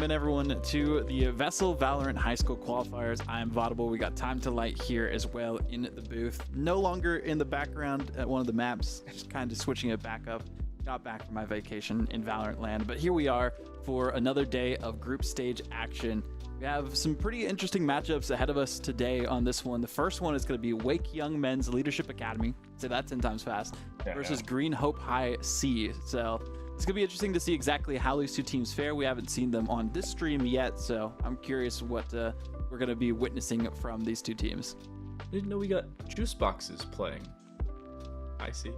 in, everyone, to the VESL Valorant High School Qualifiers. I'm Vaudable. We got Time to Light here as well in the booth. No longer in the background at one of the maps, just kind of switching it back up. Got back from my vacation in Valorant land, but here we are for another day of group stage action. We have some pretty interesting matchups ahead of us today on this one. The first one is going to be Wake Young Men's Leadership Academy, say that 10 times fast, versus Green Hope High C. So it's going to be interesting to see exactly how these two teams fare. We haven't seen them on this stream yet, so I'm curious what we're going to be witnessing from these two teams. I didn't know we got juice boxes playing. I see.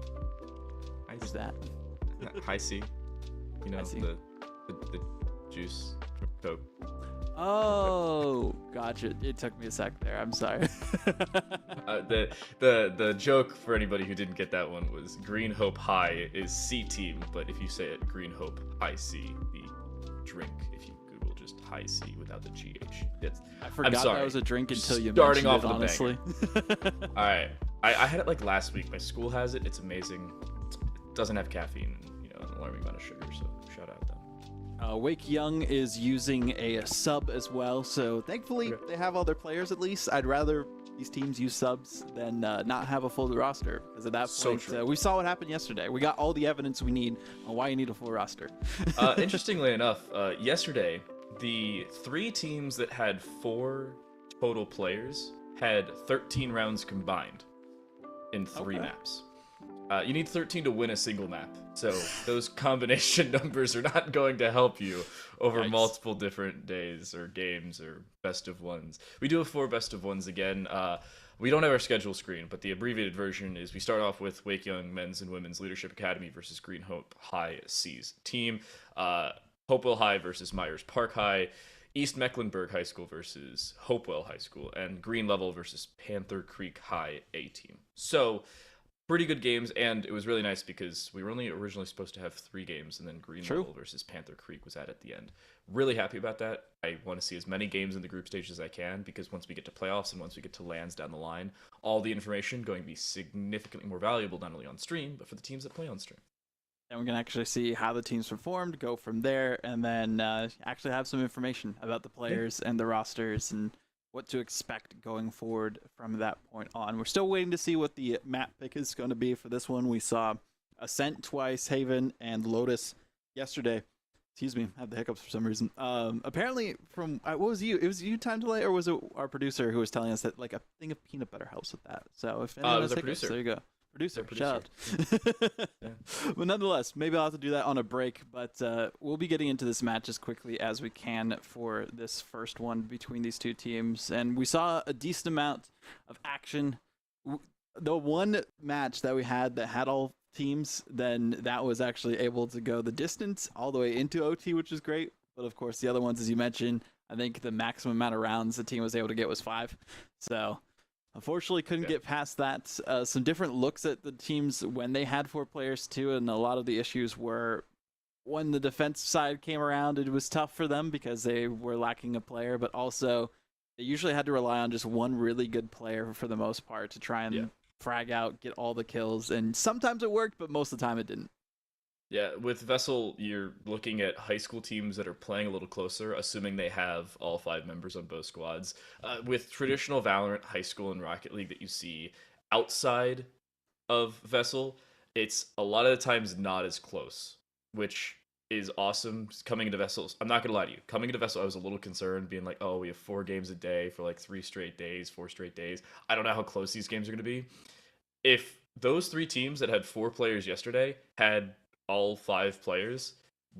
Who's that? High C. You know, the juice from Coke. Oh, gotcha. It took me a sec there. I'm sorry. The joke for anybody who didn't get that one was Green Hope High is C team, but if you say it Green Hope High C, the drink, if you Google just High C without the GH. I forgot that was a drink until you starting mentioned off it, honestly. All right. I had it like last week. My school has it. It's amazing. It doesn't have caffeine and, you know, an alarming amount of sugar, so shout out them. Wake Young is using a sub as well, so thankfully they have all their players at least. I'd rather these teams use subs than not have a full roster, because at that point, we saw what happened yesterday. We got all the evidence we need on why you need a full roster. Interestingly enough, yesterday, the 3 teams that had 4 total players had 13 rounds combined in 3 maps. You need 13 to win a single map, so those combination numbers are not going to help you over multiple different days or games or best of ones. We do have 4 best of ones again. We don't have our schedule screen, but the abbreviated version is we start off with Wake Young Men's and Women's Leadership Academy versus Green Hope High C's team, Hopewell High versus Myers Park High, East Mecklenburg High School versus Hopewell High School, and Green Level versus Panther Creek High A team. So pretty good games, and it was really nice because we were only originally supposed to have 3 games, and then Green Level versus Panther Creek was at the end. Really happy about that. I want to see as many games in the group stage as I can, because once we get to playoffs and once we get to LANs down the line, all the information going to be significantly more valuable, not only on stream, but for the teams that play on stream. And we can actually see how the teams performed, go from there, and then actually have some information about the players and the rosters and what to expect going forward from that point on. We're still waiting to see what the map pick is going to be for this one. We saw Ascent twice, Haven, and Lotus yesterday. Excuse me, I have the hiccups for some reason. Apparently, from what was you? It was you, Time Delay, or was it our producer who was telling us that like a thing of peanut butter helps with that? So if anyone has hiccups, there you go. Producer. Shout out. But nonetheless, maybe I'll have to do that on a break, but we'll be getting into this match as quickly as we can for this first one between these two teams. And we saw a decent amount of action. The one match that we had that had all teams, then that was actually able to go the distance all the way into OT, which is great. But of course, the other ones, as you mentioned, I think the maximum amount of rounds the team was able to get was 5. So unfortunately, couldn't get past that. Some different looks at the teams when they had 4 players too, and a lot of the issues were when the defense side came around, it was tough for them because they were lacking a player, but also they usually had to rely on just one really good player for the most part to try and frag out, get all the kills, and sometimes it worked, but most of the time it didn't. Yeah, with VESL, you're looking at high school teams that are playing a little closer, assuming they have all 5 members on both squads. With traditional Valorant, high school, and Rocket League that you see outside of VESL, it's a lot of the times not as close, which is awesome. Coming into VESL, I'm not going to lie to you. Coming into VESL, I was a little concerned, being like, oh, we have 4 games a day for like 3 straight days, 4 straight days. I don't know how close these games are going to be. If those 3 teams that had 4 players yesterday had all 5 players,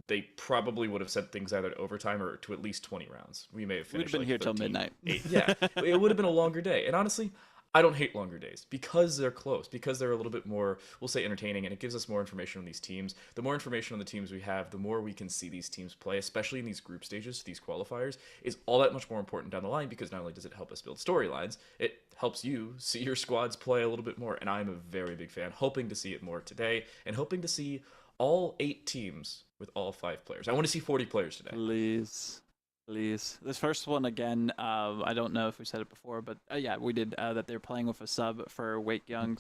they probably would have sent things either to overtime or to at least 20 rounds. We may have finished. We'd have been here till midnight. Yeah, it would have been a longer day. And honestly, I don't hate longer days because they're close, because they're a little bit more, we'll say, entertaining, and it gives us more information on these teams. The more information on the teams we have, the more we can see these teams play, especially in these group stages, these qualifiers, is all that much more important down the line, because not only does it help us build storylines, it helps you see your squads play a little bit more. And I'm a very big fan, hoping to see it more today, and hoping to see all 8 teams with all 5 players. I want to see 40 players today. Please. This first one, again, I don't know if we said it before, but yeah, we did, that they're playing with a sub for Wake Young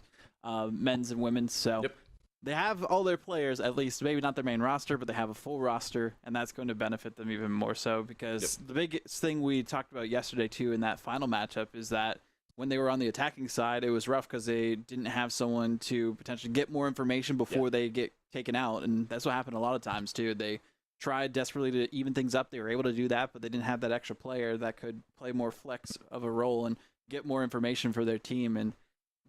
men's and women's. So they have all their players, at least maybe not their main roster, but they have a full roster, and that's going to benefit them even more so because the biggest thing we talked about yesterday too in that final matchup is that when they were on the attacking side, it was rough because they didn't have someone to potentially get more information before they get taken out, and that's what happened a lot of times too. They tried desperately to even things up. They were able to do that, but they didn't have that extra player that could play more flex of a role and get more information for their team. And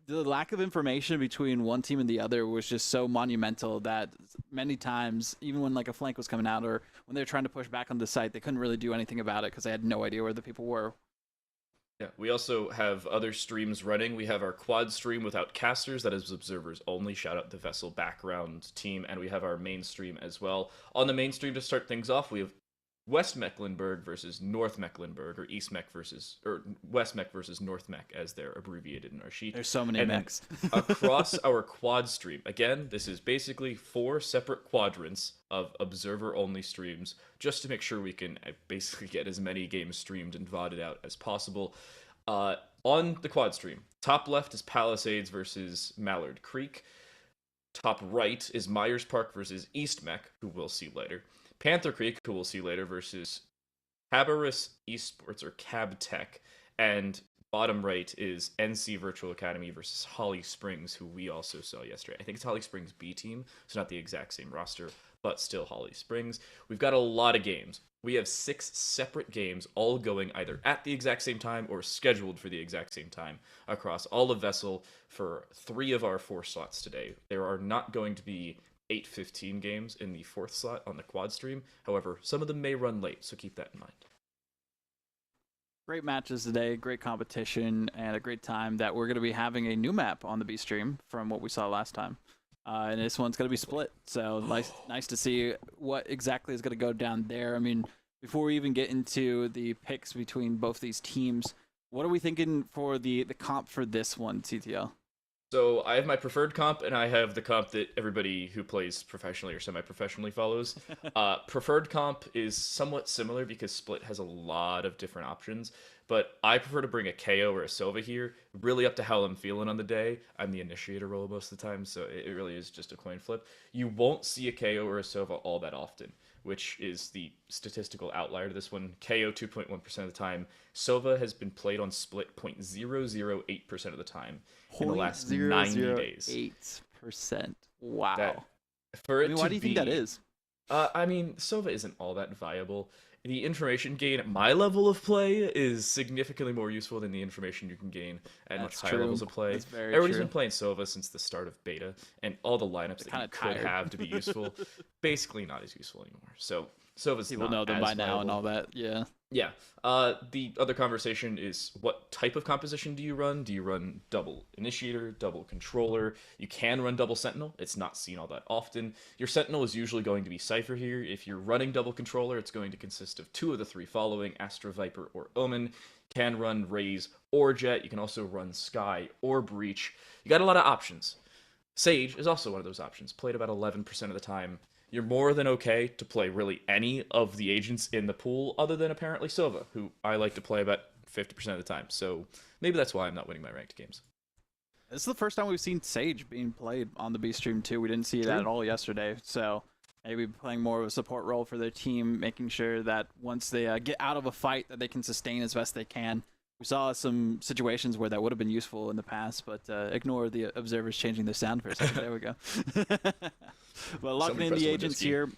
the lack of information between one team and the other was just so monumental that many times, even when like a flank was coming out or when they were trying to push back on the site, they couldn't really do anything about it because they had no idea where the people were. Yeah, we also have other streams running. We have our quad stream without casters, that is observers only. Shout out the VESL background team, and we have our main stream as well. On the main stream to start things off, we have West Mecklenburg versus North Mecklenburg, or East Mech versus, or West Mech versus North Mech, as they're abbreviated in our sheet. There's so many mechs. Across our quad stream, again, this is basically 4 separate quadrants of observer-only streams, just to make sure we can basically get as many games streamed and VODed out as possible. On the quad stream, top left is Palisades versus Mallard Creek. Top right is Myers Park versus East Mech, who we'll see later. Panther Creek, who we'll see later, versus Cabarrus Esports, or Cab Tech. And bottom right is NC Virtual Academy versus Holly Springs, who we also saw yesterday. I think it's Holly Springs B team, so not the exact same roster, but still Holly Springs. We've got a lot of games. We have 6 separate games all going either at the exact same time or scheduled for the exact same time across all of VESL for 3 of our 4 slots today. There are not going to be 8:15 games in the 4th slot on the quad stream. However, some of them may run late, so keep that in mind. Great matches today, great competition, and a great time that we're going to be having a new map on the B stream from what we saw last time. And this one's going to be split, so nice to see what exactly is going to go down there. I mean, before we even get into the picks between both these teams, what are we thinking for the comp for this one, CTL? So I have my preferred comp, and I have the comp that everybody who plays professionally or semi-professionally follows. Preferred comp is somewhat similar because Split has a lot of different options, but I prefer to bring a KO or a Sova here, really up to how I'm feeling on the day. I'm the initiator role most of the time, so it really is just a coin flip. You won't see a KO or a Sova all that often, which is the statistical outlier to this one. KO 2.1% of the time. Sova has been played on Split 0.008% of the time in the last 90 days. 8%. Wow. Why do you think that is? I mean, Sova isn't all that viable. The information gain at my level of play is significantly more useful than the information you can gain at much higher levels of play. Everybody's been playing Sova since the start of beta, and all the lineups that you could have to be useful, basically not as useful anymore. So Sova's people not know them as by viable. now and all that. Yeah. Yeah. The other conversation is what type of composition do you run? Do you run double initiator, double controller? You can run double sentinel. It's not seen all that often. Your sentinel is usually going to be Cypher here. If you're running double controller, it's going to consist of 2 of the 3 following, Astra, Viper, or Omen. You can run Raze or Jet. You can also run Sky or Breach. You got a lot of options. Sage is also one of those options, played about 11% of the time. You're more than okay to play really any of the agents in the pool, other than apparently Sova, who I like to play about 50% of the time. So maybe that's why I'm not winning my ranked games. This is the first time we've seen Sage being played on the B stream too. We didn't see that at all yesterday. So maybe playing more of a support role for their team, making sure that once they get out of a fight, that they can sustain as best they can. We saw some situations where that would have been useful in the past, but ignore the observers changing their sound for a second. There we go. Well, locking in the agents here.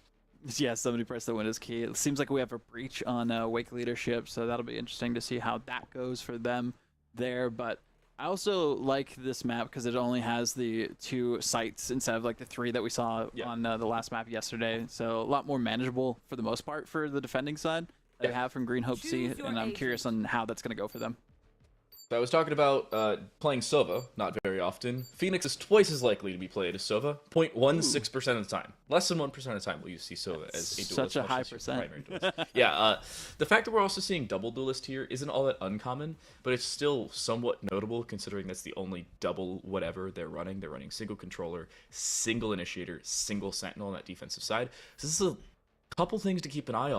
Yeah, somebody pressed the Windows key. It seems like we have a breach on Wake leadership, so that'll be interesting to see how that goes for them there. But I also like this map because it only has the 2 sites instead of like the 3 that we saw on the last map yesterday. So a lot more manageable for the most part for the defending side. They have from Green Hope C, and I'm curious on how that's going to go for them. So I was talking about playing Sova, not very often. Phoenix is twice as likely to be played as Sova, 0.16% of the time. Less than 1% of the time will you see Sova as a duelist. Such a high percent. Yeah, the fact that we're also seeing double duelist here isn't all that uncommon, but it's still somewhat notable considering that's the only double whatever they're running. They're running single controller, single initiator, single sentinel on that defensive side. So this is a couple things to keep an eye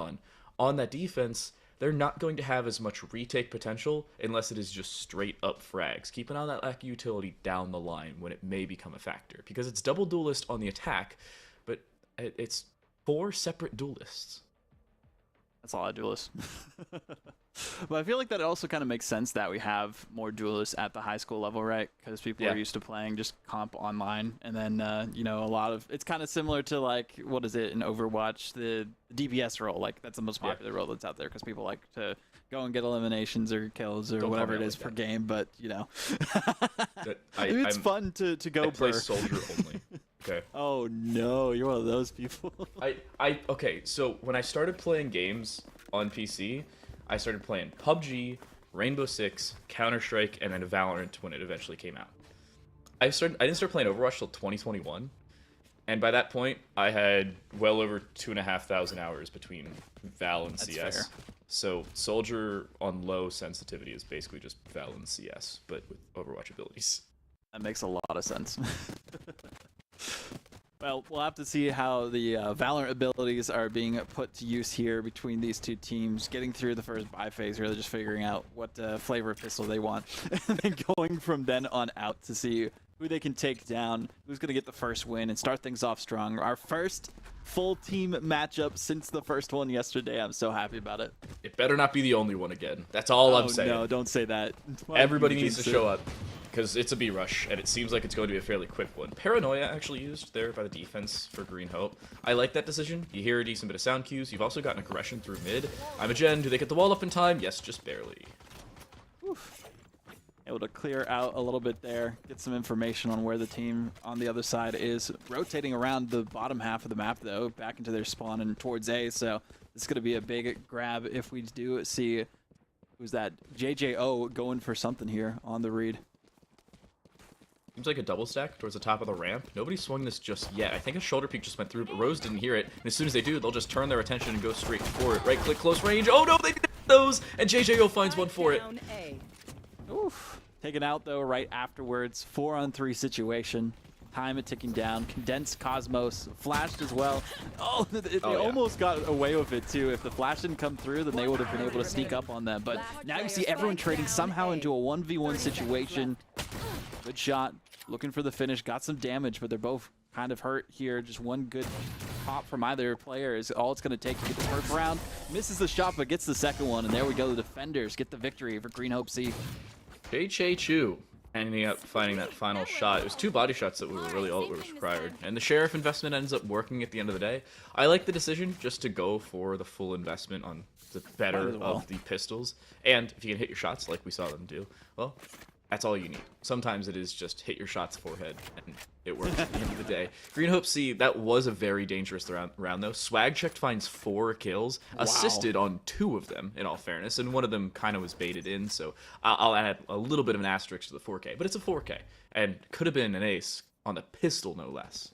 on that defense they're not going to have as much retake potential unless it is just straight up frags. Keep an eye on that lack of utility down the line when it may become a factor, because it's double duelist on the attack, but it's 4 separate duelists. That's a lot of duelists. But I feel like that also kind of makes sense that we have more duelists at the high school level, right? Because people are used to playing just comp online, and then you know, a lot of it's kind of similar to like, what is it in Overwatch, the DPS role? Like that's the most popular role that's out there because people like to go and get eliminations or kills or whatever it is per game. But you know, it's fun to go. I play soldier only. Okay. Oh no, you're one of those people. Okay, so when I started playing games on PC, I started playing PUBG, Rainbow Six, Counter-Strike, and then Valorant when it eventually came out. I didn't start playing Overwatch till 2021, and by that point, I had well over 2,500 hours between Val and CS. Fair. So Soldier on low sensitivity is basically just Val and CS, but with Overwatch abilities. That makes a lot of sense. Well, we'll have to see how the Valorant abilities are being put to use here between these two teams, getting through the first buy phase, really just figuring out what flavor of pistol they want, and then going from then on out to see who they can take down, who's going to get the first win, and start things off strong. Our first full team matchup since the first one yesterday. I'm so happy about it. It better not be the only one again. That's all I'm saying. No, don't say that. Everybody needs to show up, because it's a B rush, and it seems like it's going to be a fairly quick one. Paranoia actually used there by the defense for Green Hope. I like that decision. You hear a decent bit of sound cues. You've also got an aggression through mid. I'm a Gen. Do they get the wall up in time? Yes, just barely. Oof. Able to clear out a little bit there, get some information on where the team on the other side is. Rotating around the bottom half of the map, though, back into their spawn and towards A, so this is going to be a big grab if we do see, who's that, JJO going for something here on the read. Seems like a double stack towards the top of the ramp. Nobody swung this just yet. I think a shoulder peek just went through, but Rose didn't hear it. And as soon as they do, they'll just turn their attention and go straight for it. Right click, close range. Oh no, they did those! And JJO finds one for it. Oof. Taken out, though, right afterwards. 4-on-3 situation. Time it ticking down. Condensed Cosmos. Flashed as well. Oh, they almost got away with it, too. If the flash didn't come through, then they would have been able to sneak up on them. But now you see everyone trading somehow into a 1v1 situation. Good shot. Looking for the finish. Got some damage, but they're both kind of hurt here. Just one good pop from either player is all it's going to take to get the first round. Misses the shot, but gets the second one. And there we go. The defenders get the victory for Green Hope C. Chu ending up finding that final shot. It was 2 body shots that were really all that was required. And the Sheriff investment ends up working at the end of the day. I like the decision just to go for the full investment on the better of the pistols. And if you can hit your shots like we saw them do, well, that's all you need. Sometimes it is just hit your shots forehead, and it works at the end of the day. Green Hope C, that was a very dangerous round though. Swag checked finds 4 kills, assisted on 2 of them, in all fairness, and one of them kind of was baited in, so I'll add a little bit of an asterisk to the 4K, but it's a 4K, and could have been an ace on the pistol, no less.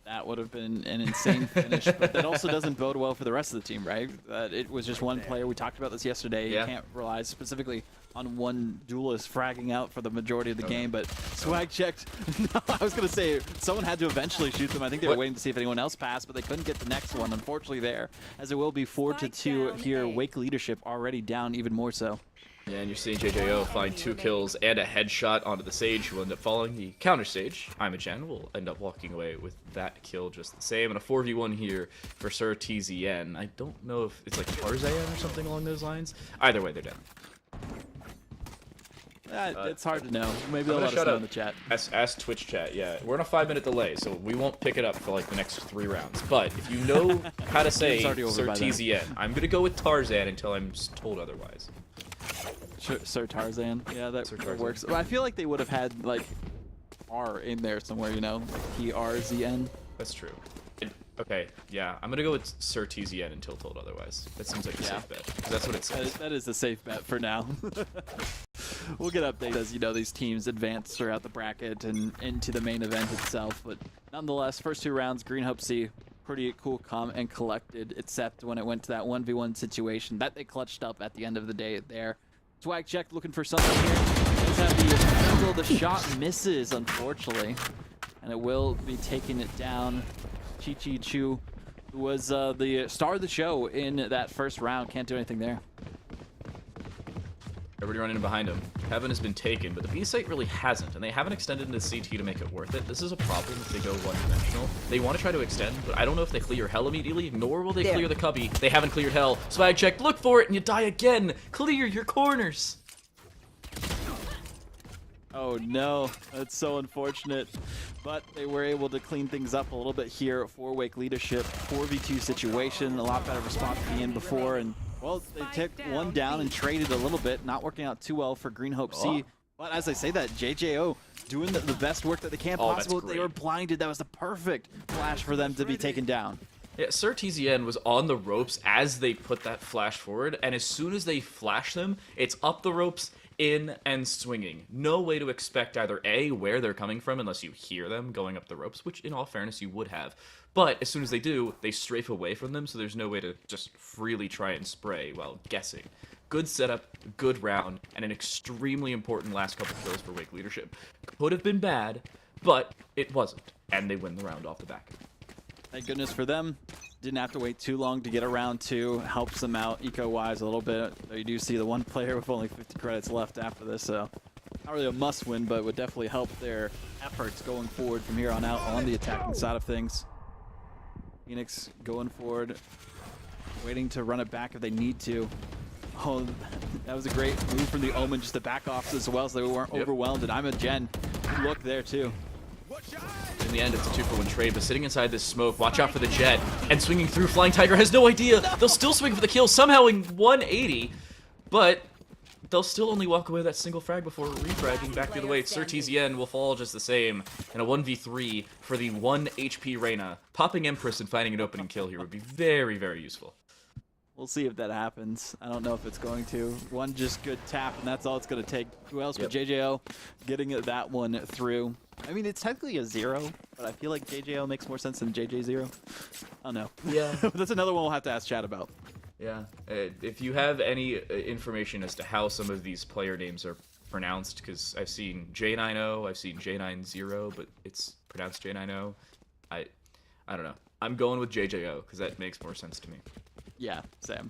That would have been an insane finish, but that also doesn't bode well for the rest of the team, right? It was just one player. We talked about this yesterday. You can't rely specifically on one duelist fragging out for the majority of the game, but Swag checked. No, I was going to say, someone had to eventually shoot them. I think they were waiting to see if anyone else passed, but they couldn't get the next one, unfortunately, there, as it will be 4-2 here. Wake leadership already down even more so. Yeah, and you're seeing JJO find 2 kills and a headshot onto the Sage, who will end up following the counter Sage. Imogen will end up walking away with that kill just the same. And a 4v1 here for Sir TZN. I don't know if it's like Tarzan or something along those lines. Either way, they're down. It's hard to know. Maybe they'll let us know in the chat. Ask Twitch chat, yeah. We're on a 5-minute delay, so we won't pick it up for like the next 3 rounds. But if you know how to say Sir TZN, I'm going to go with Tarzan until I'm told otherwise. Sir Tarzan, yeah, that works. Well, I feel like they would have had like R in there somewhere, you know, like TRZN. That's true. Okay, yeah, I'm gonna go with Sir TZN until told otherwise. That seems like a safe bet. That's what it says. That is a safe bet for now. We'll get updates as, you know, these teams advance throughout the bracket and into the main event itself. But nonetheless, first 2 rounds, Green Hope C, pretty cool, calm, and collected, except when it went to that 1v1 situation that they clutched up at the end of the day there. Swag check, looking for something here. Does have the angle, the shot misses, unfortunately. And it will be taking it down. Chu, who was the star of the show in that first round, can't do anything there. Everybody running in behind him. Heaven has been taken, but the B site really hasn't, and they haven't extended into CT to make it worth it. This is a problem if they go one-dimensional. They want to try to extend, but I don't know if they clear Hell immediately, nor will they clear the cubby. They haven't cleared Hell. Swag check, look for it, and you die again. Clear your corners. Oh no, that's so unfortunate. But they were able to clean things up a little bit here for Wake Leadership. 4v2 situation, a lot better response than the end before, and well, they took one down and traded a little bit, not working out too well for Green Hope C. But as I say that, JJO doing the best work that they can possible. They were blinded. That was the perfect flash for them to be taken down. Yeah, Sir TZN was on the ropes as they put that flash forward, and as soon as they flash them, it's up the ropes, in and swinging. No way to expect either A, where they're coming from unless you hear them going up the ropes, which in all fairness you would have. But as soon as they do, they strafe away from them, so there's no way to just freely try and spray while guessing. Good setup, good round, and an extremely important last couple kills for Wake Leadership. Could have been bad, but it wasn't, and they win the round off the back. Thank goodness for them. Didn't have to wait too long to get a round 2. Helps them out eco-wise a little bit. You do see the one player with only 50 credits left after this, so not really a must-win, but would definitely help their efforts going forward from here on out on the attacking side of things. Phoenix going forward, waiting to run it back if they need to. Oh, that was a great move from the Omen just to back off as well so they weren't overwhelmed. And I'm a Gen. Good look there too. In the end, it's a 2-for-1 trade, but sitting inside this smoke, watch out for the Jet. And swinging through, Flying Tiger has no idea. They'll still swing for the kill, somehow in 180, but they'll still only walk away with that single frag before refragging back the other way. Sir TZN will fall just the same in a 1v3 for the 1 HP Reyna. Popping Empress and finding an opening kill here would be very, very useful. We'll see if that happens. I don't know if it's going to. One just good tap, and that's all it's going to take. Who else but JJO getting that one through? I mean, it's technically a 0, but I feel like JJO makes more sense than JJ0. I don't know. Yeah. That's another one we'll have to ask Chad about. Yeah. If you have any information as to how some of these player names are pronounced, because I've seen J90, I've seen J90, but it's pronounced J90. I don't know. I'm going with JJO, because that makes more sense to me. Yeah, same.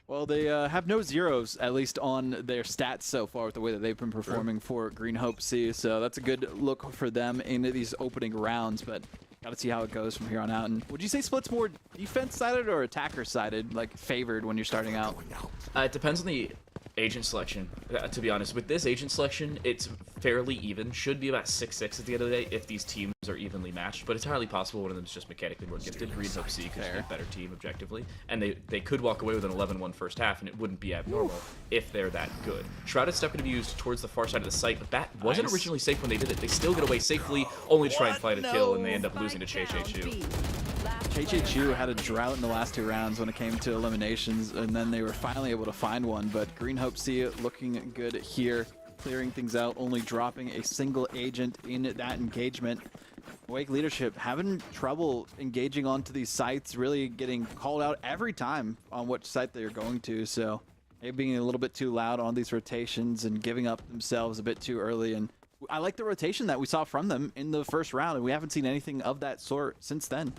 Well, they have no 0s, at least on their stats so far with the way that they've been performing for Green Hope C. So that's a good look for them into these opening rounds, but got to see how it goes from here on out. And would you say Split's more defense-sided or attacker-sided, like favored when you're starting out? It depends on the agent selection, to be honest. With this agent selection, it's fairly even. Should be about 6-6 at the end of the day if these teams are evenly matched, but it's entirely possible one of them is just mechanically more gifted. Green Hope C because they're a better team objectively, and they could walk away with an 11-1 first half, and it wouldn't be abnormal if they're that good. Shrouded Step could be used towards the far side of the site, but that wasn't originally safe when they did it. They still get away safely, only to try and fight a kill, and they end up losing to Chu. Chu had a drought in the last 2 rounds when it came to eliminations, and then they were finally able to find one, but Green Hope C looking good here, clearing things out, only dropping a single agent in that engagement. Wake Leadership having trouble engaging onto these sites, really getting called out every time on which site they're going to, so maybe being a little bit too loud on these rotations and giving up themselves a bit too early. And I like the rotation that we saw from them in the first round, and we haven't seen anything of that sort since then.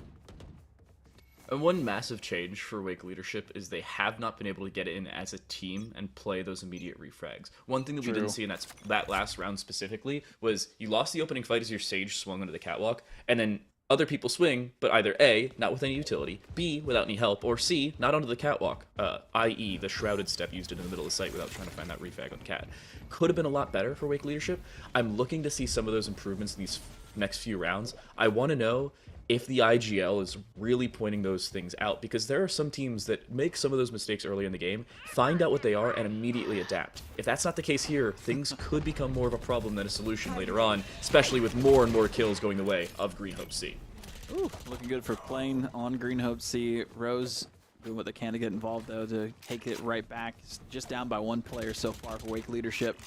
And one massive change for Wake Leadership is they have not been able to get in as a team and play those immediate refrags. One thing that we didn't see in that last round specifically was you lost the opening fight as your Sage swung onto the catwalk, and then other people swing, but either A, not with any utility, B, without any help, or C, not onto the catwalk, i.e. the Shrouded Step used it in the middle of the site without trying to find that refrag on cat. Could have been a lot better for Wake Leadership. I'm looking to see some of those improvements in these next few rounds. I want to know if the IGL is really pointing those things out, because there are some teams that make some of those mistakes early in the game, find out what they are, and immediately adapt. If that's not the case here, things could become more of a problem than a solution later on, especially with more and more kills going the way of Green Hope C. Ooh, looking good for playing on Green Hope C. Rose doing what they can to get involved, though, to take it right back. It's just down by 1 player so far for Wake Leadership.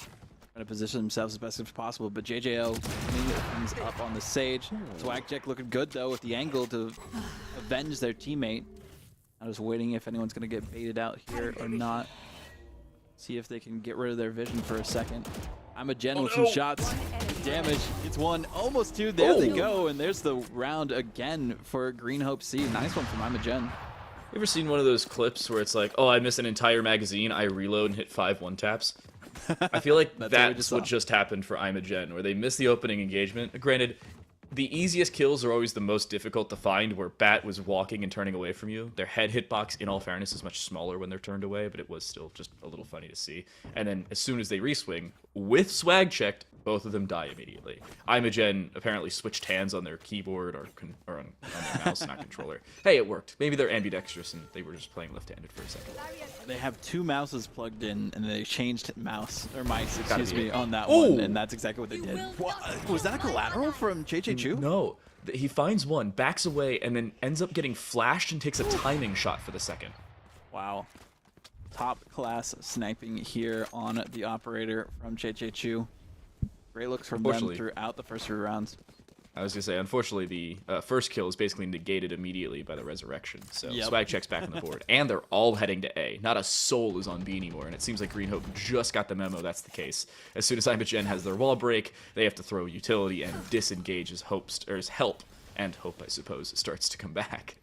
Trying to position themselves as best as possible, but JJO cleaning things up on the Sage. Swagjack looking good, though, with the angle to avenge their teammate. I was waiting if anyone's going to get baited out here or not. See if they can get rid of their vision for a second. I'm a Gen with some shots. Damage. It's 1, almost 2. There they go, and there's the round again for Green Hope C. Nice one from I'm a Gen. You ever seen one of those clips where it's like, oh, I missed an entire magazine, I reload and hit 5 one-taps? I feel like that's what just happened for Imogen, where they missed the opening engagement. Granted, the easiest kills are always the most difficult to find, where Bat was walking and turning away from you. Their head hitbox, in all fairness, is much smaller when they're turned away, but it was still just a little funny to see. And then as soon as they reswing, with swag checked, both of them die immediately. Imogen apparently switched hands on their keyboard or on their mouse, not controller. Hey, it worked. Maybe they're ambidextrous and they were just playing left-handed for a second. They have 2 mouses plugged in, and they changed mice, excuse me, on that one, and that's exactly what they did. What? Was that a collateral from JJ? No. He finds one, backs away, and then ends up getting flashed and takes a timing shot for the second. Wow. Top class sniping here on the operator from JJ. Great looks from them throughout the first 3 rounds. I was going to say, unfortunately, the first kill is basically negated immediately by the resurrection. So swag checks back on the board. And they're all heading to A. Not a soul is on B anymore. And it seems like Green Hope just got the memo that's the case. As soon as Imogen has their wall break, they have to throw utility and disengage his help. And Hope, I suppose, starts to come back.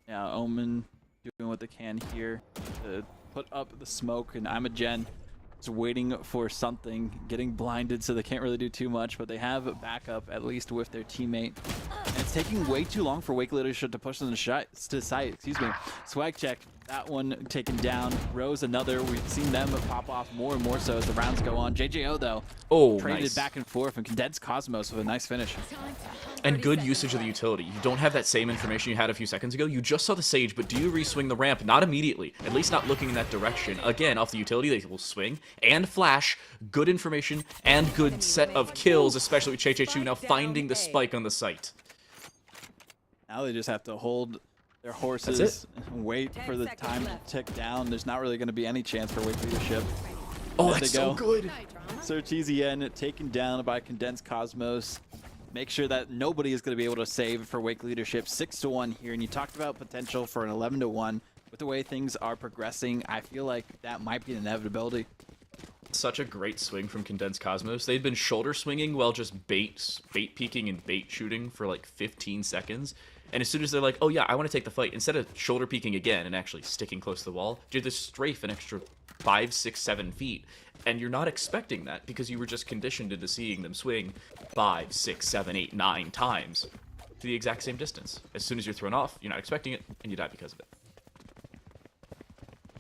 Yeah, Omen doing what they can here to put up the smoke. And Imogen waiting for something, getting blinded, so they can't really do too much, but they have a backup at least with their teammate. And it's taking way too long for Wake Leadership to push them to site. Excuse me. Swag check, that one taken down. Rose another. We've seen them pop off more and more so as the rounds go on. JJO though, traded back and forth, and Condensed Cosmos with a nice finish. And good usage of the utility. You don't have that same information you had a few seconds ago. You just saw the Sage, but do you reswing the ramp? Not immediately. At least not looking in that direction. Again, off the utility, they will swing and flash. Good information and good set of kills, especially with Che now finding the spike on the site. Now they just have to hold their horses and wait for the time to tick down. There's not really going to be any chance for Wake Leadership. Oh, that's so good. Search EZN taken down by Condensed Cosmos. Make sure that nobody is going to be able to save for Wake Leadership. 6-1 here, and you talked about potential for an 11-1. With the way things are progressing, I feel like that might be an inevitability. Such a great swing from Condensed Cosmos. They'd been shoulder swinging while just bait peeking and bait shooting for like 15 seconds. And as soon as they're like, oh yeah, I want to take the fight, instead of shoulder peeking again and actually sticking close to the wall, you just strafe an extra 5, 6, 7 feet. And you're not expecting that because you were just conditioned into seeing them swing 5, 6, 7, 8, 9 times to the exact same distance. As soon as you're thrown off, you're not expecting it, and you die because of it.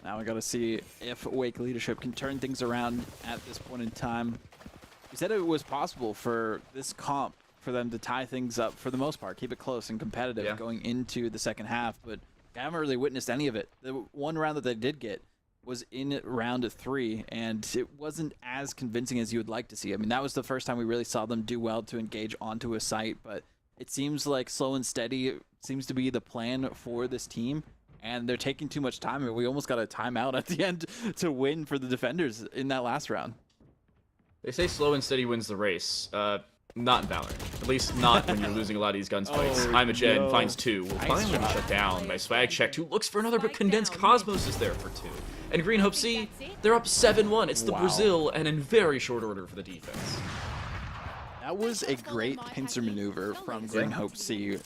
Now we got to see if Wake Leadership can turn things around at this point in time. We said it was possible for this comp for them to tie things up for the most part, keep it close and competitive going into the second half, but I haven't really witnessed any of it. The one round that they did get was in round 3, and it wasn't as convincing as you would like to see. I mean, that was the first time we really saw them do well to engage onto a site, but it seems like slow and steady seems to be the plan for this team, and they're taking too much time. I mean, we almost got a timeout at the end to win for the defenders in that last round. They say slow and steady wins the race. Not in Valorant. At least not when you're losing a lot of these gunfights. Imogen finds 2. Will finally be shut down by Swag Check, who looks for another, but Condensed Cosmos is there for 2. And Green Hope C, they're up 7-1. It's the Brazil, and in very short order for the defense. That was a great pincer maneuver from Green Hope C.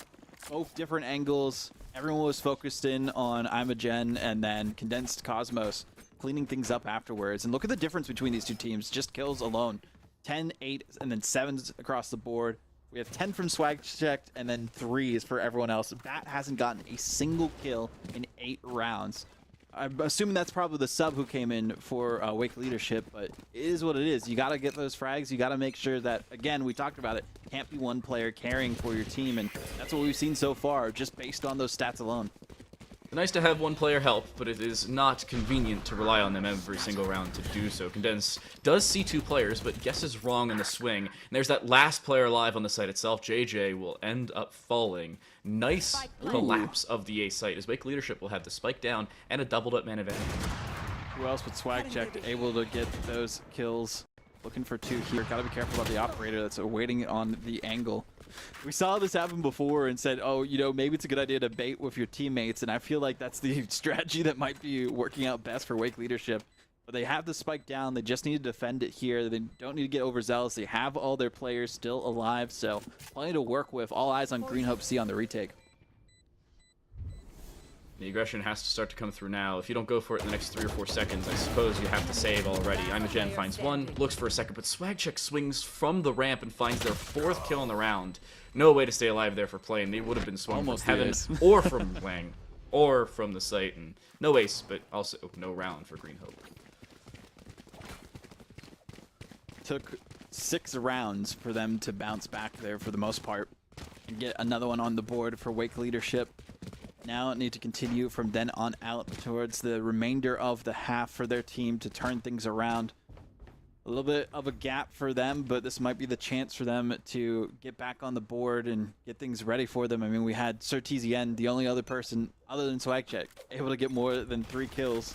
Both different angles. Everyone was focused in on Imogen, and then Condensed Cosmos cleaning things up afterwards. And look at the difference between these two teams, just kills alone. 10, 8, and then 7s across the board. We have 10 from Swag Checked, and then 3s for everyone else. Bat hasn't gotten a single kill in 8 rounds. I'm assuming that's probably the sub who came in for Wake Leadership, but it is what it is. You got to get those frags. You got to make sure that, again, we talked about it, can't be one player carrying for your team, and that's what we've seen so far, just based on those stats alone. It's nice to have one player help, but it is not convenient to rely on them every single round to do so. Condensed does see 2 players, but guesses wrong in the swing. And there's that last player alive on the site itself. JJ will end up falling. Nice collapse of the A site, as Wake Leadership will have the spike down and a doubled up man advantage. Who else with Swag Checked able to get those kills? Looking for 2 here. Gotta be careful about the operator that's waiting on the angle. We saw this happen before and said, oh, you know, maybe it's a good idea to bait with your teammates, and I feel like that's the strategy that might be working out best for Wake Leadership. But they have the spike down. They just need to defend it here. They don't need to get overzealous. They have all their players still alive, so plenty to work with. All eyes on Green Hope C on the retake. The aggression has to start to come through now. If you don't go for it in the next 3 or 4 seconds, I suppose you have to save already. Imogen finds one, looks for a second, but Swagcheck swings from the ramp and finds their 4th kill in the round. No way to stay alive there for Plane. They would have been swung from heaven or from Wang or from the site. And no ace, but also no round for Green Hope. Took 6 rounds for them to bounce back there for the most part and get another one on the board for Wake leadership. Now need to continue from then on out towards the remainder of the half for their team to turn things around. A little bit of a gap for them, but this might be the chance for them to get back on the board and get things ready for them. I mean, we had Surtizien, the only other person other than Swagcheck, able to get more than 3 kills.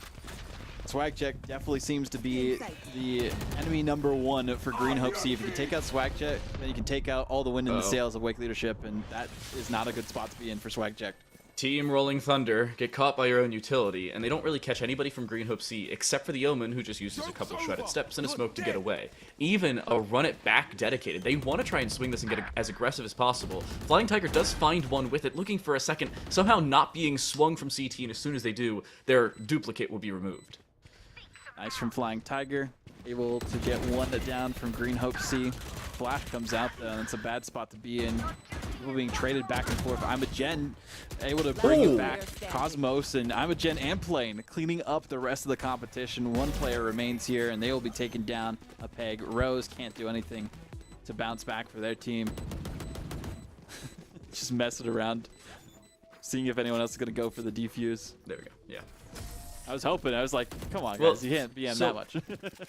Swagcheck definitely seems to be the enemy #1 for Green Hope C. If you can take out Swagcheck, then you can take out all the wind in the sails of Wake leadership, and that is not a good spot to be in for Swagcheck. Team Rolling Thunder get caught by your own utility, and they don't really catch anybody from Green Hope C except for the Omen, who just uses a couple shredded steps and a smoke to get away. Even a run it back dedicated. They want to try and swing this and get as aggressive as possible. Flying Tiger does find one with it, looking for a second, somehow not being swung from CT, and as soon as they do, their duplicate will be removed. Nice from Flying Tiger, able to get one down from Green Hope C. Flash comes out though, and it's a bad spot to be in. People being traded back and forth. Imogen able to bring it back. Cosmos and Imogen and Plane cleaning up the rest of the competition. One player remains here, and they will be taking down a peg. Rose can't do anything to bounce back for their team. Just messing around, seeing if anyone else is going to go for the defuse. There we go, yeah. I was hoping. I was like, come on, guys. You can't BM that much.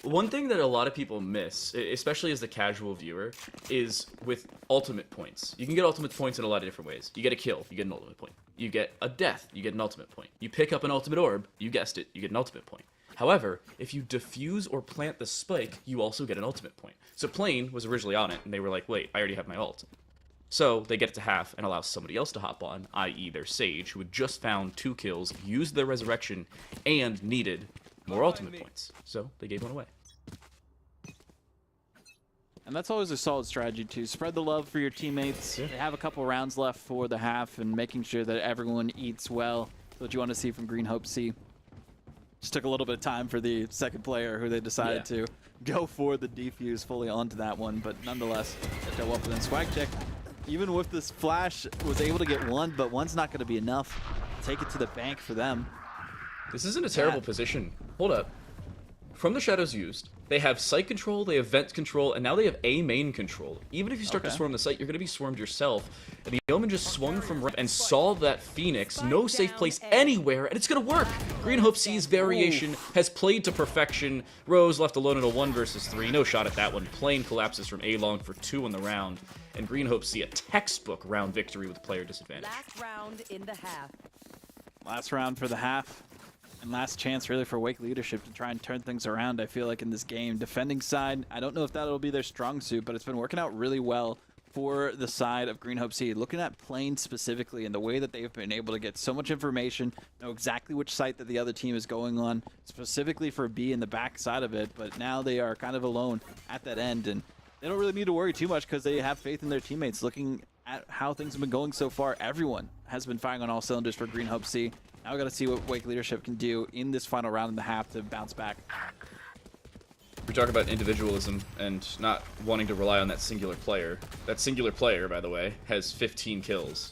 One thing that a lot of people miss, especially as the casual viewer, is with ultimate points. You can get ultimate points in a lot of different ways. You get a kill, you get an ultimate point. You get a death, you get an ultimate point. You pick up an ultimate orb, you guessed it, you get an ultimate point. However, if you defuse or plant the spike, you also get an ultimate point. So Plane was originally on it, and they were like, wait, I already have my ult. So they get it to half and allow somebody else to hop on, i.e. their Sage, who had just found 2 kills, used their resurrection, and needed more ultimate points. So they gave one away. And that's always a solid strategy too. Spread the love for your teammates. Yeah. They have a couple rounds left for the half, and making sure that everyone eats well. That's what you want to see from Green Hope C. Just took a little bit of time for the second player who they decided to go for the defuse fully onto that one, but nonetheless, they show up. And then Swagcheck, even with this flash, was able to get one, but one's not going to be enough. Take it to the bank for them. This isn't a terrible position. Hold up. From the shadows used, they have site control, they have vent control, and now they have A main control. Even if you start to swarm the site, you're going to be swarmed yourself. And the Omen just swung from ramp and saw that Phoenix. No safe place anywhere, and it's going to work. Green Hope C's variation has played to perfection. Rose left alone in a 1 versus 3. No shot at that one. Plane collapses from A long for 2 on the round. And Green Hope C a textbook round victory with player disadvantage. Last round in the half. Last round for the half. And last chance really for Wake leadership to try and turn things around, I feel like, in this game. Defending side, I don't know if that'll be their strong suit, but it's been working out really well for the side of Green Hope C. Looking at Plane specifically and the way that they've been able to get so much information, know exactly which site that the other team is going on, specifically for B in the back side of it, but now they are kind of alone at that end, and they don't really need to worry too much because they have faith in their teammates. Looking at how things have been going so far, everyone has been firing on all cylinders for Green Hope C. Now we got to see what Wake leadership can do in this final round and a half to bounce back. We talk about individualism and not wanting to rely on that singular player. That singular player, by the way, has 15 kills.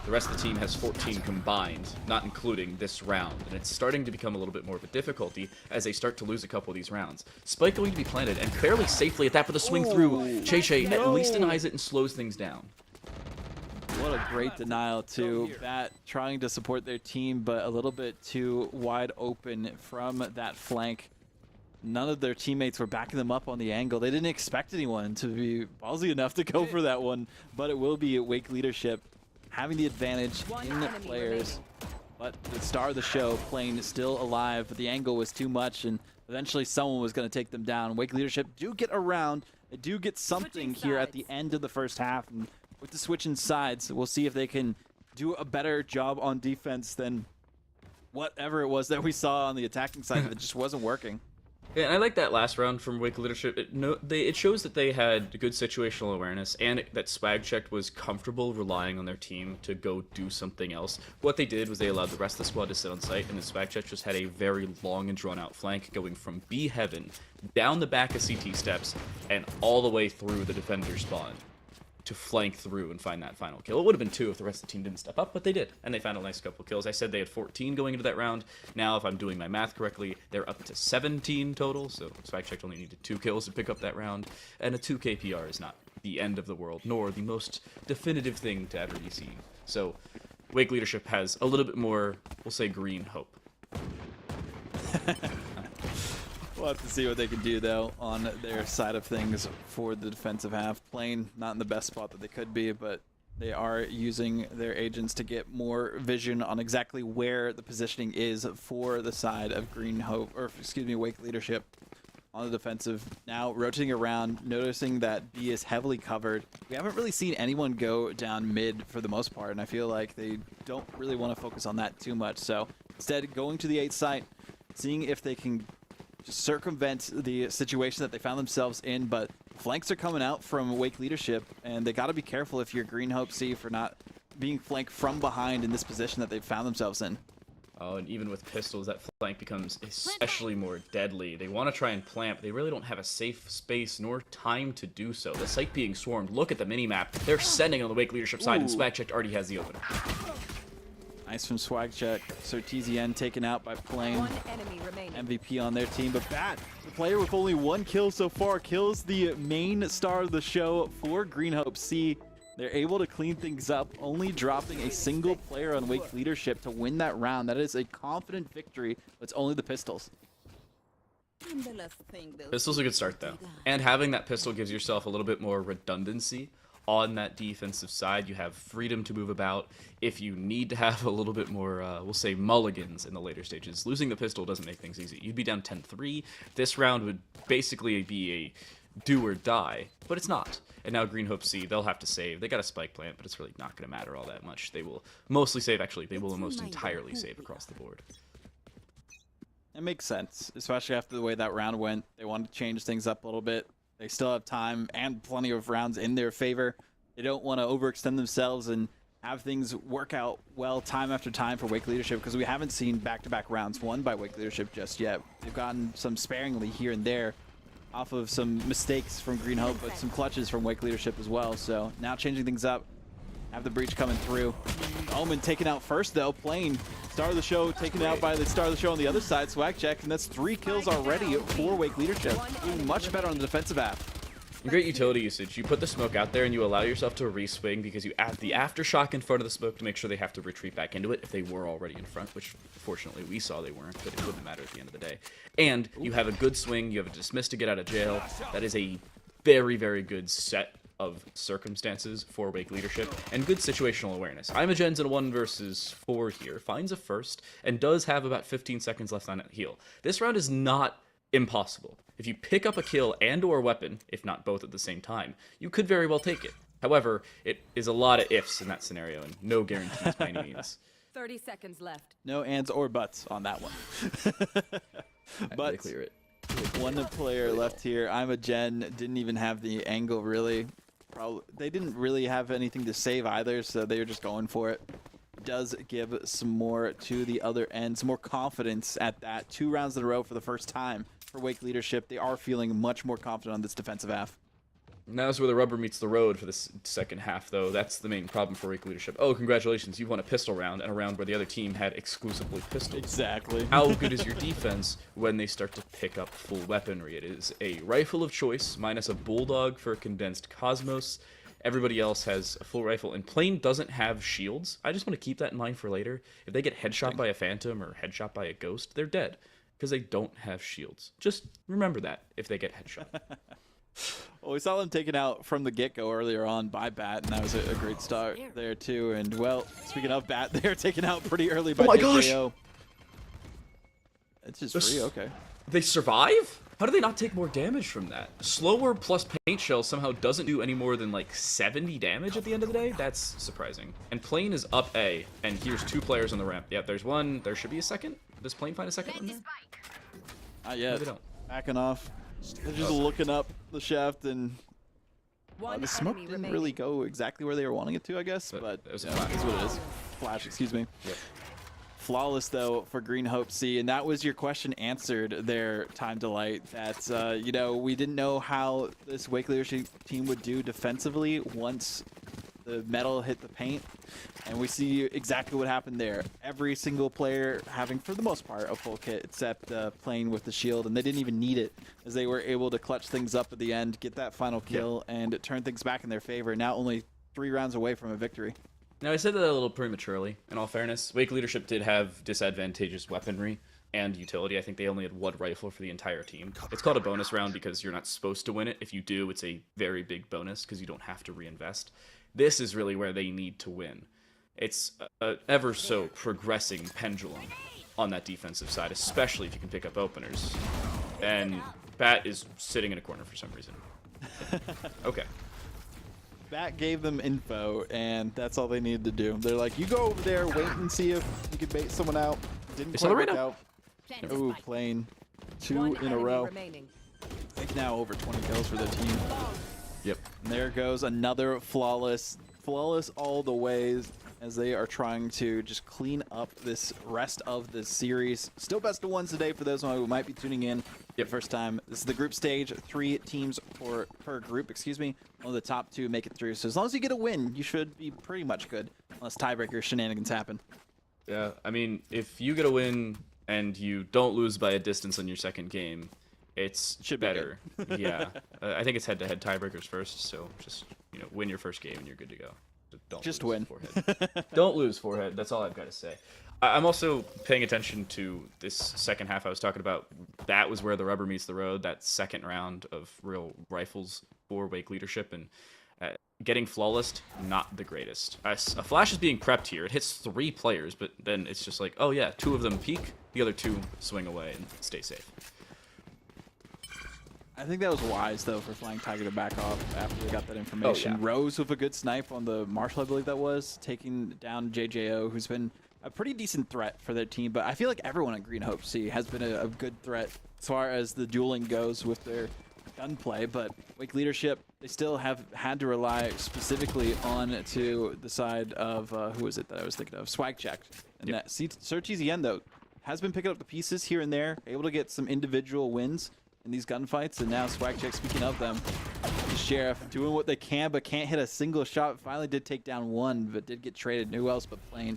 The rest of the team has 14 combined, not including this round, and it's starting to become a little bit more of a difficulty as they start to lose a couple of these rounds. Spike going to be planted, and fairly safely at that, but the swing through. Che at least denies it and slows things down. What a great denial to that, trying to support their team, but a little bit too wide open from that flank. None of their teammates were backing them up on the angle. They didn't expect anyone to be ballsy enough to go for that one, but it will be Wake leadership having the advantage in the players. But the star of the show, Plane, is still alive, but the angle was too much, and eventually someone was going to take them down. Wake leadership do get around. They do get something here at the end of the first half, and with the switch in sides, we'll see if they can do a better job on defense than whatever it was that we saw on the attacking side that just wasn't working. Yeah, and I like that last round from Wake Leadership. It shows that they had good situational awareness and that Swag Checked was comfortable relying on their team to go do something else. What they did was they allowed the rest of the squad to sit on site, and then Swag Checked just had a very long and drawn-out flank going from B Heaven, down the back of CT steps, and all the way through the defender spawn to flank through and find that final kill. It would have been 2 if the rest of the team didn't step up, but they did, and they found a nice couple kills. I said they had 14 going into that round. Now, if I'm doing my math correctly, they're up to 17 total, so Swag Checked only needed 2 kills to pick up that round, and a 2 KPR is not the end of the world, nor the most definitive thing to ever be seen. So, Wake Leadership has a little bit more, we'll say, green hope. We'll have to see what they can do, though, on their side of things for the defensive half. Playing not in the best spot that they could be, but they are using their agents to get more vision on exactly where the positioning is for the side of Green Hope, or excuse me, Wake Leadership on the defensive. Now rotating around, noticing that B is heavily covered. We haven't really seen anyone go down mid for the most part, and I feel like they don't really want to focus on that too much. So instead, going to the 8 site, seeing if they can just circumvent the situation that they found themselves in, but flanks are coming out from Wake Leadership, and they got to be careful if you're Green Hope C for not being flanked from behind in this position that they've found themselves in. Oh, and even with pistols, that flank becomes especially more deadly. They want to try and plant, but they really don't have a safe space nor time to do so. The site being swarmed, look at the minimap. They're sending on the Wake Leadership side, and Swag Checked already has the opener. Nice from Swag Check. So TZN taken out by Plane. MVP on their team, but Bat, the player with only 1 kill so far, kills the main star of the show for Green Hope C. They're able to clean things up, only dropping a single player on Wake Leadership to win that round. That is a confident victory, but it's only the pistols. Pistol's a good start, though. And having that pistol gives yourself a little bit more redundancy on that defensive side. You have freedom to move about. If you need to have a little bit more, we'll say, mulligans in the later stages, losing the pistol doesn't make things easy. You'd be down 10-3. This round would basically be a do or die, but it's not. And now Green Hope C, they'll have to save. They got a spike plant, but it's really not going to matter all that much. They will mostly save, actually, they will almost entirely save across the board. It makes sense, especially after the way that round went. They wanted to change things up a little bit. They still have time and plenty of rounds in their favor. They don't want to overextend themselves and have things work out well time after time for Wake Leadership, because we haven't seen back-to-back rounds won by Wake Leadership just yet. They've gotten some sparingly here and there off of some mistakes from Green Hope, but some clutches from Wake Leadership as well. So now changing things up. Have the breach coming through. Omen taken out first, though. Plane, star of the show, taken out by the star of the show on the other side, Swag Check, and that's 3 kills already for Wake Leadership. Doing much better on the defensive half. Great utility usage. You put the smoke out there and you allow yourself to re-swing because you add the aftershock in front of the smoke to make sure they have to retreat back into it if they were already in front, which fortunately we saw they weren't, but it wouldn't matter at the end of the day. And you have a good swing, you have a dismiss to get out of jail. That is a very, very good set of circumstances for Wake Leadership, and good situational awareness. Imogen's in a 1 versus 4 here, finds a first, and does have about 15 seconds left on that heal. This round is not impossible. If you pick up a kill and or weapon, if not both at the same time, you could very well take it. However, it is a lot of ifs in that scenario, and no guarantees by any means. 30 seconds left. No ands or buts on that one. But clear it. One player left here. Imogen didn't even have the angle, really. They didn't really have anything to save either, so they were just going for it. Does give some more to the other end, some more confidence at that. 2 rounds in a row for the first time for Wake Leadership. They are feeling much more confident on this defensive half. Now's where the rubber meets the road for this second half, though. That's the main problem for Wake Leadership. Oh, congratulations, you've won a pistol round, and a round where the other team had exclusively pistols. Exactly. How good is your defense when they start to pick up full weaponry? It is a rifle of choice, minus a bulldog for a condensed Cosmos. Everybody else has a full rifle, and Plane doesn't have shields. I just want to keep that in mind for later. If they get headshot by a Phantom or headshot by a Ghost, they're dead, because they don't have shields. Just remember that if they get headshot. Well, we saw them taken out from the get-go earlier on by Bat, and that was a great start there, too. And, well, speaking of Bat, they're taken out pretty early by JKO. It's just free, okay. They survive? How do they not take more damage from that? Slower plus paint shell somehow doesn't do any more than, like, 70 damage at the end of the day? That's surprising. And Plane is up A, and here's 2 players on the ramp. Yep, there's one. There should be a second. Does Plane find a second one there? Not yet. No, they don't. backing off. They're just looking up the shaft, and the smoke didn't really go exactly where they were wanting it to, I guess. But it was a yeah, flash. that's what it is. Flash, excuse me. Yep. Flawless though for Green Hope C, and that was your question answered there, Time Delight. That you know, we didn't know how this Wake Leadership team would do defensively once the metal hit the paint, and we see exactly what happened there. Every single player having, for the most part, a full kit, except playing with the shield, and they didn't even need it, as they were able to clutch things up at the end, get that final kill, and turn things back in their favor. Now only 3 rounds away from a victory. Now, I said that a little prematurely, in all fairness. Wake Leadership did have disadvantageous weaponry and utility. I think they only had 1 rifle for the entire team. It's called a bonus round because you're not supposed to win it. If you do, it's a very big bonus because you don't have to reinvest. This is really where they need to win. It's an ever so progressing pendulum on that defensive side, especially if you can pick up openers. And Bat is sitting in a corner for some reason. Okay. Bat gave them info, and that's all they needed to do. They're like, you go over there, wait and see if you can bait someone out. Didn't quite work out. Ooh, playing 2 in a row. They've now over 20 kills for their team. Yep. And there goes another flawless all the ways, as they are trying to just clean up this rest of the series. Still best of 1s today for those who might be tuning in the first time. This is the group stage, 3 teams per group, excuse me. Only the top 2 make it through. So as long as you get a win, you should be pretty much good, unless tiebreaker shenanigans happen. Yeah, I mean, if you get a win and you don't lose by a distance on your second game, it's better. Yeah, I think it's head-to-head tiebreakers first, so just, you know, win your first game and you're good to go. Don't just lose win. Forehead. Don't lose forehead. That's all I've got to say. I'm also paying attention to this second half I was talking about. That was where the rubber meets the road, that second round of real rifles for Wake Leadership, and getting flawless, not the greatest. A flash is being prepped here. It hits 3 players, but then it's just like, oh yeah, 2 of them peek, the other 2 swing away and stay safe. I think that was wise, though, for Flying Tiger to back off after they got that information. Oh, yeah. Rose with a good snipe on the Marshall, I believe that was, taking down JJO, who's been a pretty decent threat for their team. But I feel like everyone at Green Hope C has been a good threat as far as the dueling goes with their gunplay. But Wake Leadership, they still have had to rely specifically on to the side of, who is it that I was thinking of? Swag Check. And that Search though, has been picking up the pieces here and there, able to get some individual wins in these gunfights, and now Swag Check, speaking of them, the Sheriff doing what they can but can't hit a single shot. Finally did take down 1, but did get traded. Who else but Plane?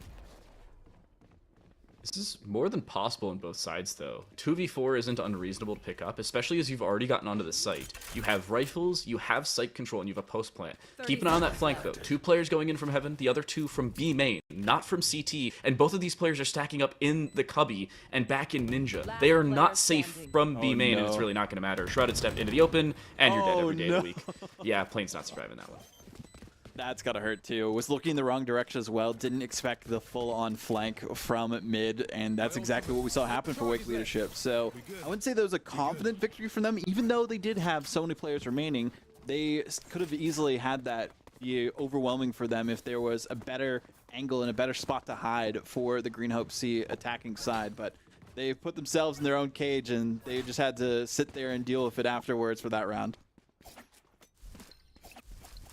This is more than possible on both sides, though. 2v4 isn't unreasonable to pick up, especially as you've already gotten onto the site. You have rifles, you have site control, and you have a post plant. Keep an eye on that flank, though. 2 players going in from Heaven, the other 2 from B main, not from CT, and both of these players are stacking up in the cubby and back in Ninja. They are not safe from B main, and it's really not going to matter. Shrouded step into the open, and you're dead every day of the week. Yeah, Plane's not surviving that one. That's gotta hurt too. Was looking in the wrong direction as well. Didn't expect the full-on flank from mid, and that's exactly what we saw happen for Wake Leadership. So I wouldn't say there was a confident victory from them, even though they did have so many players remaining. They could have easily had that be overwhelming for them if there was a better angle and a better spot to hide for the Green Hope C attacking side. But they've put themselves in their own cage, and they just had to sit there and deal with it afterwards for that round.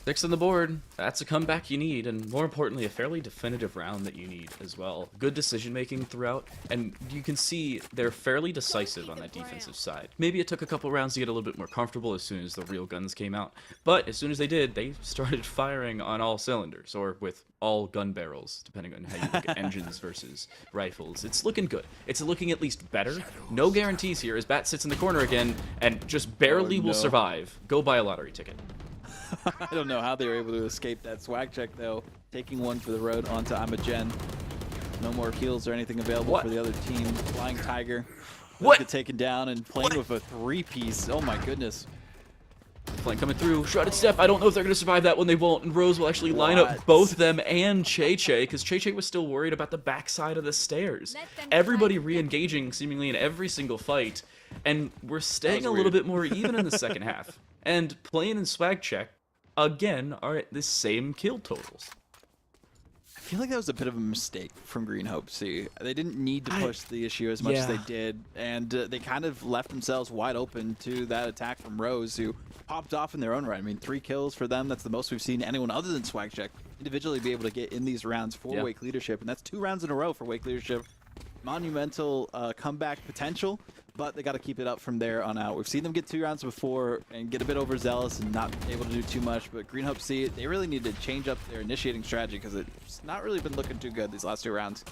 6 on the board. That's a comeback you need, and more importantly, a fairly definitive round that you need as well. Good decision making throughout, and you can see they're fairly decisive on that defensive side. Maybe it took a couple rounds to get a little bit more comfortable as soon as the real guns came out, but as soon as they did, they started firing on all cylinders, or with all gun barrels, depending on how you look at engines versus rifles. It's looking good. It's looking at least better. No guarantees here, as Bat sits in the corner again, and just barely will survive. Go buy a lottery ticket. I don't know how they were able to escape that Swag Check, though. Taking 1 for the road onto Amagen. No more kills or anything available for the other team. Flying Tiger. Get taken down and playing with a 3-piece. Oh my goodness. Flank coming through. Shrouded Step. I don't know if they're going to survive that one. They won't. And Rose will actually line up both them and Che-Che, because Che-Che was still worried about the backside of the stairs. Everybody re-engaging seemingly in every single fight. And we're staying a little bit more even in the second half. And Plane and Swag Check, again, are at the same kill totals. feel like that was a bit of a mistake from Green Hope C. They didn't need to push the issue as much as they did, and they kind of left themselves wide open to that attack from Rose, who popped off in their own right. I mean, 3 kills for them. That's the most we've seen anyone other than Swagcheck individually be able to get in these rounds for Wake Leadership, and that's 2 rounds in a row for Wake Leadership. Monumental comeback potential, but they got to keep it up from there on out. We've seen them get 2 rounds before and get a bit overzealous and not able to do too much, but Green Hope C, they really need to change up their initiating strategy because it's not really been looking too good these last 2 rounds.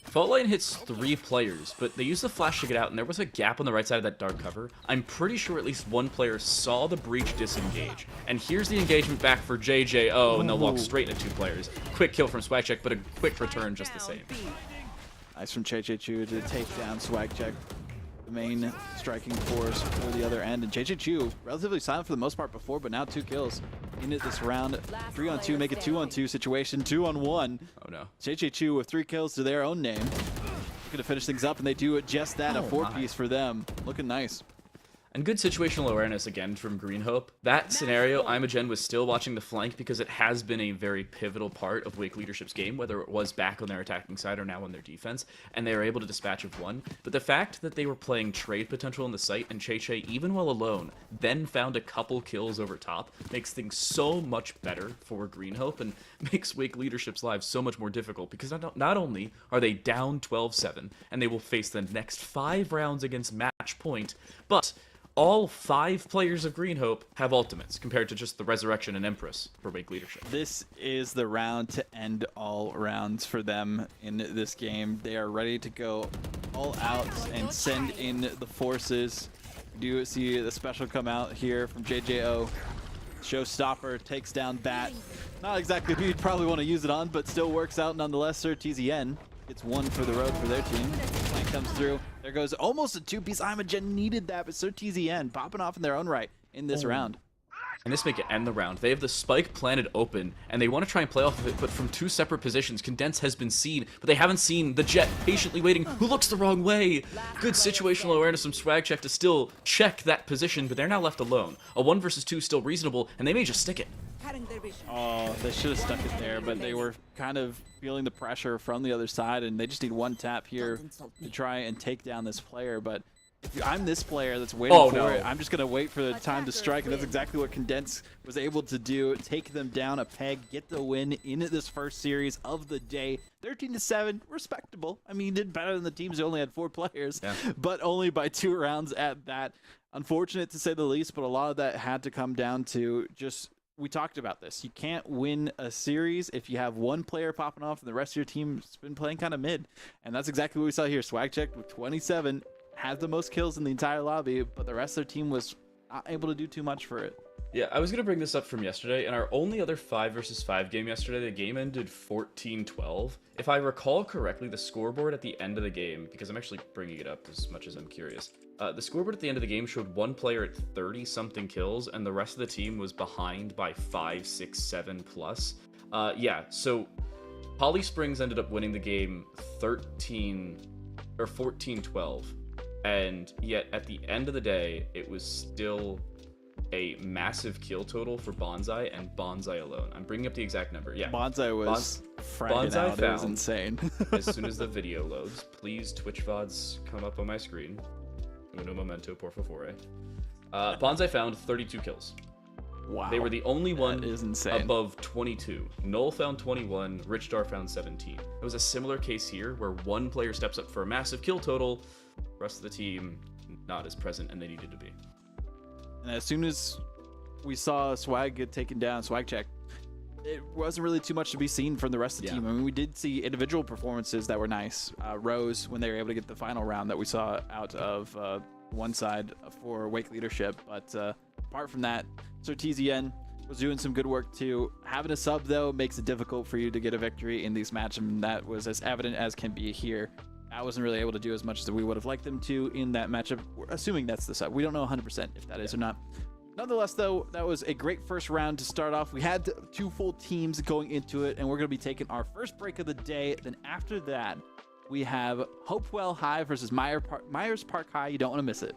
Fault Line hits 3 players, but they used the flash to get out, and there was a gap on the right side of that dark cover. I'm pretty sure at least one player saw the breach disengage. And here's the engagement back for JJO, and they'll walk straight into 2 players. Quick kill from Swagcheck, but a quick return just the same. Nice from Chechechu to take down Swagcheck, the main striking force for the other end. And Chechechu, relatively silent for the most part before, but now 2 kills in it this round. 3-on-2, make it 2-on-2 situation, 2-on-1. Oh no. Chechechu with 3 kills to their own name. Looking to finish things up, and they do just that, a 4-piece for them. Looking nice. And good situational awareness again from Green Hope. That scenario, Imogen was still watching the flank because it has been a very pivotal part of Wake Leadership's game, whether it was back on their attacking side or now on their defense, and they were able to dispatch of 1. But the fact that they were playing trade potential in the site, and Cheche, even while alone, then found a couple kills over top, makes things so much better for Green Hope and makes Wake Leadership's lives so much more difficult because not only are they down 12-7, and they will face the next 5 rounds against match point, but all 5 players of Green Hope have ultimates, compared to just the Resurrection and Empress for Wake Leadership. This is the round to end all rounds for them in this game. They are ready to go all out and send in the forces. We do see the special come out here from JJO. Showstopper takes down Bat. Not exactly who you'd probably want to use it on, but still works out nonetheless. Sir TZN gets 1 for the road for their team. Flank comes through. There goes almost a 2-piece. Imogen needed that, but Sir TZN popping off in their own right in this round. And this make it end the round. They have the spike planted open, and they want to try and play off of it, but from 2 separate positions. Condense has been seen, but they haven't seen the Jet patiently waiting, who looks the wrong way. Good situational awareness from Swagcheck to still check that position, but they're now left alone. A 1 versus 2 still reasonable, and they may just stick it. Oh, they should have stuck it there, but they were kind of feeling the pressure from the other side, and they just need 1 tap here to try and take down this player. But if I'm this player that's waiting for it, I'm just going to wait for the time to strike, and that's exactly what Condense was able to do. Take them down a peg, get the win in this first series of the day. 13-7, respectable. I mean, you did better than the teams who only had 4 players, but only by 2 rounds at that. Unfortunate to say the least, but a lot of that had to come down to just... We talked about this. You can't win a series if you have 1 player popping off and the rest of your team's been playing kind of mid. And that's exactly what we saw here. Swagcheck with 27 had the most kills in the entire lobby, but the rest of their team was not able to do too much for it. Yeah, I was going to bring this up from yesterday. In our only other 5 versus 5 game yesterday, the game ended 14-12. If I recall correctly, the scoreboard at the end of the game, because I'm actually bringing it up as much as I'm curious, the scoreboard at the end of the game showed 1 player at 30-something kills, and the rest of the team was behind by 5, 6, 7 plus. Yeah, so Holly Springs ended up winning the game 14-12, and yet at the end of the day, it was still a massive kill total for Bonsai and Bonsai alone. I'm bringing up the exact number. Yeah, Bonsai was fragging out. It was insane. As soon as the video loads, please Twitch VODs come up on my screen. Uno momento, por favore. Bonsai found 32 kills. Wow. They were the only one insane. Above 22. Null found 21, Richstar found 17. It was a similar case here where 1 player steps up for a massive kill total, the rest of the team not as present and they needed to be. And as soon as we saw Swag get taken down, Swagcheck, it wasn't really too much to be seen from the rest of the team. I mean, we did see individual performances that were nice. Rose, when they were able to get the final round that we saw out of one side for Wake Leadership. But apart from that, Sir TZN was doing some good work too. Having a sub, though, makes it difficult for you to get a victory in these matches, and that was as evident as can be here. I wasn't really able to do as much as we would have liked them to in that matchup. We're assuming that's the sub. We don't know 100% if that is or not. Nonetheless, though, that was a great first round to start off. We had 2 full teams going into it, and we're going to be taking our first break of the day. Then after that, we have Hopewell High versus Myers Park High. You don't want to miss it.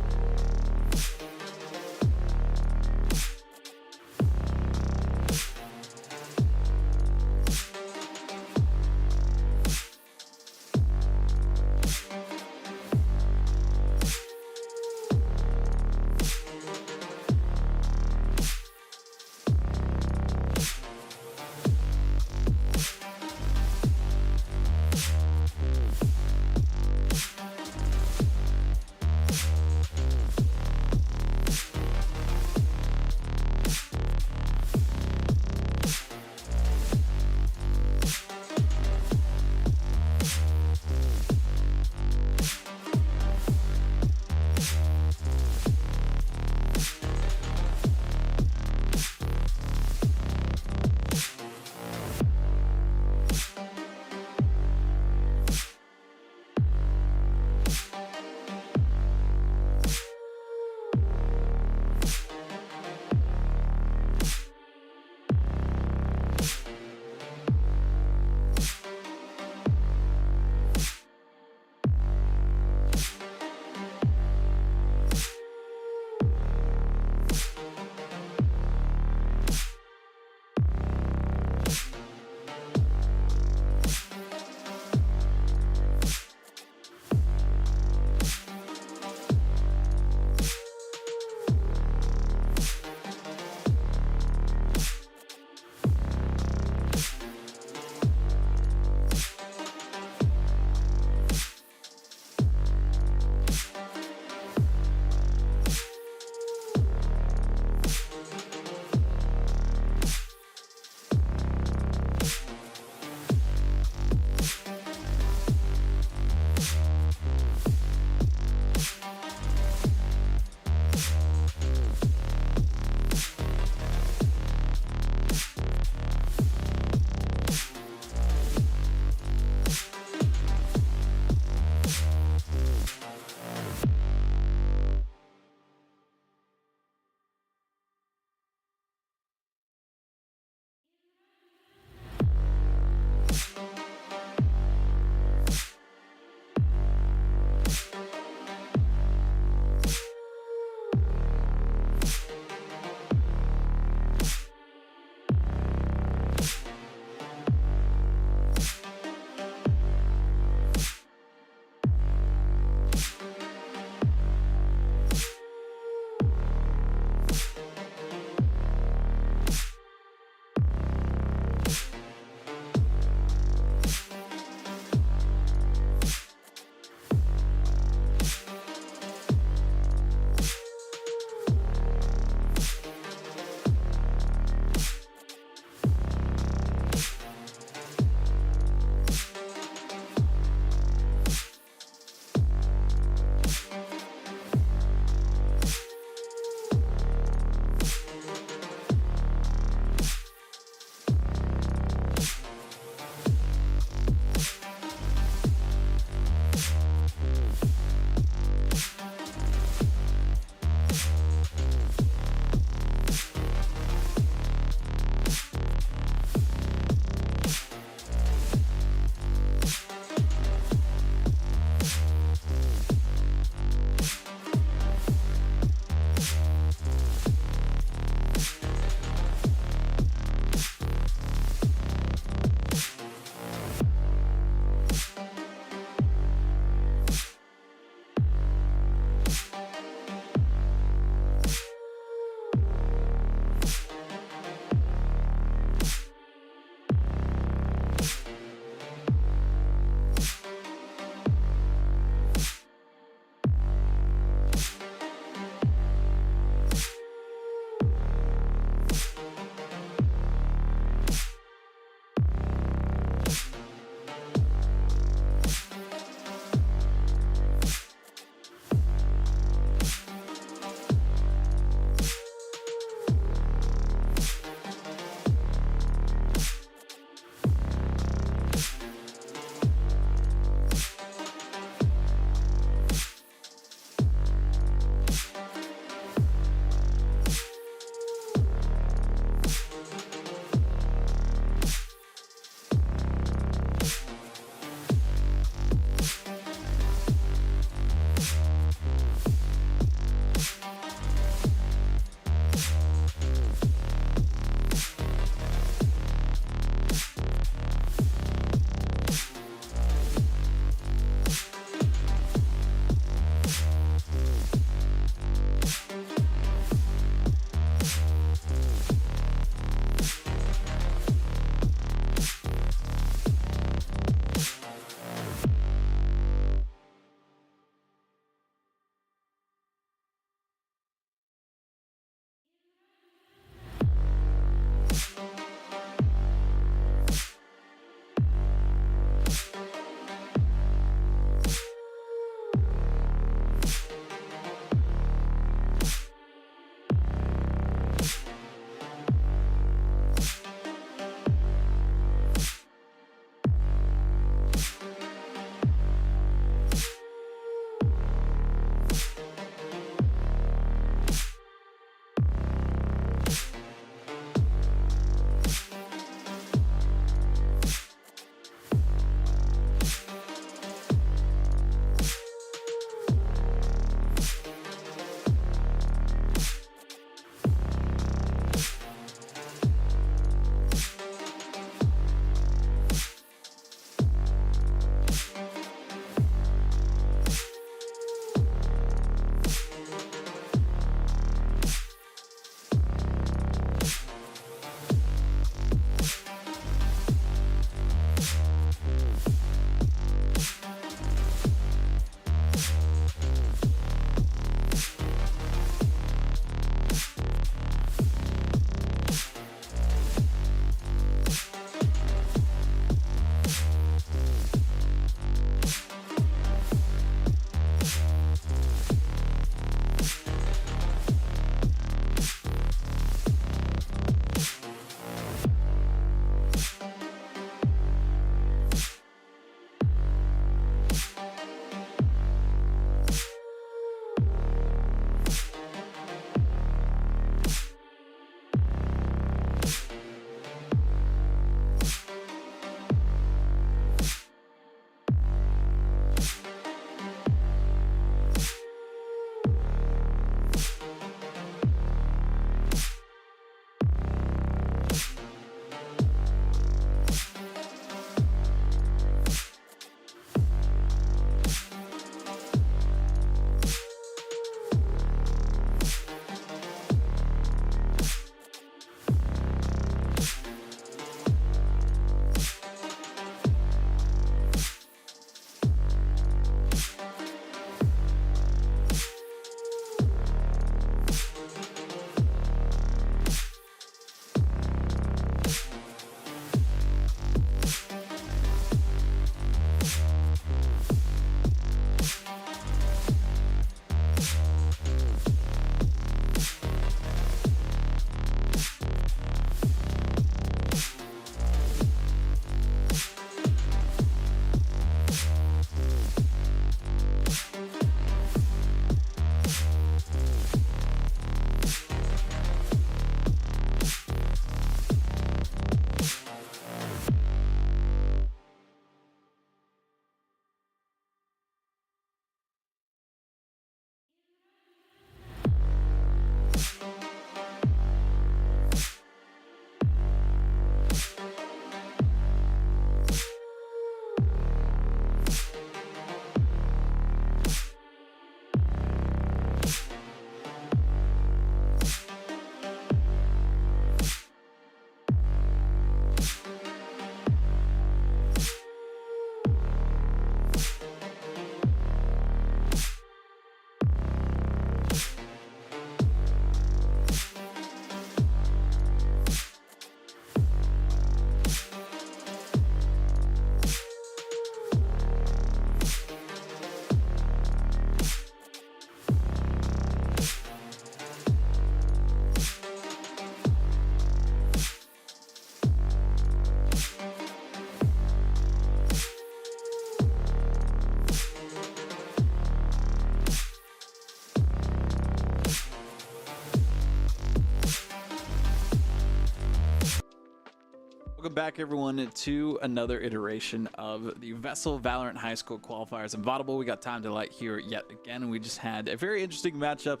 back, everyone, to another iteration of the VESL Valorant High School Qualifiers in Vaudeville. We got Time to Light here yet again, and we just had a very interesting matchup.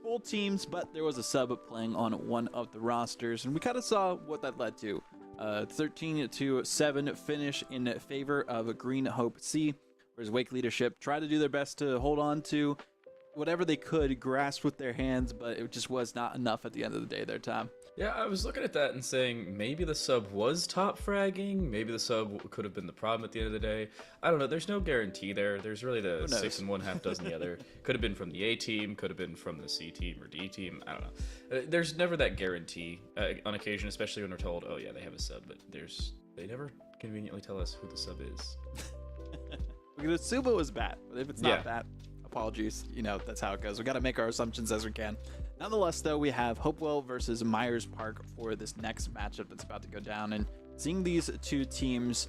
Full teams, but there was a sub playing on one of the rosters, and we kind of saw what that led to. 13-7 finish in favor of Green Hope C, whereas Wake Leadership tried to do their best to hold on to whatever they could grasp with their hands, but it just was not enough at the end of the day their time. Yeah, I was looking at that and saying maybe the sub was top fragging, maybe the sub could have been the problem at the end of the day. I don't know, there's no guarantee there. There's really the 6 1/2 dozen the other. Could have been from the A team, could have been from the C team or D team, I don't know. There's never that guarantee on occasion, especially when we're told, oh yeah, they have a sub, but they never conveniently tell us who the sub is. We could assume it was bad, but if it's not that, apologies. You know, that's how it goes. We got to make our assumptions as we can. Nonetheless, though, we have Hopewell versus Myers Park for this next matchup that's about to go down. And seeing these two teams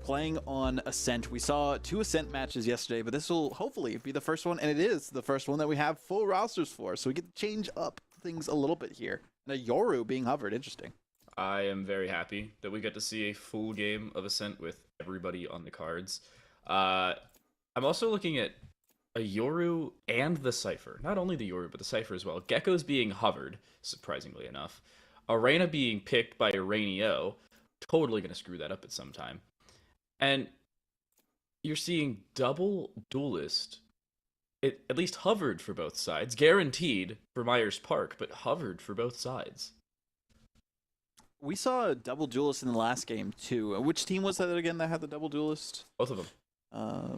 playing on Ascent, we saw 2 Ascent matches yesterday, but this will hopefully be the first one, and it is the first one that we have full rosters for. So we get to change up things a little bit here. And a Yoru being hovered, interesting. I am very happy that we get to see a full game of Ascent with everybody on the cards. I'm also looking at a Yoru and the Cypher. Not only the Yoru, but the Cypher as well. Gecko's being hovered, surprisingly enough. Arena being picked by Aranio. Totally going to screw that up at some time. And you're seeing double Duelist. It at least hovered for both sides. Guaranteed for Myers Park, but hovered for both sides. We saw a double Duelist in the last game, too. Which team was that again that had the double Duelist? Both of them.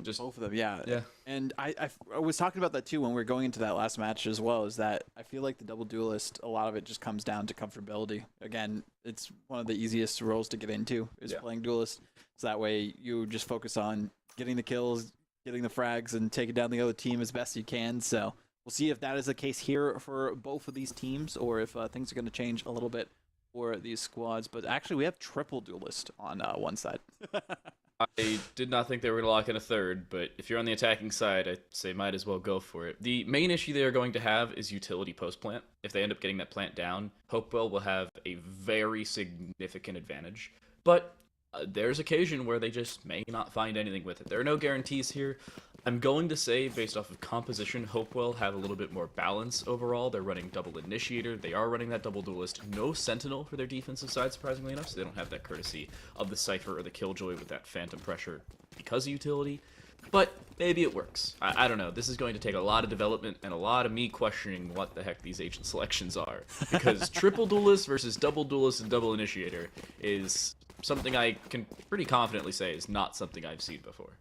Just both of them, yeah. Yeah. And I was talking about that too when we were going into that last match as well, is that I feel like the double Duelist, a lot of it just comes down to comfortability. Again, it's one of the easiest roles to get into is playing Duelist. So that way you just focus on getting the kills, getting the frags, and taking down the other team as best you can. So we'll see if that is the case here for both of these teams, or if things are going to change a little bit for these squads. But actually, we have triple Duelist on one side. I did not think they were going to lock in a third, but if you're on the attacking side, I'd say might as well go for it. The main issue they are going to have is utility post-plant. If they end up getting that plant down, Hopewell will have a very significant advantage. But there's occasion where they just may not find anything with it. There are no guarantees here. I'm going to say, based off of composition, Hopewell have a little bit more balance overall. They're running double Initiator. They are running that double Duelist. No Sentinel for their defensive side, surprisingly enough, so they don't have that courtesy of the Cypher or the Killjoy with that Phantom pressure because of utility. But maybe it works. I don't know. This is going to take a lot of development and a lot of me questioning what the heck these agent selections are. Because triple Duelist versus double Duelist and double Initiator is something I can pretty confidently say is not something I've seen before.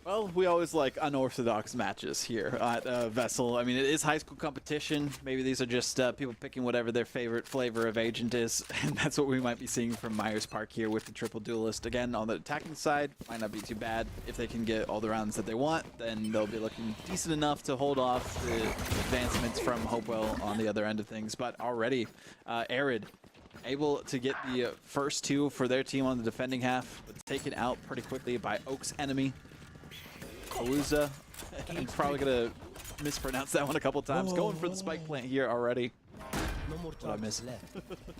Well, we always like unorthodox matches here at VESL. I mean, it is high school competition. Maybe these are just people picking whatever their favorite flavor of agent is, and that's what we might be seeing from Myers Park here with the triple Duelist. Again, on the attacking side, might not be too bad. If they can get all the rounds that they want, then they'll be looking decent enough to hold off the advancements from Hopewell on the other end of things. But already, Arid able to get the first 2 for their team on the defending half, but taken out pretty quickly by Oak's enemy. Kaluza, I'm probably going to mispronounce that one a couple times. Going for the spike plant here already. What I miss?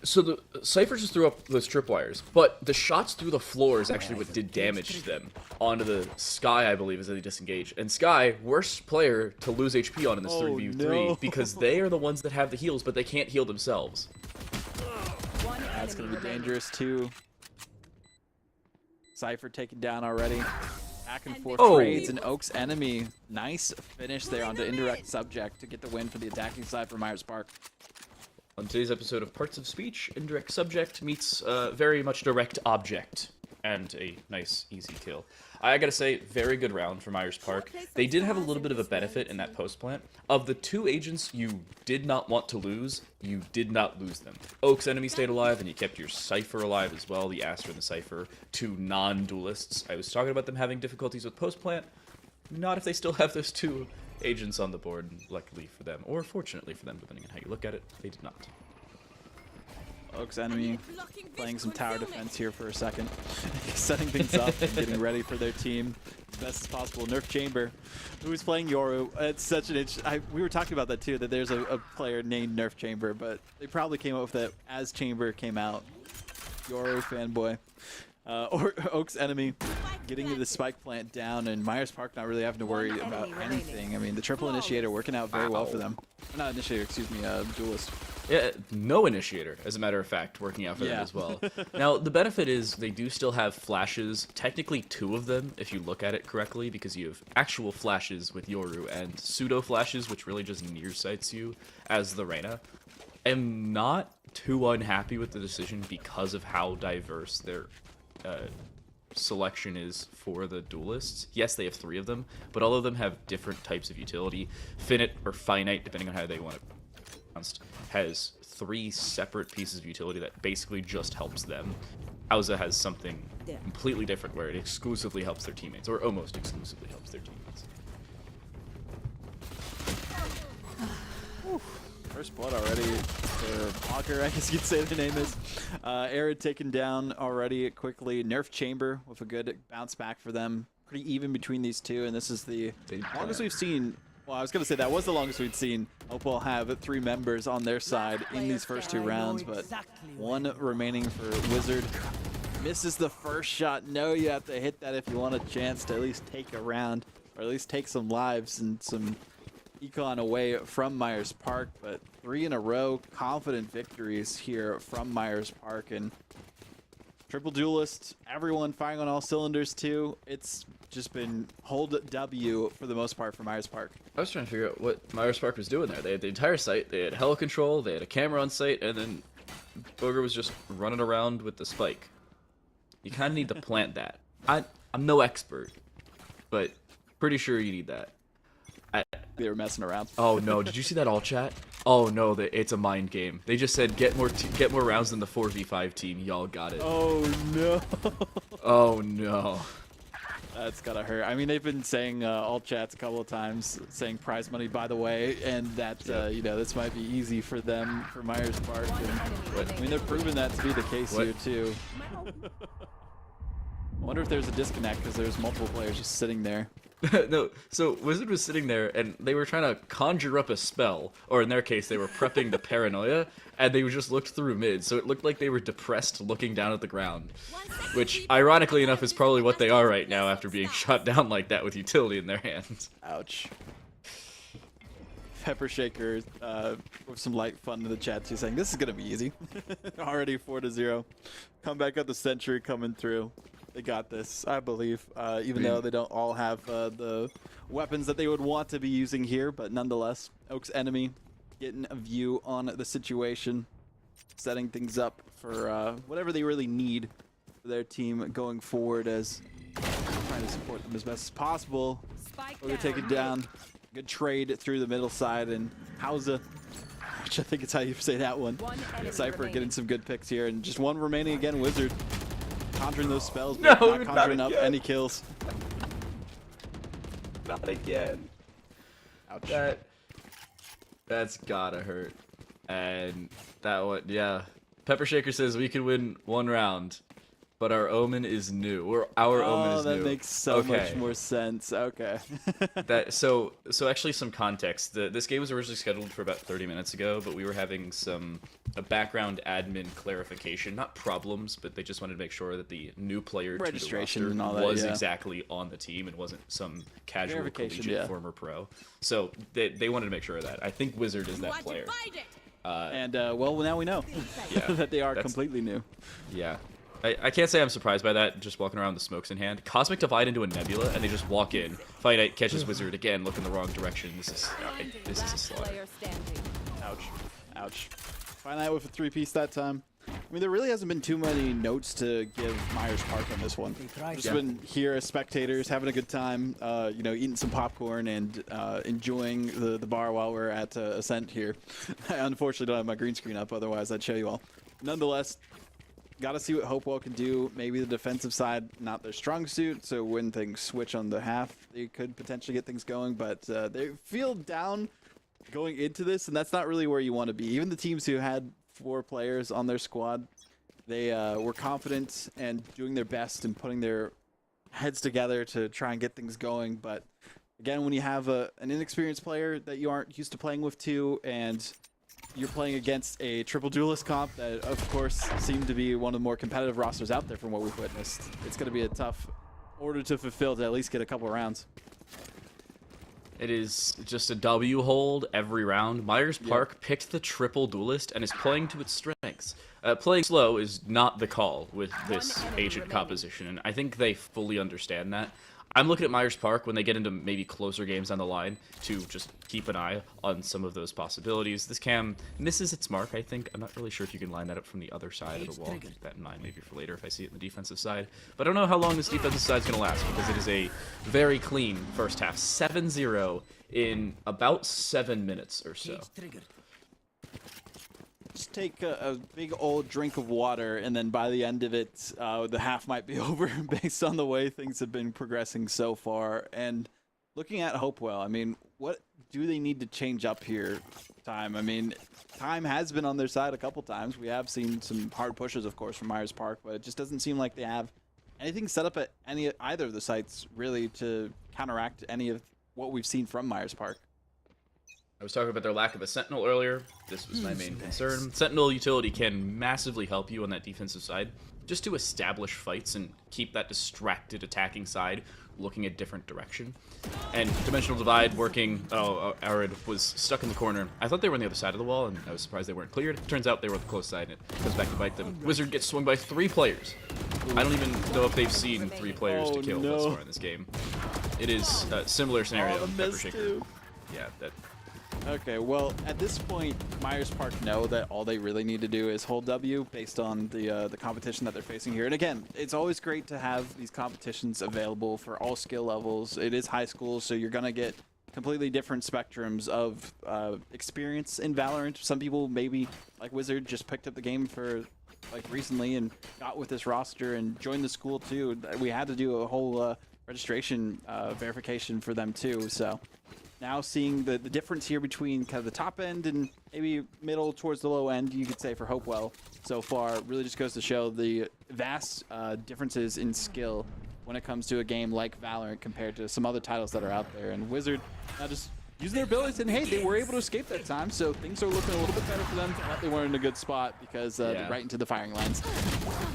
So the Cypher just threw up those tripwires, but the shots through the floor is actually what did damage to them. Onto the Sky, I believe, as they disengage. And Sky, worst player to lose HP on in this 3v3 because they are the ones that have the heals, but they can't heal themselves. That's going to be dangerous too. Cypher taken down already. Back and forth trades, and Oak's enemy. Nice finish there onto indirect subject to get the win for the attacking side for Myers Park. On today's episode of Parts of Speech, indirect subject meets very much direct object, and a nice, easy kill. I gotta say, very good round for Myers Park. They did have a little bit of a benefit in that post-plant. Of the 2 agents you did not want to lose, you did not lose them. Oak's enemy stayed alive, and you kept your Cypher alive as well, the Astra and the Cypher, 2 non-duelists. I was talking about them having difficulties with post-plant. Not if they still have those 2 agents on the board, luckily for them, or fortunately for them, depending on how you look at it, they did not. Oak's enemy playing some tower defense here for a second, setting things up and getting ready for their team as best as possible. Nerf Chamber, who's playing Yoru. It's such an we were talking about that too, that there's a player named Nerf Chamber, but they probably came up with it as Chamber came out. Yoru fanboy. Or Oak's enemy getting the spike plant down, and Myers Park not really having to worry about anything. I mean, the triple initiator working out very well for them. Not initiator, excuse me, duelist. Yeah, no initiator, as a matter of fact, working out for them as well. Now, the benefit is they do still have flashes, technically 2 of them, if you look at it correctly, because you have actual flashes with Yoru and pseudo flashes, which really just near sights you as the Reyna. I'm not too unhappy with the decision because of how diverse their selection is for the duelists. Yes, they have 3 of them, but all of them have different types of utility. Finite or finite, depending on how they want it pronounced, has 3 separate pieces of utility that basically just helps them. Auza has something completely different where it exclusively helps their teammates, or almost exclusively helps their teammates. First blood already for Walker, I guess you'd say the name is. Arid taken down already quickly. Nerf Chamber with a good bounce back for them. Pretty even between these two, and this is the longest we've seen. Well, I was going to say that was the longest we'd seen Hopewell have 3 members on their side in these first 2 rounds, but 1 remaining for Wizard. Misses the first shot. No, you have to hit that if you want a chance to at least take a round, or at least take some lives and some econ away from Myers Park. But 3 in a row, confident victories here from Myers Park, and triple duelist, everyone firing on all cylinders too. It's just been hold W for the most part for Myers Park. I was trying to figure out what Myers Park was doing there. They had the entire site, they had helo control, they had a camera on site, and then Booger was just running around with the spike. You kind of need to plant that. I'm no expert, but pretty sure you need that. They were messing around. Oh no, did you see that all chat? Oh no, it's a mind game. They just said get more rounds than the 4v5 team. Y'all got it. Oh no. Oh no. That's gotta hurt. I mean, they've been saying all chats a couple of times, saying prize money by the way, and that you know, this might be easy for them, for Myers Park. And, I mean, they're proving that to be the case here too. I wonder if there's a disconnect because there's multiple players just sitting there. No, so Wizard was sitting there and they were trying to conjure up a spell, or in their case, they were prepping the paranoia, and they just looked through mid, so it looked like they were depressed looking down at the ground. Which, ironically enough, is probably what they are right now after being shot down like that with utility in their hands. Ouch. Pepper Shaker with some light fun in the chat too, saying this is gonna be easy. Already 4-0. Come back at the Sentry coming through. They got this, I believe, even though they don't all have the weapons that they would want to be using here, but nonetheless, Oak's enemy getting a view on the situation, setting things up for whatever they really need for their team going forward, as trying to support them as best as possible. We're taking down. Good trade through the middle side, and Hauza, which I think is how you say that one. Cypher getting some good picks here, and just 1 remaining again. Wizard conjuring those spells, but not conjuring up any kills. Not again. Ouch. That's gotta hurt. And that one, yeah. Pepper Shaker says we could win 1 round, but our omen is new. Or our omen is new. Oh, that makes so much more sense. Okay. So actually some context. This game was originally scheduled for about 30 minutes ago, but we were having a background admin clarification, not problems, but they just wanted to make sure that the new player registration to the and all that, was exactly on the team and wasn't some casual collegiate former pro. So they wanted to make sure of that. I think Wizard is that player. Well, now we know that they are completely new. Yeah. I can't say I'm surprised by that, just walking around with the smokes in hand. Cosmic Divide into a Nebula, and they just walk in. Finite catches Wizard again, look in the wrong direction. This is a slaughter. Ouch. Ouch. Finite with a 3-piece that time. I mean, there really hasn't been too many notes to give Myers Park on this one. Just been here as spectators, having a good time, you know, eating some popcorn and enjoying the bar while we're at Ascent here. I unfortunately don't have my green screen up, otherwise I'd show you all. Nonetheless, got to see what Hopewell can do. Maybe the defensive side, not their strong suit, so when things switch on the half, they could potentially get things going, but they feel down going into this, and that's not really where you want to be. Even the teams who had 4 players on their squad, they were confident and doing their best and putting their heads together to try and get things going, but again, when you have an inexperienced player that you aren't used to playing with too, and you're playing against a triple duelist comp that, of course, seemed to be one of the more competitive rosters out there from what we've witnessed. It's going to be a tough order to fulfill to at least get a couple rounds. It is just a W hold every round. Myers Park picked the triple duelist and is playing to its strengths. Playing slow is not the call with this agent composition, and I think they fully understand that. I'm looking at Myers Park when they get into maybe closer games down the line to just keep an eye on some of those possibilities. This cam misses its mark, I think. I'm not really sure if you can line that up from the other side of the wall. Keep that in mind maybe for later if I see it in the defensive side. But I don't know how long this defensive side is going to last because it is a very clean first half. 7-0 in about 7 minutes or so. Just take a big old drink of water, and then by the end of it, the half might be over based on the way things have been progressing so far. And looking at Hopewell, I mean, what do they need to change up here? Time. I mean, time has been on their side a couple times. We have seen some hard pushes, of course, from Myers Park, but it just doesn't seem like they have anything set up at either of the sites really to counteract any of what we've seen from Myers Park. I was talking about their lack of a Sentinel earlier. This was my main concern. Sentinel utility can massively help you on that defensive side, just to establish fights and keep that distracted attacking side looking a different direction. And Dimensional Divide working. Oh, Arid was stuck in the corner. I thought they were on the other side of the wall, and I was surprised they weren't cleared. Turns out they were on the close side, and it goes back to bite them. Wizard gets swung by 3 players. I don't even know if they've seen 3 players to kill thus far in this game. It is a similar scenario. Pepper Shaker. Yeah, that. Okay, well, at this point, Myers Park know that all they really need to do is hold W based on the competition that they're facing here. And again, it's always great to have these competitions available for all skill levels. It is high school, so you're going to get completely different spectrums of experience in Valorant. Some people maybe, like Wizard, just picked up the game for like recently and got with this roster and joined the school too. We had to do a whole registration verification for them too, so... Now seeing the difference here between kind of the top end and maybe middle towards the low end, you could say, for Hopewell so far, really just goes to show the vast differences in skill when it comes to a game like Valorant compared to some other titles that are out there. And Wizard just using their abilities, and hey, they were able to escape that time, so things are looking a little bit better for them. They weren't in a good spot because they're right into the firing lines.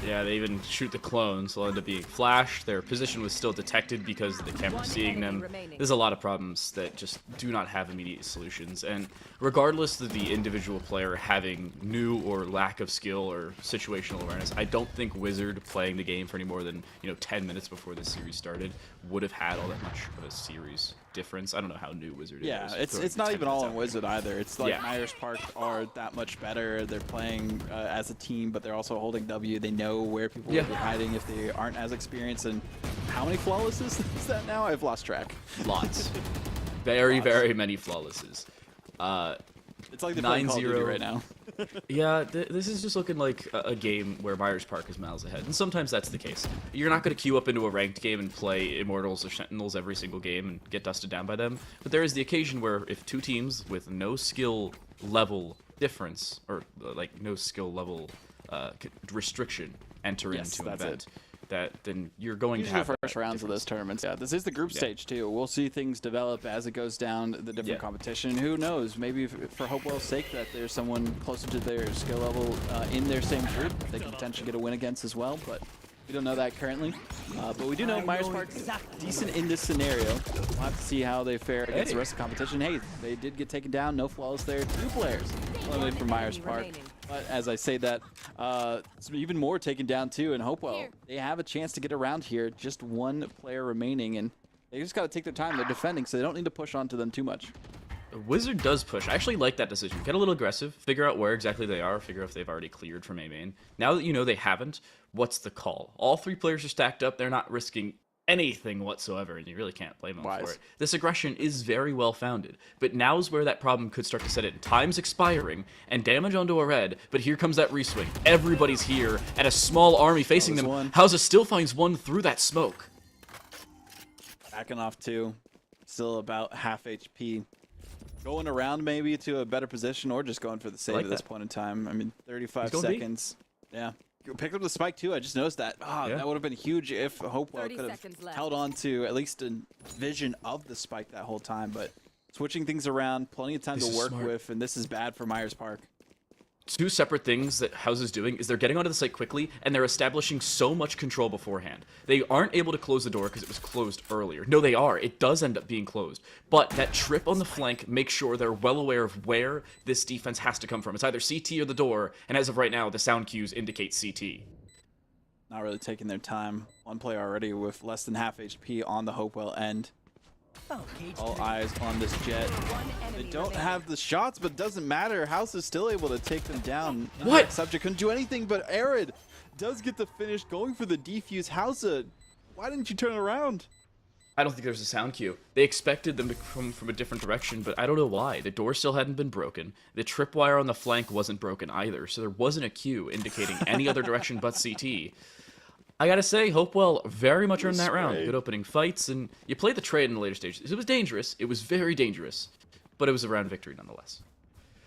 Yeah, they even shoot the clones. They'll end up being flashed. Their position was still detected because the camera's seeing them. There's a lot of problems that just do not have immediate solutions. And regardless of the individual player having new or lack of skill or situational awareness, I don't think Wizard playing the game for any more than 10 minutes before the series started would have had all that much of a series difference. I don't know how new Wizard is. Yeah, it's not even all on Wizard either. It's like Myers Park are that much better. They're playing as a team, but they're also holding W. They know where people will be hiding if they aren't as experienced. And how many flawlesses is that now? I've lost track. Lots. Very, very many flawlesses. It's like they're playing Call of Duty right now. Yeah, this is just looking like a game where Myers Park is miles ahead, and sometimes that's the case. You're not going to queue up into a ranked game and play Immortals or Sentinels every single game and get dusted down by them, but there is the occasion where if 2 teams with no skill level difference, or like no skill level restriction enter into an event, then you're going to have the first rounds of those tournaments. Yeah, this is the group stage too. We'll see things develop as it goes down the different competition. Who knows? Maybe for Hopewell's sake, that there's someone closer to their skill level in their same group they can potentially get a win against as well. But we don't know that currently. But we do know Myers Park's decent in this scenario. We'll have to see how they fare against the rest of the competition. Hey, they did get taken down. No flawless there. 2 players eliminated from Myers Park. But as I say that, it's even more taken down too in Hopewell. They have a chance to get around here. Just 1 player remaining, and they just got to take their time. They're defending, so they don't need to push onto them too much. Wizard does push. I actually like that decision. Get a little aggressive. Figure out where exactly they are. Figure out if they've already cleared from A main. Now that you know they haven't, what's the call? All 3 players are stacked up. They're not risking anything whatsoever, and you really can't blame them for it. This aggression is very well founded, but now's where that problem could start to set in. Time's expiring, and damage onto a red, but here comes that reswing. Everybody's here, and a small army facing them. Hausa still finds 1 through that smoke. Backing off 2, still about half HP. Going around maybe to a better position, or just going for the save at this point in time. I mean, 35 seconds. Yeah. Picked up the spike too. I just noticed that. That would have been huge if Hopewell could have held on to at least a vision of the spike that whole time. But switching things around, plenty of time This to is work smart. with, and this is bad for Myers Park. Two separate things that House is doing is they're getting onto the site quickly, and they're establishing so much control beforehand. They aren't able to close the door because it was closed earlier. No, they are. It does end up being closed. But that trip on the flank makes sure they're well aware of where this defense has to come from. It's either CT or the door, and as of right now, the sound cues indicate CT. Not really taking their time. One player already with less than half HP on the Hopewell end. All eyes on this Jet. They don't have the shots, but it doesn't matter. House is still able to take them down. What? Subject couldn't do anything, but Arid does get the finish going for the defuse. House, why didn't you turn around? I don't think there's a sound cue. They expected them to come from a different direction, but I don't know why. The door still hadn't been broken. The tripwire on the flank wasn't broken either, so there wasn't a cue indicating any other direction but CT. I gotta say, Hopewell very much earned that round. Good opening fights, and you played the trade in the later stages. It was dangerous. It was very dangerous, but it was a round victory nonetheless.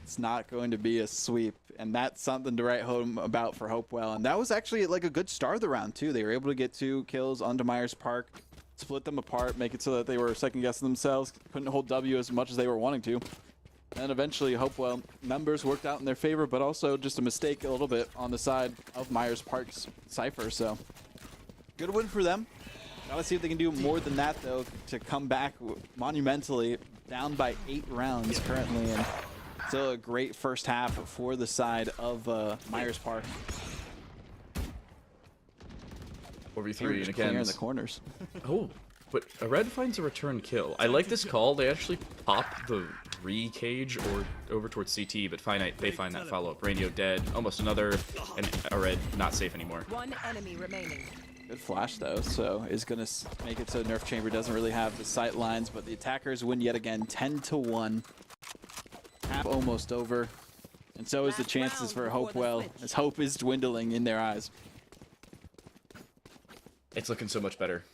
It's not going to be a sweep, and that's something to write home about for Hopewell. And that was actually like a good start of the round, too. They were able to get 2 kills onto Myers Park, split them apart, make it so that they were second-guessing themselves, couldn't hold W as much as they were wanting to. And eventually, Hopewell numbers worked out in their favor, but also just a mistake a little bit on the side of Myers Park's Cypher. So, good win for them. Gotta see if they can do more than that, though, to come back monumentally, down by 8 rounds currently. And still a great first half for the side of Myers Park. 4v3 and Clear in again. the corners. Oh, but a red finds a return kill. I like this call. They actually pop the re-cage or over towards CT, but Finite, they find that follow-up. Rainio dead, almost another, and a red not safe anymore. One enemy remaining. Good flash, though, so is going to make it so Nerf Chamber doesn't really have the sight lines, but the attackers win yet again, 10-1. Half almost over, and so is the chances for Hopewell, as hope is dwindling in their eyes. It's looking so much better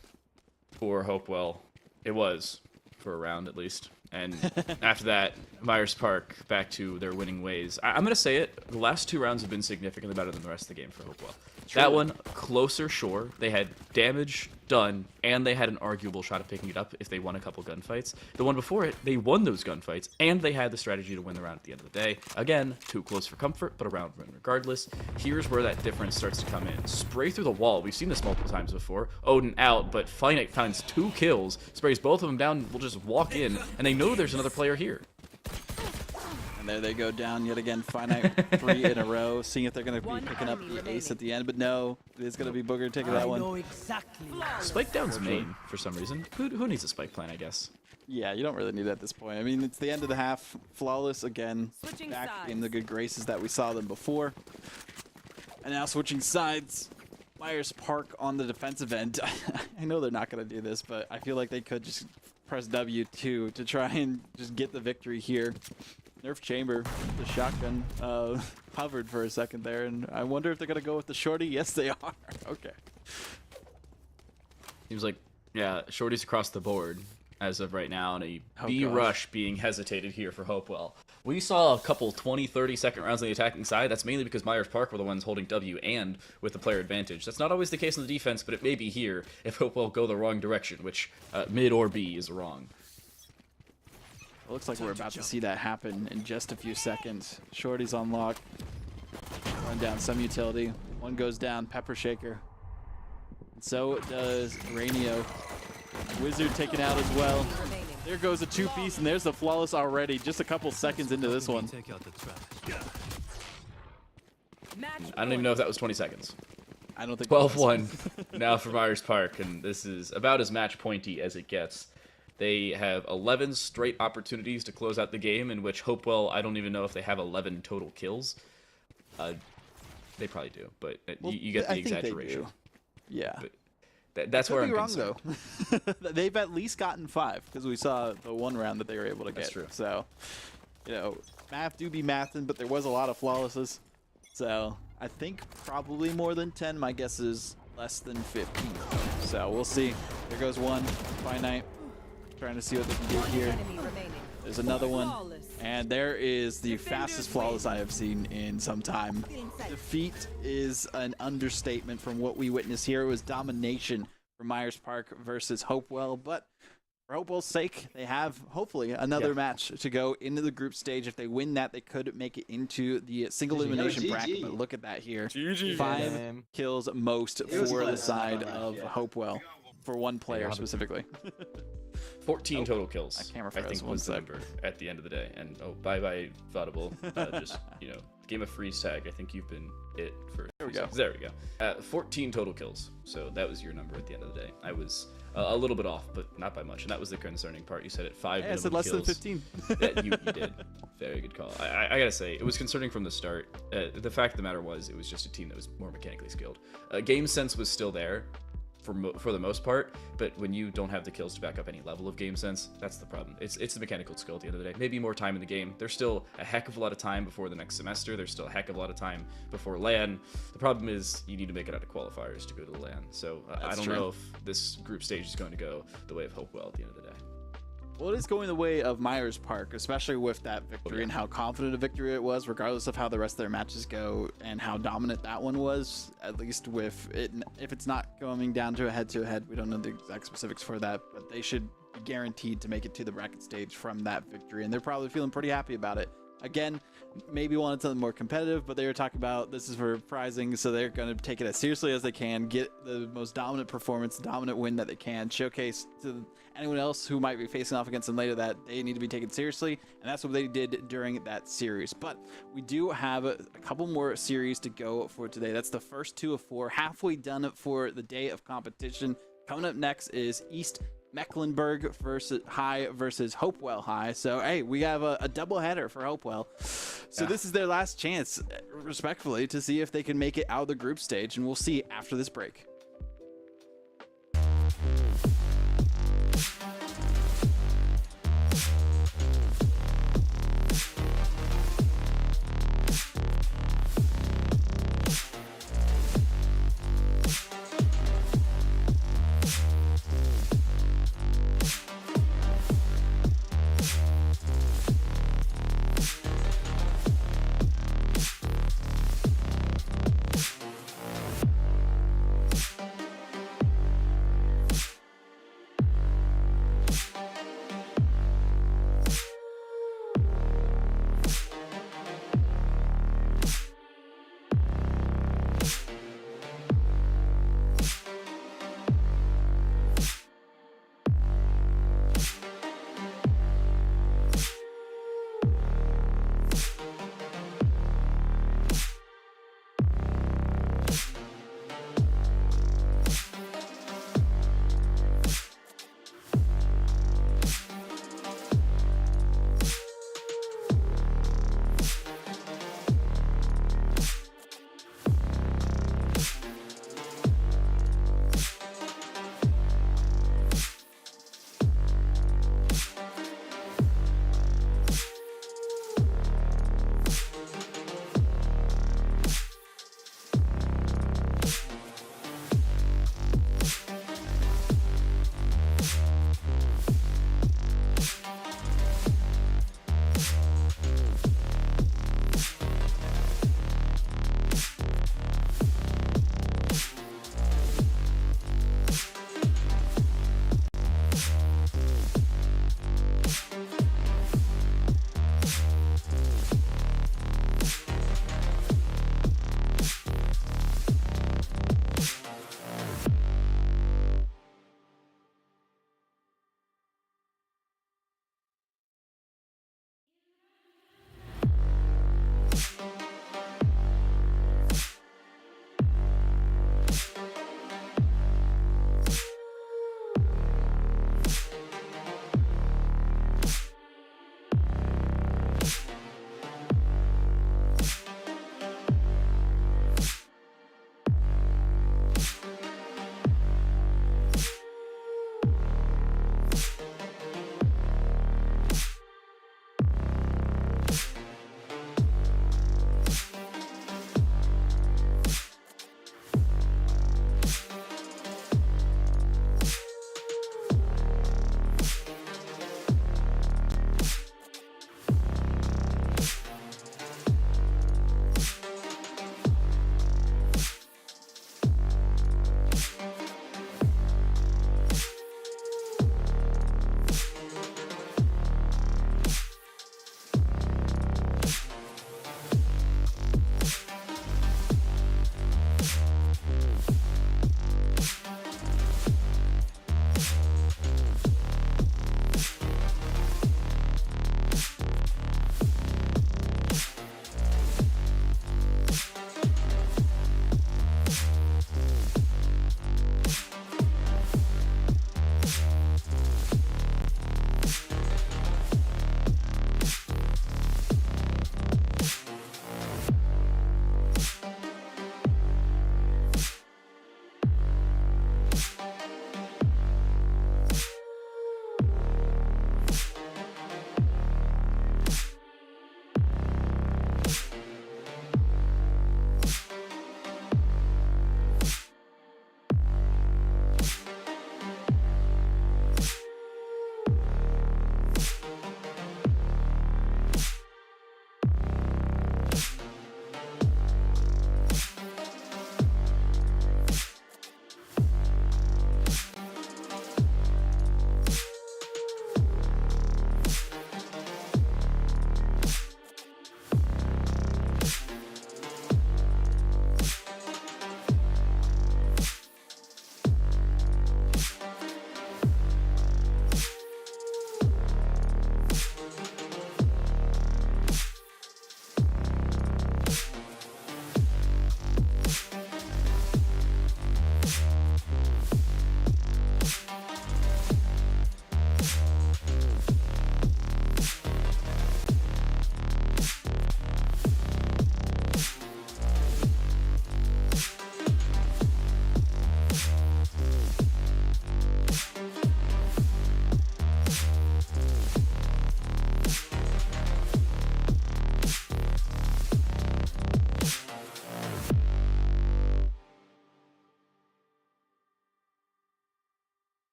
for Hopewell. It was, for a round at least. And after that, Myers Park back to their winning ways. I'm going to say it, the last 2 rounds have been significantly better than the rest of the game for Hopewell. That one, closer, sure. They had damage done, and they had an arguable shot of picking it up if they won a couple gunfights. The one before it, they won those gunfights, and they had the strategy to win the round at the end of the day. Again, too close for comfort, but a round win regardless. Here's where that difference starts to come in. Spray through the wall. We've seen this multiple times before. Odin out, but Finite finds 2 kills, sprays both of them down, will just walk in, and they know there's another player here. And there they go down yet again, Finite 3 in a row, seeing if they're going to be picking up the ace at the end, but no, it is going to be Booger taking that one. Spike down's main for some reason. Who needs a spike plan, I guess? Yeah, you don't really need it at this point. I mean, it's the end of the half. Flawless again, back in the good graces that we saw them before. And now switching sides. Myers Park on the defensive end. I know they're not going to do this, but I feel like they could just press W2 to try and just get the victory here. Nerf Chamber, the shotgun, hovered for a second there, and I wonder if they're going to go with the shorty. Yes, they are. Okay. Seems like, yeah, shorties across the board as of right now, and a Oh, B gosh. rush being hesitated here for Hopewell. We saw a couple 20, 30-second rounds on the attacking side. That's mainly because Myers Park were the ones holding W and with the player advantage. That's not always the case on the defense, but it may be here if Hopewell go the wrong direction, which mid or B is wrong. It looks like we're about to see that happen in just a few seconds. Shorty's on lock. Run down some utility. One goes down, Pepper Shaker. And so does Rainio. Wizard taken out as well. There goes a 2-piece, and there's the Flawless already. Just a couple seconds into this one. I don't even know if that was 20 seconds. I don't think it was. 12-1 now for Myers Park, and this is about as match pointy as it gets. They have 11 straight opportunities to close out the game, in which Hopewell, I don't even know if they have 11 total kills. They probably do, but Well, you get the I think they exaggeration. do. Yeah. But that's where I'm wrong, concerned. though. They've at least gotten 5, because we saw the one round that they were able to get. That's true. So, you know, math do be mathing, but there was a lot of flawlesses. So, I think probably more than 10. My guess is less than 15. So, we'll see. There goes one. Finite. Trying to see what they can do here. There's another one. And there is the fastest flawless I have seen in some time. Defeat is an understatement from what we witnessed here. It was domination for Myers Park versus Hopewell, but for Hopewell's sake, they have hopefully another match to go into the group stage. If they win that, they could make it into the single elimination bracket. But look at that here. 5 kills most for the side of Hopewell, for one player specifically. 14 total kills. My camera I froze. think was the number at the end of the day. And bye Vaudable. Just Game of Freeze tag. I think you've been it for. There we go. There we go. 14 total kills. So that was your number at the end of the day. I was a little bit off, but not by much. And that was the concerning part. You said it 5 Yeah, I said less kills. than 15. Yeah, you did. Very good call. I gotta say, it was concerning from the start. The fact of the matter was, it was just a team that was more mechanically skilled. Game sense was still there for the most part, but when you don't have the kills to back up any level of game sense, that's the problem. It's the mechanical skill at the end of the day. Maybe more time in the game. There's still a heck of a lot of time before the next semester. There's still a heck of a lot of time before LAN. The problem is you need to make it out of qualifiers to go to the LAN. So I don't know if this group stage is going to go the way of Hopewell at the end of the day. Well, it is going the way of Myers Park, especially with that victory and how confident a victory it was, regardless of how the rest of their matches go and how dominant that one was. At least with it, if it's not going down to a head-to-head, we don't know the exact specifics for that, but they should be guaranteed to make it to the bracket stage from that victory, and they're probably feeling pretty happy about it. Again, maybe wanted something more competitive, but they were talking about this is for prizing, so they're going to take it as seriously as they can, get the most dominant performance, dominant win that they can, showcase to anyone else who might be facing off against them later that they need to be taken seriously, and that's what they did during that series. But we do have a couple more series to go for today. That's the first 2 of 4, halfway done for the day of competition. Coming up next is East Mecklenburg High versus Hopewell High. So, hey, we have a double header for Hopewell. So this is their last chance, respectfully, to see if they can make it out of the group stage, and we'll see after this break.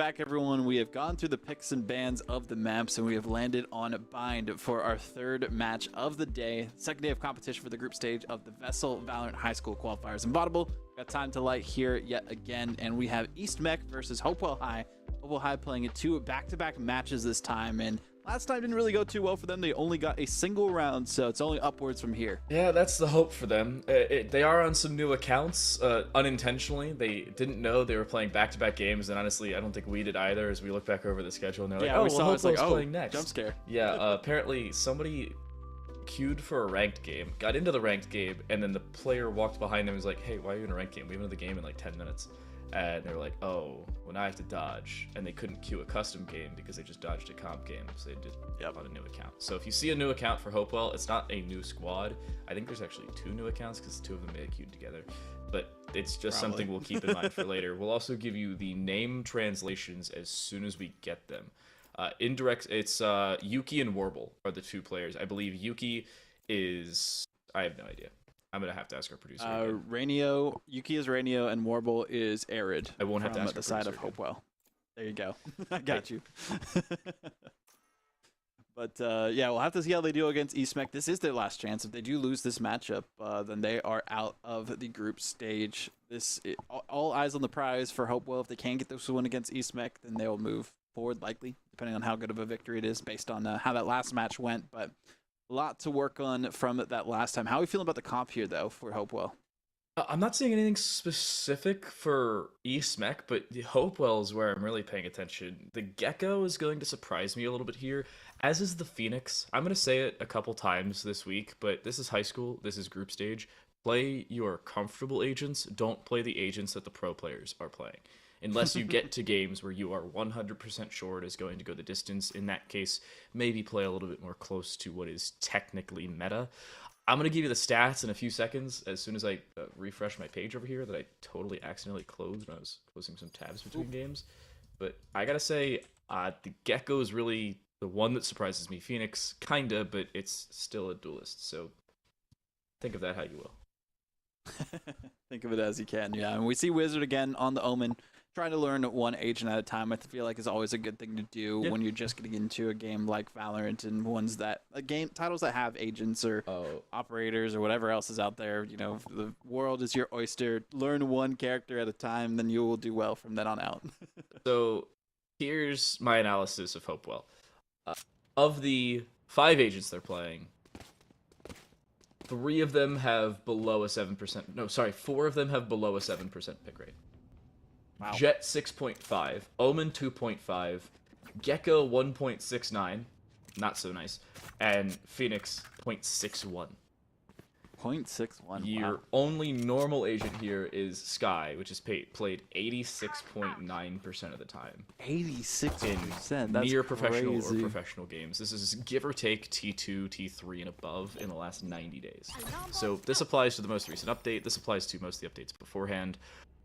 back, everyone. We have gone through the picks and bans of the maps, and we have landed on Bind for our third match of the day. Second day of competition for the group stage of the VESL Valorant High School Qualifiers in Vaudeville. Got time to light here yet again, and we have East Mech versus Hopewell High. Hopewell High playing in 2 back-to-back matches this time, and last time didn't really go too well for them. They only got a single round, so it's only upwards from here. Yeah, that's the hope for them. They are on some new accounts, unintentionally. They didn't know they were playing back-to-back games, and honestly, I don't think we did either. As we look back over the schedule, and they're like, "Oh, we well, saw it's like, Hopewell's playing next." Jump scare. Yeah, apparently somebody queued for a ranked game, got into the ranked game, and then the player walked behind them and was like, "Hey, why are you in a ranked game? We have another game in like 10 minutes." And they were like, "Oh, well, now I have to dodge." And they couldn't queue a custom game because they just dodged a comp game, so they did on a new account. So if you see a new account for Hopewell, it's not a new squad. I think there's actually 2 new accounts because 2 of them may have queued together. But it's just something we'll keep in mind for later. We'll also give you the name translations as soon as we get them. Indirect, it's Yuki and Warble are the 2 players. I believe Yuki is... I have no idea. I'm gonna have to ask our producer. Rainio, Yuki is Rainio, and Warble is Arid. I won't have to ask the side of Hopewell. There you go. I got you. But yeah, we'll have to see how they do against East Mech. This is their last chance. If they do lose this matchup, then they are out of the group stage. All eyes on the prize for Hopewell. If they can get this win against East Mech, then they will move forward likely, depending on how good of a victory it is based on how that last match went. But a lot to work on from that last time. How are we feeling about the comp here, though, for Hopewell? I'm not seeing anything specific for East Mech, but Hopewell is where I'm really paying attention. The Gecko is going to surprise me a little bit here, as is the Phoenix. I'm going to say it a couple times this week, but this is high school. This is group stage. Play your comfortable agents. Don't play the agents that the pro players are playing. Unless you get to games where you are 100% sure it is going to go the distance. In that case, maybe play a little bit more close to what is technically meta. I'm going to give you the stats in a few seconds as soon as I refresh my page over here that I totally accidentally closed when I was closing some tabs between games. But I got to say, the Gecko is really the one that surprises me. Phoenix, kinda, but it's still a duelist. So think of that how you will. Think of it as you can, yeah. And we see Wizard again on the Omen, trying to learn 1 agent at a time. I feel like is always a good thing to do when you're just getting into a game like Valorant and ones that titles that have agents or operators or whatever else is out there. You know, the world is your oyster. Learn 1 character at a time, then you will do well from then on out. So here's my analysis of Hopewell. Of the 5 agents they're playing, 3 of them have below a 7%. No, sorry, 4 of them have below a 7% pick rate. Wow. Jet 6.5, Omen 2.5, Gecko 1.69, not so nice, and Phoenix 0.61. 0.61. Your only normal agent here is Sky, which is played 86.9% of the time. 86%. That's near professional crazy. or professional games. This is give or take T2, T3, and above in the last 90 days. So this applies to the most recent update. This applies to most of the updates beforehand.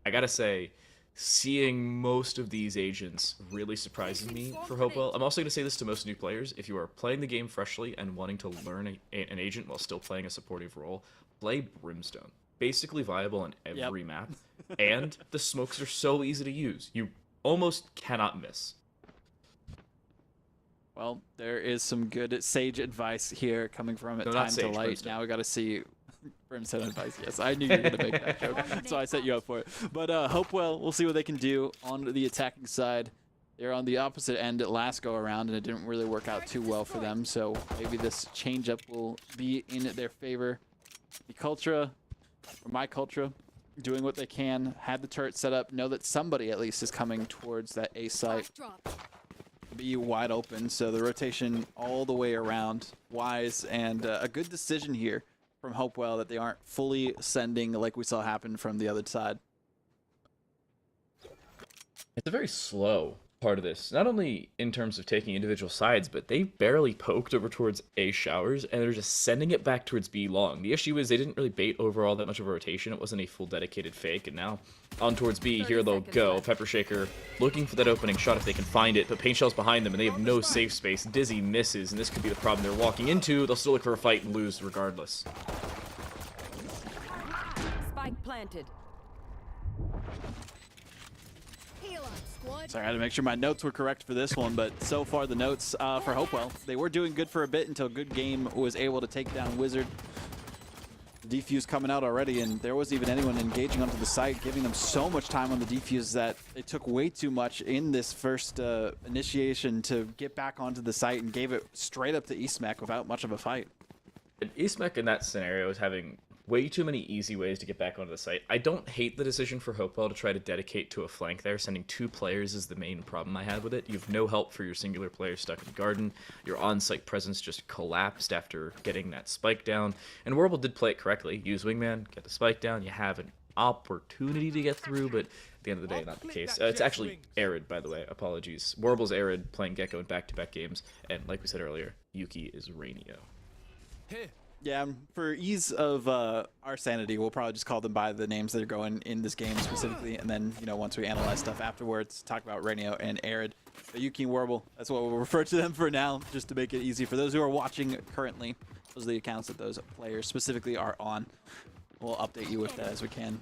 I gotta say, seeing most of these agents really surprises me for Hopewell. I'm also going to say this to most new players. If you are playing the game freshly and wanting to learn an agent while still playing a supportive role, play Brimstone. Basically viable on every map. And the smokes are so easy to use. You almost cannot miss. Well, there is some good sage advice here coming from it. No, Time Sage, to light. Brimstone. Now we got to see Brimstone advice. Yes, I knew you were going to make that joke, so I set you up for it. But Hopewell, we'll see what they can do on the attacking side. They're on the opposite end at last go around, and it didn't really work out too well for them. So maybe this changeup will be in their favor. The Cultra, or my Cultra, doing what they can, had the turret set up, know that somebody at least is coming towards that A site. Be wide open, so the rotation all the way around, wise, and a good decision here from Hopewell that they aren't fully sending like we saw happen from the other side. It's a very slow part of this, not only in terms of taking individual sides, but they barely poked over towards A showers, and they're just sending it back towards B long. The issue is they didn't really bait over all that much of a rotation. It wasn't a full dedicated fake, and now on towards B, here they'll go. Pepper Shaker looking for that opening shot if they can find it, but Paint Shell's behind them, and they have no safe space. Dizzy misses, and this could be the problem they're walking into. They'll still look for a fight and lose regardless. Spike planted. Sorry, I had to make sure my notes were correct for this one, but so far the notes for Hopewell, they were doing good for a bit until Good Game was able to take down Wizard. The defuse coming out already, and there wasn't even anyone engaging onto the site, giving them so much time on the defuse that it took way too much in this first initiation to get back onto the site, and gave it straight up to eSmech without much of a fight. And eSmech in that scenario is having way too many easy ways to get back onto the site. I don't hate the decision for Hopewell to try to dedicate to a flank there. Sending 2 players is the main problem I had with it. You have no help for your singular player stuck in the garden. Your on-site presence just collapsed after getting that spike down. And Warble did play it correctly. Use Wingman, get the spike down. You have an opportunity to get through, but at the end of the day, not the case. It's actually Arid, by the way. Apologies. Warble's Arid playing Gecko in back-to-back games. And like we said earlier, Yuki is Rainio. Yeah, for ease of our sanity, we'll probably just call them by the names that are going in this game specifically, and then, you know, once we analyze stuff afterwards, talk about Rainio and Arid. But Yuki and Warble, that's what we'll refer to them for now, just to make it easy for those who are watching currently. Those are the accounts that those players specifically are on. We'll update you with that as we can.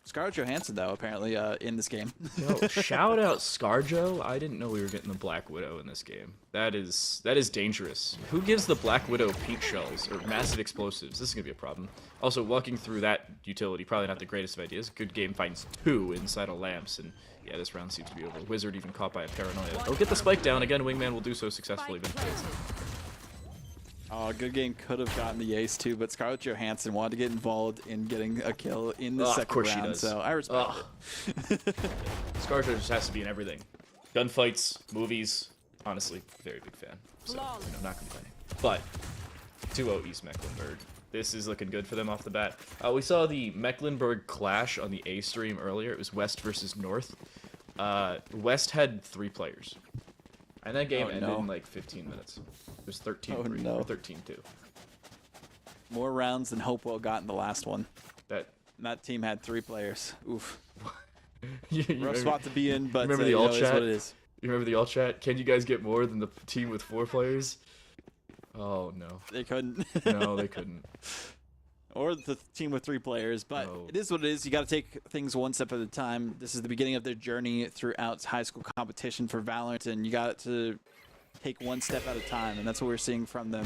Scarlett Johansson, though, apparently in this game. Yo, shout out Scarjo. I didn't know we were getting the Black Widow in this game. That is dangerous. Who gives the Black Widow peak shells or massive explosives? This is gonna be a problem. Also, walking through that utility, probably not the greatest of ideas. Good game finds 2 inside of lamps, and yeah, this round seems to be over. Wizard even caught by a paranoia. They'll get the spike down again. Wingman will do so successfully. But oh, Good Game could have gotten the ace too, but Scarlett Johansson wanted to get involved in getting a kill in the second of course round, she does. so I respect it. Scarjo just has to be in everything. Gunfights, movies. Honestly, very big fan. So, you know, not complaining. But 2-0 East Mecklenburg. This is looking good for them off the bat. We saw the Mecklenburg clash on the A stream earlier. It was West versus North. West had 3 players. And that game ended in like 15 minutes. It was 13-3 or 13-2. More rounds than Hopewell got in the last one. And that team had 3 players. Oof. you Rough spot to be in, but remember the alt chat? What it is. You remember the alt chat? Can you guys get more than the team with 4 players? Oh no. They couldn't. No, they couldn't. Or the team with 3 players, but it is what it is. You got to take things one step at a time. This is the beginning of their journey throughout high school competition for Valorant, and you got to take one step at a time, and that's what we're seeing from them.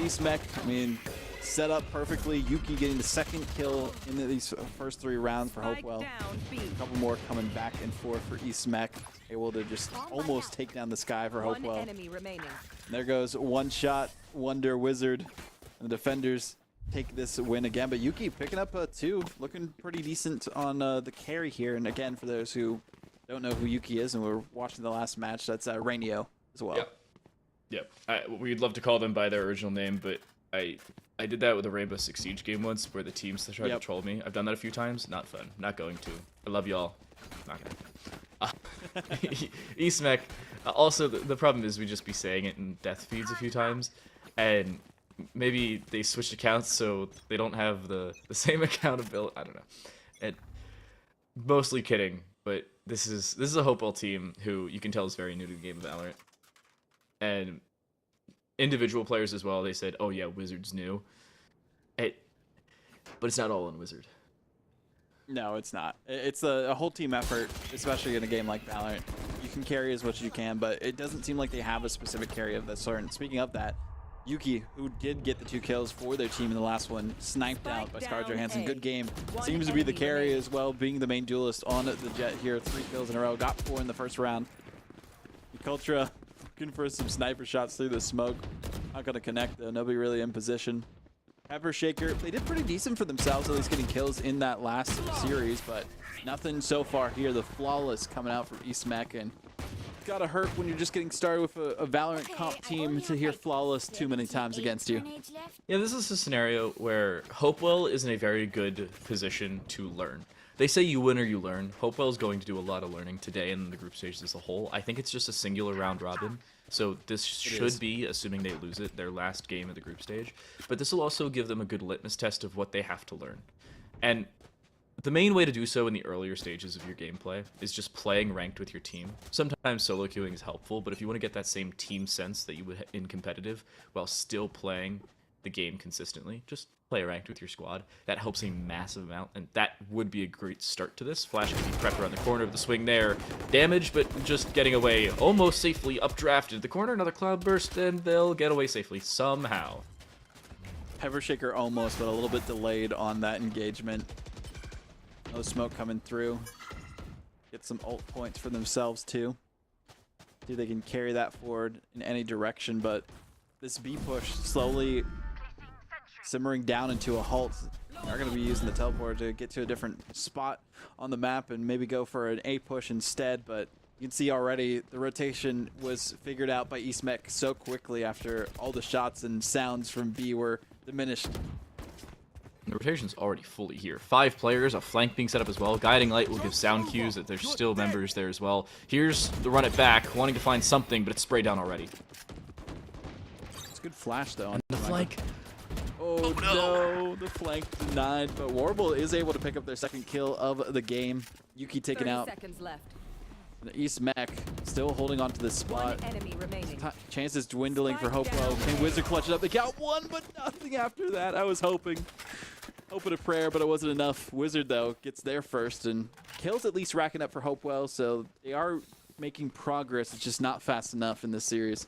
East Mech, I mean, set up perfectly. Yuki getting the 2nd kill in these first 3 rounds for Hopewell. A couple more coming back and forth for East Mech, able to just almost take down the sky for Hopewell. And there goes one shot, Wonder Wizard, and the defenders take this win again, but Yuki picking up 2, looking pretty decent on the carry here. And again, for those who don't know who Yuki is and we're watching the last match, that's Rainio as well. Yep. We'd love to call them by their original name, but I did that with a Rainbow Six Siege game once where the teams tried to troll me. I've done that a few times. Not fun. Not going to. I love y'all. Not gonna. East Mech. Also, the problem is we just be saying it in death feeds a few times, and maybe they switched accounts so they don't have the same accountability. I don't know. And mostly kidding, but this is a Hopewell team who you can tell is very new to the game of Valorant. And individual players as well, they said, oh yeah, Wizard's new. But it's not all on Wizard. No, it's not. It's a whole team effort, especially in a game like Valorant. You can carry as much as you can, but it doesn't seem like they have a specific carry of that sort. And speaking of that, Yuki, who did get the 2 kills for their team in the last one, sniped out by Scarlett Johansson. Good game. Seems to be the carry as well, being the main duelist on the Jet here. 3 kills in a row. Got 4 in the first round. Cultra looking for some sniper shots through the smoke. Not going to connect, though. Nobody really in position. Pepper Shaker, they did pretty decent for themselves, at least getting kills in that last series, but nothing so far here. The Flawless coming out from East Mech, and gotta hurt when you're just getting started with a Valorant comp team to hear Flawless too many times against you. Yeah, this is a scenario where Hopewell is in a very good position to learn. They say you win or you learn. Hopewell is going to do a lot of learning today in the group stage as a whole. I think it's just a singular round robin. So this should be, assuming they lose it, their last game of the group stage. But this will also give them a good litmus test of what they have to learn. And the main way to do so in the earlier stages of your gameplay is just playing ranked with your team. Sometimes solo queuing is helpful, but if you want to get that same team sense that you would in competitive while still playing the game consistently, just play ranked with your squad. That helps a massive amount, and that would be a great start to this. Flash can be prepped around the corner with the swing there. Damage, but just getting away almost safely. Updrafted the corner, another cloud burst, and they'll get away safely somehow. Pepper Shaker almost, but a little bit delayed on that engagement. No smoke coming through. Get some ult points for themselves too. See if they can carry that forward in any direction, but this B push slowly simmering down into a halt. They're going to be using the teleport to get to a different spot on the map and maybe go for an A push instead, but you can see already the rotation was figured out by East Mech so quickly after all the shots and sounds from B were diminished. The rotation's already fully here. 5 players, a flank being set up as well. Guiding Light will give sound cues that there's still members there as well. Here's the run it back, wanting to find something, but it's sprayed down already. It's a good flash though. And the flank. Oh no, the flank denied, but Warble is able to pick up their second kill of the game. Yuki taken out. Seconds left. The East Mech still holding on to this spot. One enemy remaining. Chances dwindling for Hopewell. Can Wizard clutch it up? They got one, but nothing after that. I was hoping a prayer, but it wasn't enough. Wizard, though, gets there first, and kills at least racking up for Hopewell, so they are making progress. It's just not fast enough in this series.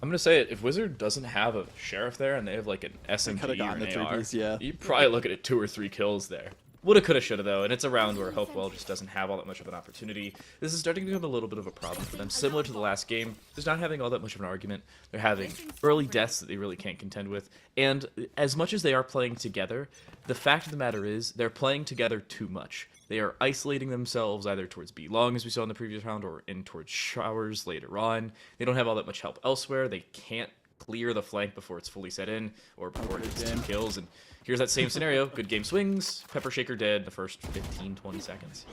I'm gonna say it. If Wizard doesn't have a sheriff there and they have like an SMG Could've or gotten an the AR, three-piece, yeah. you're probably looking at 2 or 3 kills there. Woulda, coulda, shoulda though, and it's a round where Hopewell just doesn't have all that much of an opportunity. This is starting to become a little bit of a problem for them, similar to the last game. There's not having all that much of an argument. They're having early deaths that they really can't contend with, and as much as they are playing together, the fact of the matter is they're playing together too much. They are isolating themselves either towards B long, as we saw in the previous round, or in towards showers later on. They don't have all that much help elsewhere. They can't clear the flank before it's fully set in, or before it gets 2 kills, and here's that same scenario. Good game swings. Pepper Shaker dead the first 15-20 seconds.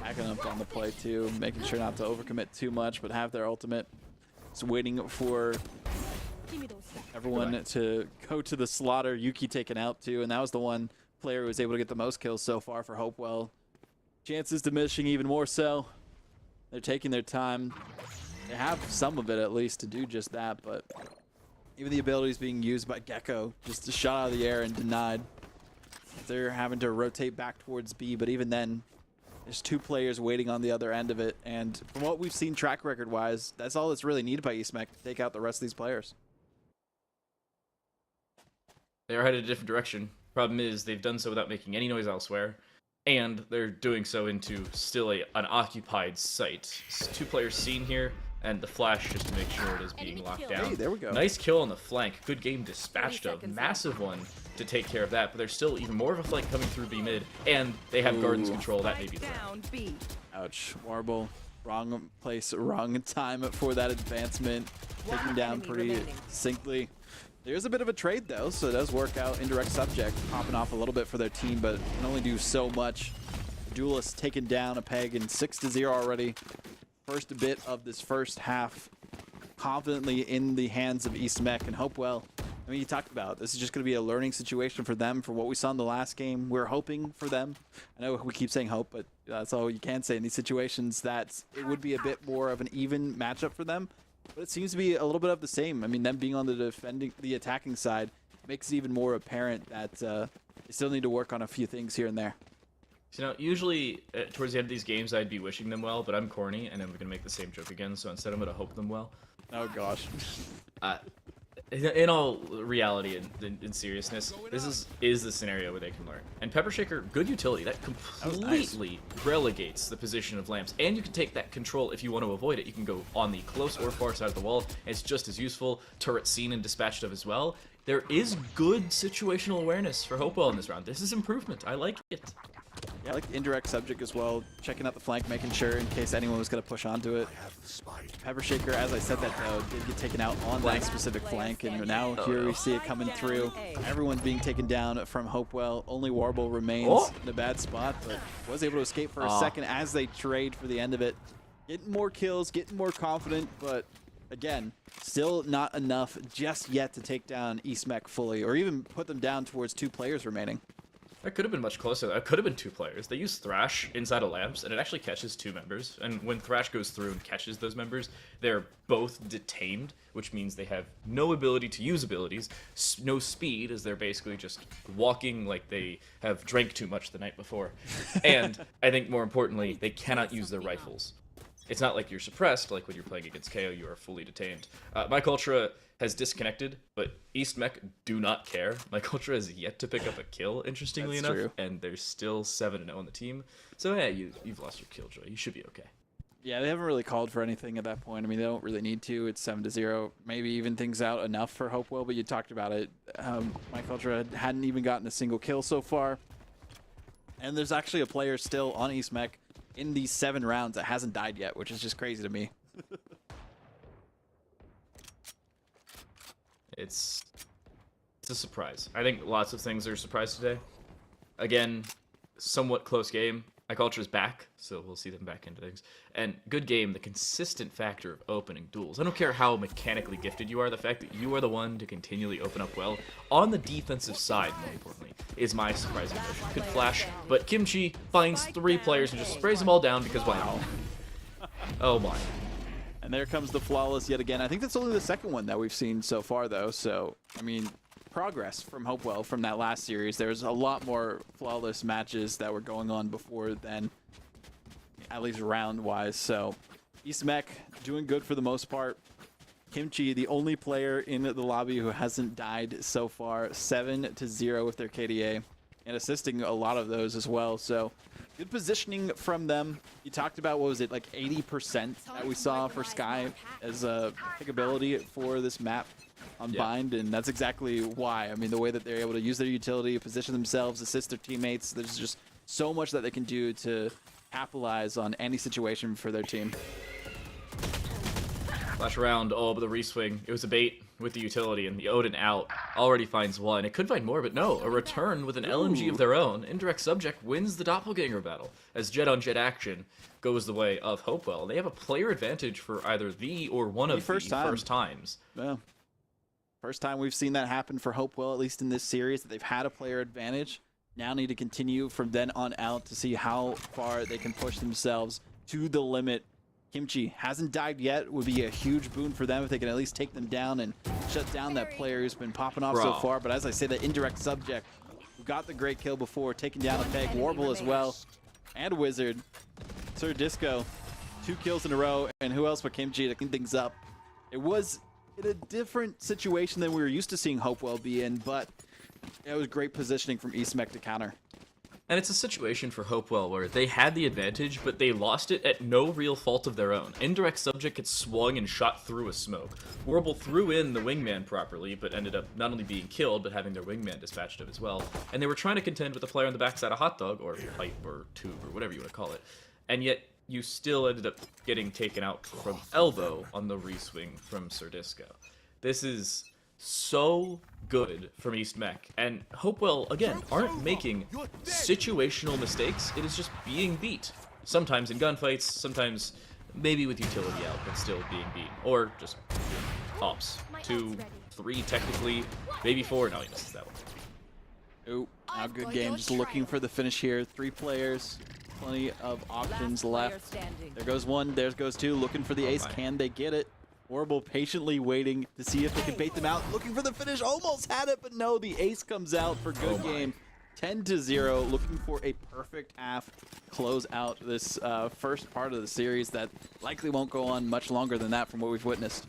Backing up on the play too, making sure not to overcommit too much, but have their ultimate. Just waiting for everyone to go to the slaughter. Yuki taken out too, and that was the one player who was able to get the most kills so far for Hopewell. Chances diminishing even more so. They're taking their time. They have some of it at least to do just that, but even the abilities being used by Gecko just a shot out of the air and denied. They're having to rotate back towards B, but even then, there's 2 players waiting on the other end of it, and from what we've seen track record-wise, that's all that's really needed by EastMech to take out the rest of these players. They are headed a different direction. Problem is, they've done so without making any noise elsewhere, and they're doing so into still an occupied site. 2 players seen here, and the flash just to make sure it is being locked down. Hey, there we go. Nice kill on the flank. Good game dispatched of. Massive one to take care of that, but there's still even more of a flank coming through B mid, and they have Garden's control. That may be the threat. Ouch. Warble. Wrong place, wrong time for that advancement. Taking down pretty succinctly. There's a bit of a trade though, so it does work out. Indirect subject popping off a little bit for their team, but can only do so much. Duelist taken down a peg and 6-0 already. First bit of this first half confidently in the hands of East Mech and Hopewell. I mean, you talked about this is just going to be a learning situation for them for what we saw in the last game. We're hoping for them. I know we keep saying hope, but that's all you can say in these situations, that it would be a bit more of an even matchup for them. But it seems to be a little bit of the same. I mean, them being on the attacking side makes it even more apparent that they still need to work on a few things here and there. You know, usually towards the end of these games, I'd be wishing them well, but I'm corny, and I'm going to make the same joke again, so instead I'm going to hope them well. Oh, gosh. In all reality and in seriousness, this is the scenario where they can learn. And Pepper Shaker, good utility. That completely relegates the position of lamps. And you can take that control if you want to avoid it. You can go on the close or far side of the wall. And it's just as useful. Turret seen and dispatched of as well. There is good situational awareness for Hopewell in this round. This is improvement. I like it. Yeah, I like the indirect subject as well. Checking out the flank, making sure in case anyone was going to push onto it. Pepper Shaker, as I said that though, did get taken out on that specific flank, and now here we see it coming through. Everyone's being taken down from Hopewell. Only Warble remains in a bad spot, but was able to escape for a second as they trade for the end of it. Getting more kills, getting more confident, but again, still not enough just yet to take down East Mech fully, or even put them down towards 2 players remaining. That could have been much closer. That could have been 2 players. They use Thrash inside of lamps, and it actually catches 2 members. And when Thrash goes through and catches those members, they're both detained, which means they have no ability to use abilities, no speed, as they're basically just walking like they have drank too much the night before. And I think more importantly, they cannot use their rifles. It's not like you're suppressed, like when you're playing against KO, you are fully detained. Mike Ultra has disconnected, but East Mech do not care. Mike Ultra has yet to pick up a kill, interestingly enough, true. and there's still 7-0 on the team. So yeah, you've lost your killjoy. You should be okay. Yeah, they haven't really called for anything at that point. I mean, they don't really need to. It's 7-0. Maybe even things out enough for Hopewell, but you talked about it. Mike Ultra hadn't even gotten a single kill so far. And there's actually a player still on East Mech in these 7 rounds that hasn't died yet, which is just crazy to me. It's a surprise. I think lots of things are a surprise today. Again, somewhat close game. Mike Ultra's back, so we'll see them back into things. And good game, the consistent factor of opening duels. I don't care how mechanically gifted you are, the fact that you are the one to continually open up well on the defensive side, more importantly, is my surprising notion. Good flash, but Kimchi finds 3 players and just sprays them all down because wow. Oh my. And there comes the flawless yet again. I think that's only the second one that we've seen so far, though. So, I mean, progress from Hopewell from that last series. There's a lot more flawless matches that were going on before then, at least round-wise. So, East Mech doing good for the most part. Kimchi, the only player in the lobby who hasn't died so far, 7-0 with their KDA, and assisting a lot of those as well. So, good positioning from them. You talked about, what was it, like 80% that we saw for Sky as a pickability for this map on Bind, and that's exactly why. I mean, the way that they're able to use their utility, position themselves, assist their teammates, there's just so much that they can do to capitalize on any situation for their team. Flash around, oh, but the reswing. It was a bait with the utility, and the Odin out already finds 1. It could find more, but no, a return with an LMG of their own. Indirect Subject wins the Doppelganger battle, as jet-on-jet action goes the way of Hopewell. They have a player advantage for either the or one of the first times. Yeah. First time we've seen that happen for Hopewell, at least in this series, that they've had a player advantage. Now need to continue from then on out to see how far they can push themselves to the limit. Kimchi hasn't died yet. Would be a huge boon for them if they can at least take them down and shut down that player who's been popping off so far. But as I say, the indirect subject who got the great kill before, taking down a Peg, Warble as well, and Wizard. Sir Disco, 2 kills in a row, and who else but Kimchi to clean things up. It was in a different situation than we were used to seeing Hopewell be in, but it was great positioning from East Mech to counter. And it's a situation for Hopewell where they had the advantage, but they lost it at no real fault of their own. Indirect Subject gets swung and shot through a smoke. Warble threw in the wingman properly, but ended up not only being killed, but having their wingman dispatched of as well. And they were trying to contend with the player on the backside of Hot Dog, or Pipe, or Tube, or whatever you want to call it. And yet, you still ended up getting taken out from elbow on the reswing from Sir Disco. This is so good from East Mech, and Hopewell, again, aren't making situational mistakes. It is just being beat. Sometimes in gunfights, sometimes maybe with utility out, but still being beat. Or just ops. 2, 3 technically, maybe 4. No, he misses that one. Oh, now good game. Just looking for the finish here. 3 players, plenty of options left. There goes 1, there goes 2, looking for the ace. Can they get it? Warble patiently waiting to see if they can bait them out. Looking for the finish, almost had it, but no, the ace comes out for good game. 10-0, looking for a perfect half, close out this first part of the series that likely won't go on much longer than that from what we've witnessed.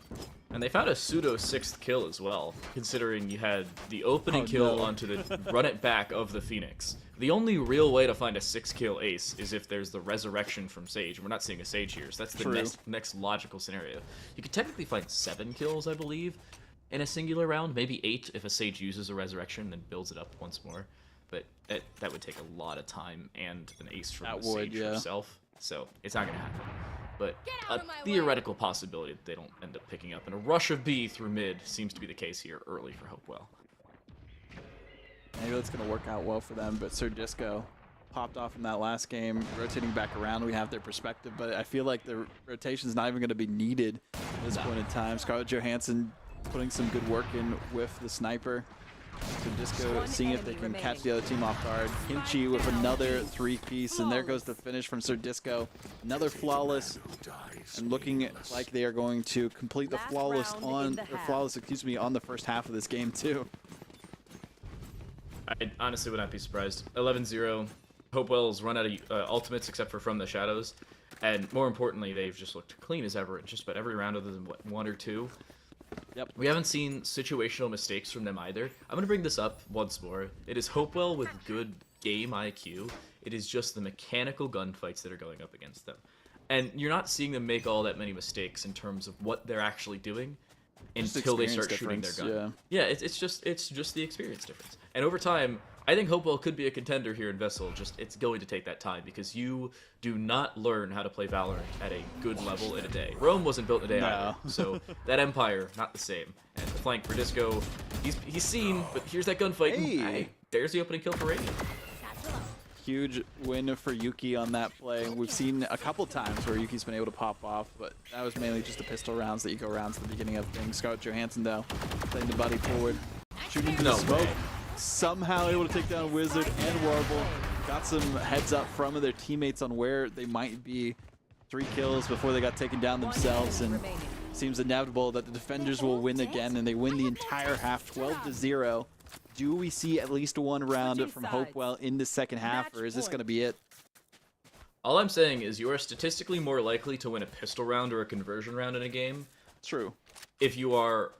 And they found a pseudo 6th kill as well, considering you had the opening kill onto the run it back of the Phoenix. The only real way to find a 6-kill ace is if there's the resurrection from Sage. We're not seeing a Sage here, so that's the next logical scenario. You could technically find 7 kills, I believe, in a singular round. Maybe 8 if a Sage uses a resurrection and then builds it up once more. But that would take a lot of time and an ace from the Sage herself, so it's not going to happen. But a theoretical possibility that they don't end up picking up. And a rush of B through mid seems to be the case here early for Hopewell. Maybe that's going to work out well for them, but Sir Disco popped off in that last game, rotating back around. We have their perspective, but I feel like the rotation's not even going to be needed at this point in time. Scarlett Johansson putting some good work in with the sniper. So Disco seeing if they can catch the other team off guard. Kimchi with another 3-piece, and there goes the finish from Sir Disco. Another flawless, and looking like they are going to complete the flawless on the first half of this game too. I honestly would not be surprised. 11-0. Hopewell's run out of ultimates except for From the Shadows. And more importantly, they've just looked clean as ever in just about every round other than, what, 1 or 2. Yep. We haven't seen situational mistakes from them either. I'm going to bring this up once more. It is Hopewell with good game IQ. It is just the mechanical gunfights that are going up against them. And you're not seeing them make all that many mistakes in terms of what they're actually doing until they start shooting their gun. Yeah, it's just the experience difference. And over time, I think Hopewell could be a contender here in VESL, just it's going to take that time because you do not learn how to play Valorant at a good level in a day. Rome wasn't built in a day either, so that Empire, not the same. And the flank for Disco, he's seen, but here's that gunfight. Hey, there's the opening kill for Radiant. Huge win for Yuki on that play. We've seen a couple times where Yuki's been able to pop off, but that was mainly just the pistol rounds, the eco rounds at the beginning of things. Scarlett Johansson, though, playing the buddy forward, shooting into the smoke. Somehow able to take down Wizard and Warble. Got some heads up from their teammates on where they might be. 3 kills before they got taken down themselves, and seems inevitable that the defenders will win again, and they win the entire half, 12-0. Do we see at least 1 round from Hopewell in the second half, or is this going to be it? All I'm saying is you are statistically more likely to win a pistol round or a conversion round in a game. True. If you are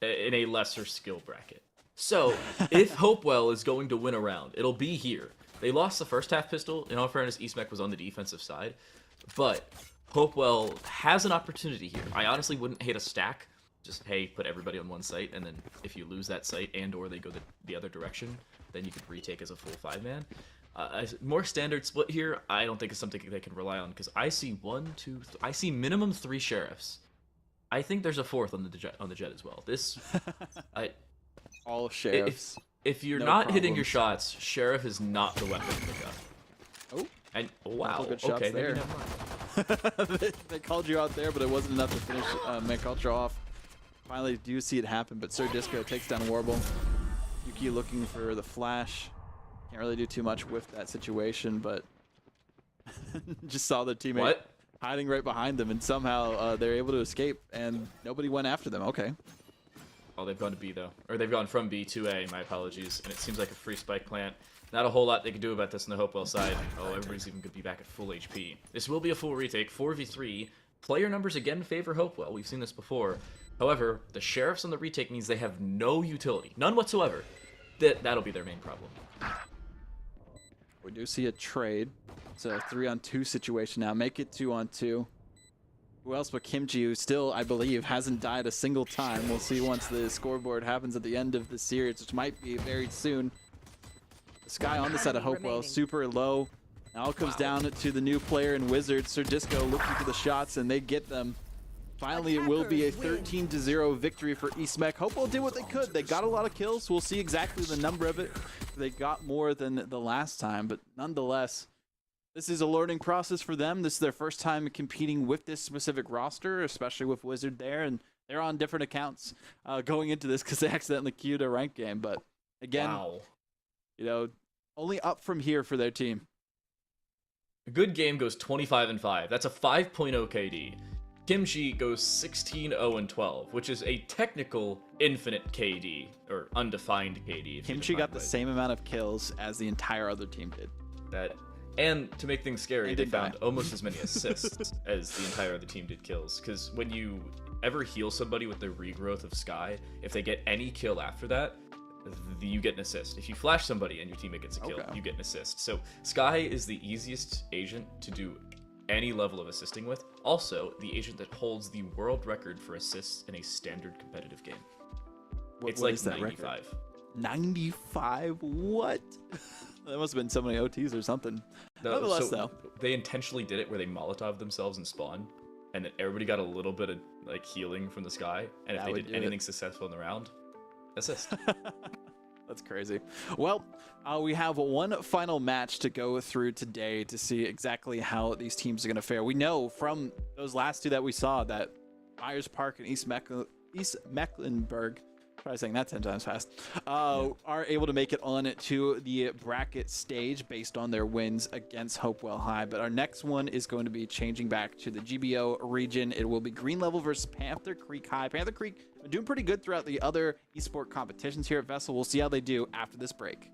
in a lesser skill bracket. So, if Hopewell is going to win a round, it'll be here. They lost the first half pistol. In all fairness, Mech was on the defensive side. But Hopewell has an opportunity here. I honestly wouldn't hate a stack. Just, hey, put everybody on one site, and then if you lose that site and or they go the other direction, then you could retake as a full 5-man. A more standard split here, I don't think is something they can rely on, because I see I see minimum 3 sheriffs. I think there's a 4th on the jet as well. This, all sheriffs. If you're not hitting your shots, sheriff is not the weapon to pick up. Oh, and wow, good shots okay, there. They called you out there, but it wasn't enough to finish Mech Ultra off. Finally, do see it happen, but Sir Disco takes down Warble. Yuki looking for the flash. Can't really do too much with that situation, but just saw their teammate hiding right behind them, and somehow they're able to escape, and nobody went after them. Okay. Oh, they've gone to B, though. Or they've gone from B to A, my apologies. And it seems like a free spike plant. Not a whole lot they can do about this on the Hopewell side. Oh, everybody's even going to be back at full HP. This will be a full retake, 4v3. Player numbers again favor Hopewell. We've seen this before. However, the sheriffs on the retake means they have no utility. None whatsoever. That'll be their main problem. We do see a trade. It's a 3-on-2 situation now. Make it 2-on-2. Who else but Kimchi, who still, I believe, hasn't died a single time. We'll see once the scoreboard happens at the end of the series, which might be very soon. The Sky on the side of Hopewell, super low. Now it comes down to the new player in Wizard, Sir Disco, looking for the shots, and they get them. Finally, it will be a 13-0 victory for Mech. Hopewell did what they could. They got a lot of kills. We'll see exactly the number of it. They got more than the last time, but nonetheless, this is a learning process for them. This is their first time competing with this specific roster, especially with Wizard there, and they're on different accounts going into this because they accidentally queued a ranked game. But again, you know, only up from here for their team. A good game goes 25-5. That's a 5.0 KD. Kimchi goes 16-0-12, which is a technical infinite KD, or undefined KD. Kimchi got the same amount of kills as the entire other team did. And to make things scary, they found almost as many assists as the entire other team did kills. Because when you ever heal somebody with the regrowth of Sky, if they get any kill after that, you get an assist. If you flash somebody and your teammate gets a kill, you get an assist. So Sky is the easiest agent to do any level of assisting with. Also, the agent that holds the world record for assists in a standard competitive game. It's like 95. Record? 95? What? That must have been so many OTs or something. Nonetheless, though, they intentionally did it where they Molotov themselves in spawn, and then everybody got a little bit of like healing from the Sky, and if they did anything successful in the round, assist. That's crazy. Well, we have one final match to go through today to see exactly how these teams are going to fare. We know from those last two that we saw that Myers Park and East Mecklenburg Try saying that 10 times fast. Are able to make it on to the bracket stage based on their wins against Hopewell High. But our next one is going to be changing back to the GBO region. It will be Green Level versus Panther Creek High. Panther Creek been doing pretty good throughout the other esport competitions here at VESL. We'll see how they do after this break.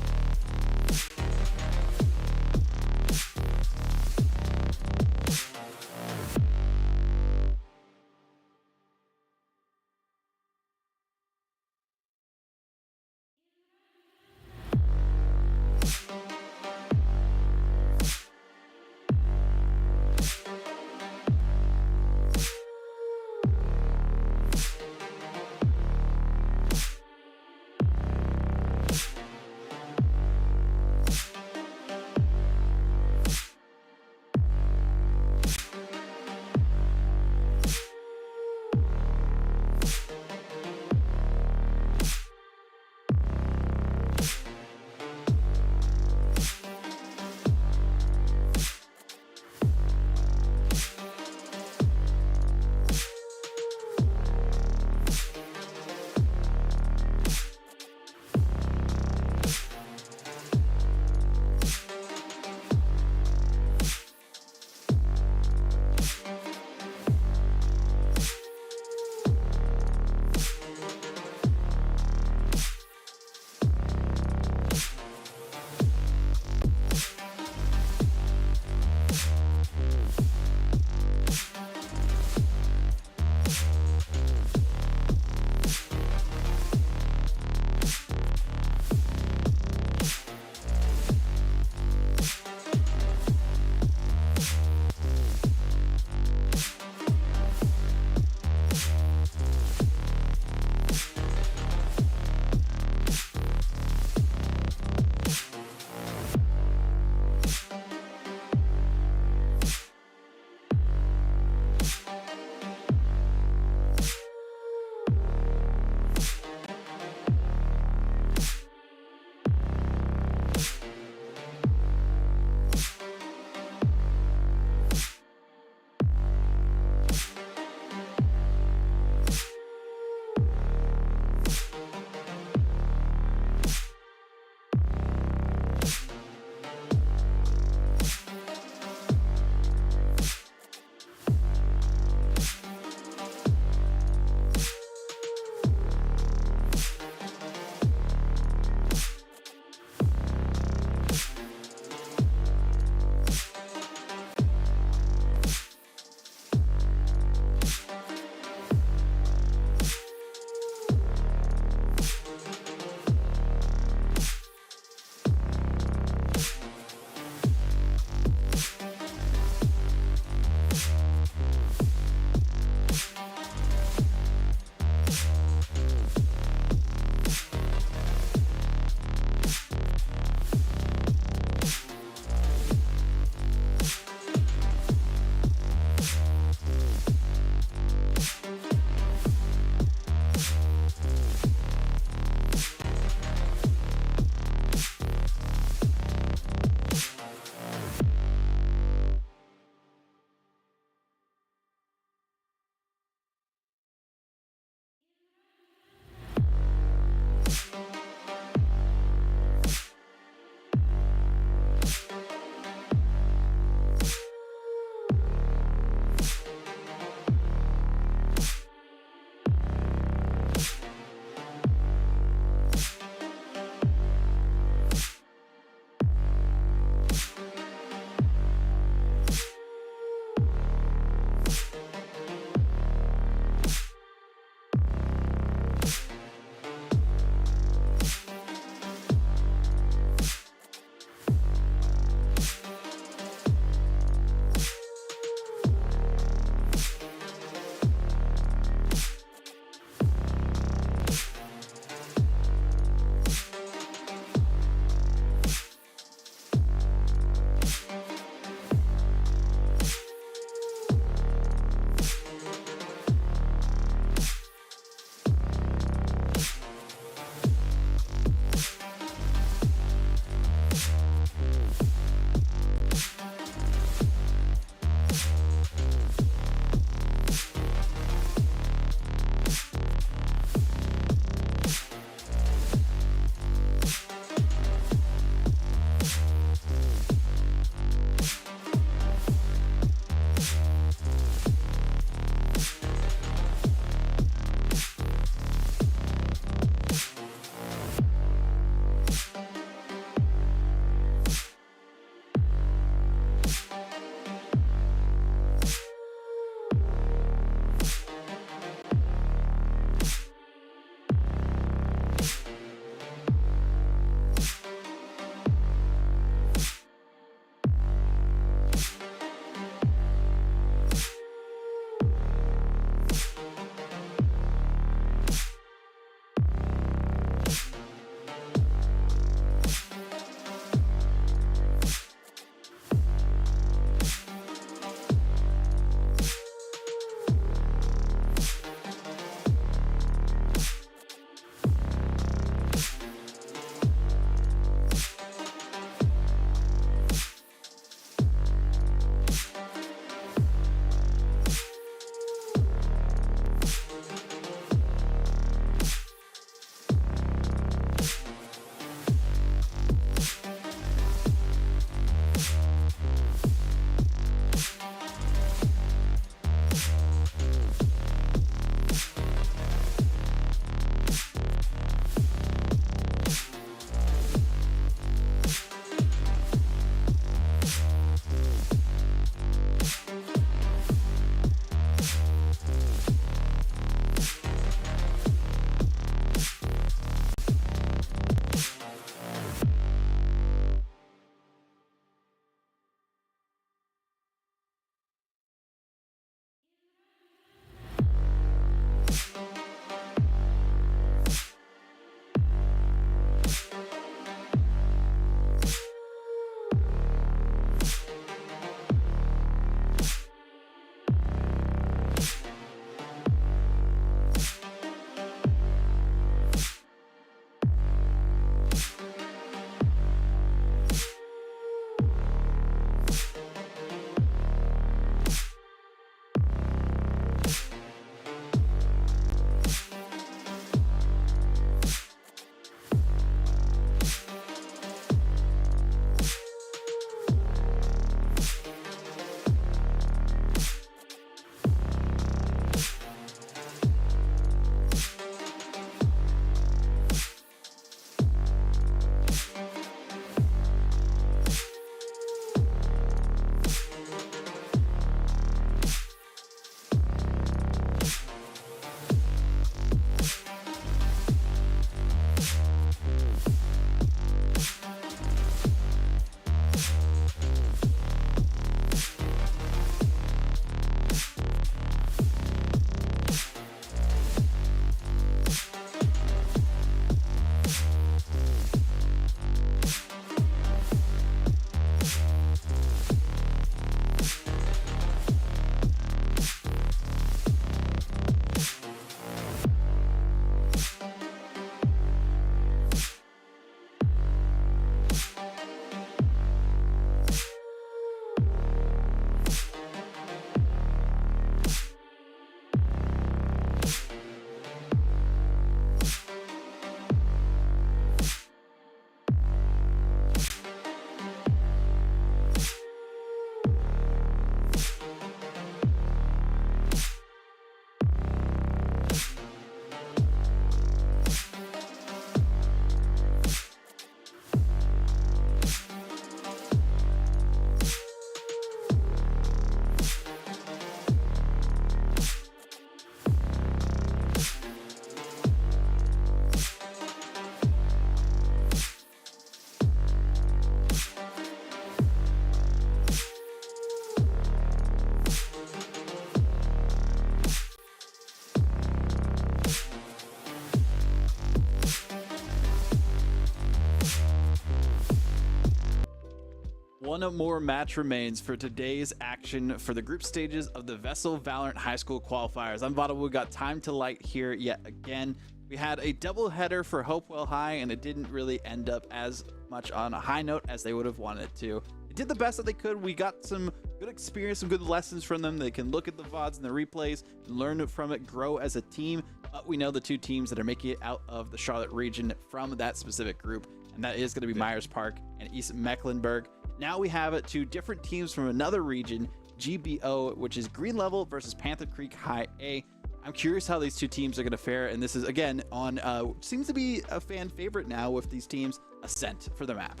One more match remains for today's action for the group stages of the VESL Valorant High School qualifiers. I'm Vada. We got time to light here yet again. We had a double header for Hopewell High, and it didn't really end up as much on a high note as they would have wanted it to. They did the best that they could. We got some good experience, some good lessons from them. They can look at the VODs and the replays, learn from it, grow as a team. But we know the two teams that are making it out of the Charlotte region from that specific group, and that is going to be Myers Park and East Mecklenburg. Now we have two different teams from another region, GBO, which is Green Level versus Panther Creek High A. I'm curious how these two teams are going to fare, and this is, again, on seems to be a fan favorite now with these teams, Ascent for the map.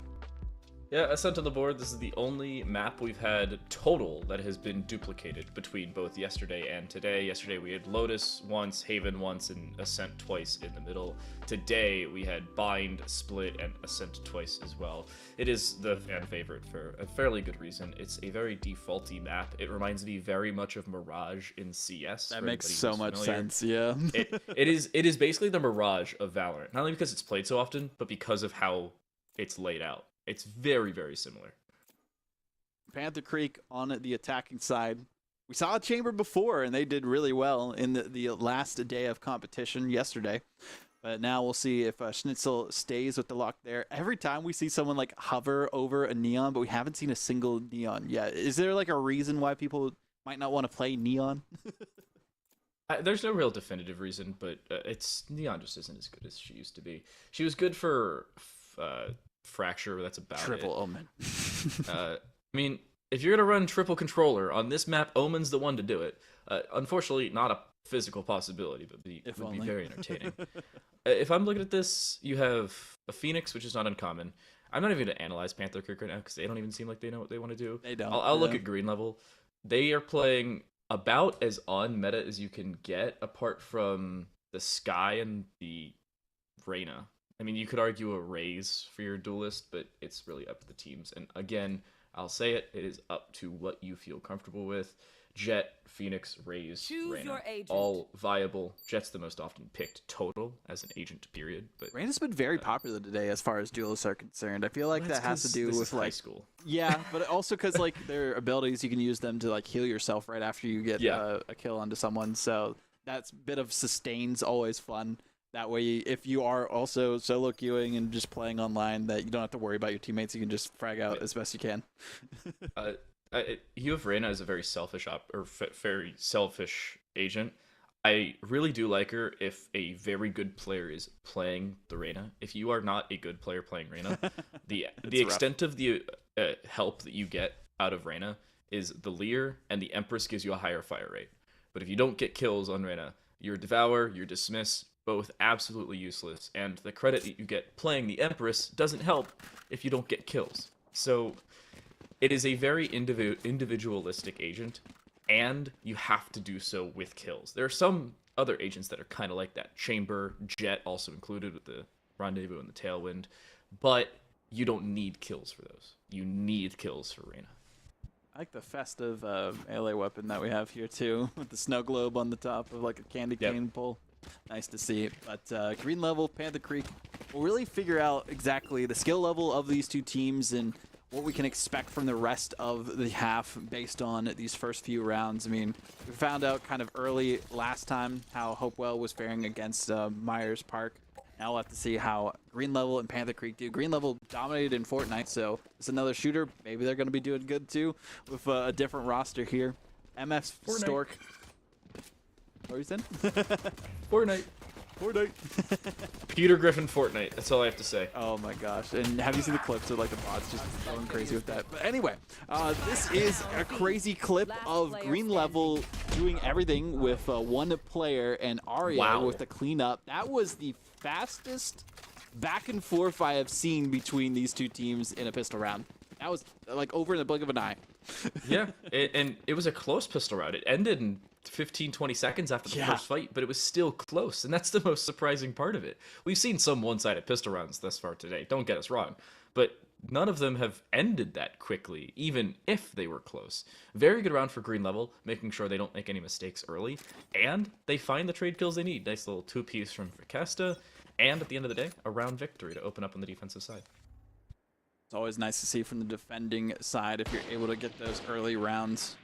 Yeah, Ascent on the board. This is the only map we've had total that has been duplicated between both yesterday and today. Yesterday we had Lotus once, Haven once, and Ascent twice in the middle. Today we had Bind, Split, and Ascent twice as well. It is the fan favorite for a fairly good reason. It's a very defaulty map. It reminds me very much of Mirage in CS. That makes so much sense, yeah. It is basically the Mirage of Valorant. Not only because it's played so often, but because of how it's laid out. It's very, very similar. Panther Creek on the attacking side. We saw a chamber before, and they did really well in the last day of competition yesterday. But now we'll see if Schnitzel stays with the lock there. Every time we see someone like hover over a Neon, but we haven't seen a single Neon yet. Is there like a reason why people might not want to play Neon? There's no real definitive reason, but Neon just isn't as good as she used to be. She was good for Fracture, but that's about Triple Omen. I mean, if you're gonna run triple controller on this map, Omen's the one to do it. Unfortunately, not a physical possibility, but it would be very entertaining. If I'm looking at this, you have a Phoenix, which is not uncommon. I'm not even gonna analyze Panther Creek right now because they don't even seem like they know what they want to do. They don't. I'll look at Green Level. They are playing about as on meta as you can get, apart from the Sky and the Reyna. I mean, you could argue a Raze for your duelist, but it's really up to the teams. And again, I'll say it is up to what you feel comfortable with. Jet, Phoenix, Raze, Reyna, all viable. Jet's the most often picked total as an agent, period. But Reyna's been very popular today as far as duelists are concerned. I feel like that has to do with like high school. Yeah, but also because like their abilities, you can use them to like heal yourself right after you get a kill onto someone. So that's a bit of sustain's always fun. That way, if you are also solo queuing and just playing online, that you don't have to worry about your teammates. You can just frag out as best you can. You have Reyna as a very selfish very selfish agent. I really do like her if a very good player is playing the Reyna. If you are not a good player playing Reyna, the extent of the help that you get out of Reyna is the Leer, and the Empress gives you a higher fire rate. But if you don't get kills on Reyna, your Devour, your Dismiss, both absolutely useless, and the credit that you get playing the Empress doesn't help if you don't get kills. So it is a very individualistic agent, and you have to do so with kills. There are some other agents that are kind of like that. Chamber, Jet also included with the Rendezvous and the Tailwind, but you don't need kills for those. You need kills for Reyna. I like the festive melee weapon that we have here too, with the snow globe on the top of like a candy cane pole. Nice to see. But Green Level, Panther Creek will really figure out exactly the skill level of these two teams and what we can expect from the rest of the half based on these first few rounds. I mean, we found out kind of early last time how Hopewell was faring against Myers Park. Now we'll have to see how Green Level and Panther Creek do. Green Level dominated in Fortnite, so it's another shooter. Maybe they're going to be doing good too with a different roster here. MF Fortnite. Stork. What are you saying? Fortnite. Peter Griffin Fortnite. That's all I have to say. Oh my gosh. And have you seen the clips of like the bots just going crazy with that? But anyway, this is a crazy clip of Green Level doing everything with one player and Arya with the cleanup. That was the fastest back and forth I have seen between these two teams in a pistol round. That was like over in the blink of an eye. Yeah, and it was a close pistol round. It ended in 15-20 seconds after the first fight, but it was still close, and that's the most surprising part of it. We've seen some one-sided pistol rounds thus far today, don't get us wrong, but none of them have ended that quickly, even if they were close. Very good round for Green Level, making sure they don't make any mistakes early, and they find the trade kills they need. Nice little two-piece from Vikesta, and at the end of the day, a round victory to open up on the defensive side. It's always nice to see from the defending side if you're able to get those early rounds.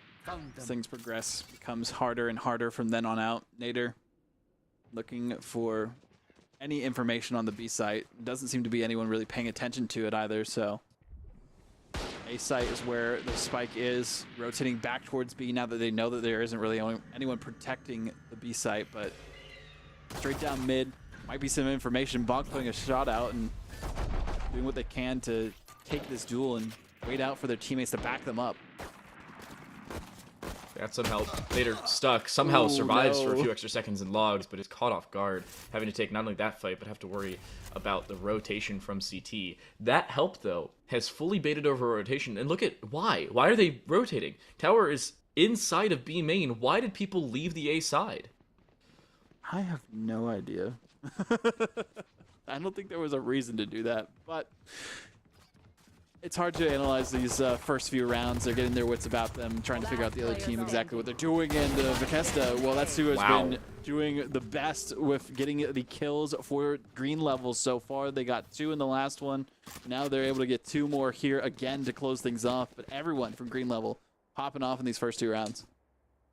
As things progress, becomes harder and harder from then on out. Nader looking for any information on the B site. Doesn't seem to be anyone really paying attention to it either, so A site is where the spike is, rotating back towards B now that they know that there isn't really anyone protecting the B site, but straight down mid, might be some information. Bonk putting a shot out and doing what they can to take this duel and wait out for their teammates to back them up. Got some help. Later stuck. Somehow survives for a no. few extra seconds and logs, but is caught off guard, having to take not only that fight, but have to worry about the rotation from CT. That help, though, has fully baited over rotation. And look at why. Why are they rotating? Tower is inside of B main. Why did people leave the A side? I have no idea. I don't think there was a reason to do that, but it's hard to analyze these first few rounds. They're getting their wits about them, trying to figure out the other team exactly what they're doing. And Vikesta, well, that's who has been doing the best with getting the kills for green levels so far. They got 2 in the last one. Now they're able to get 2 more here again to close things off. But everyone from green level popping off in these first 2 rounds.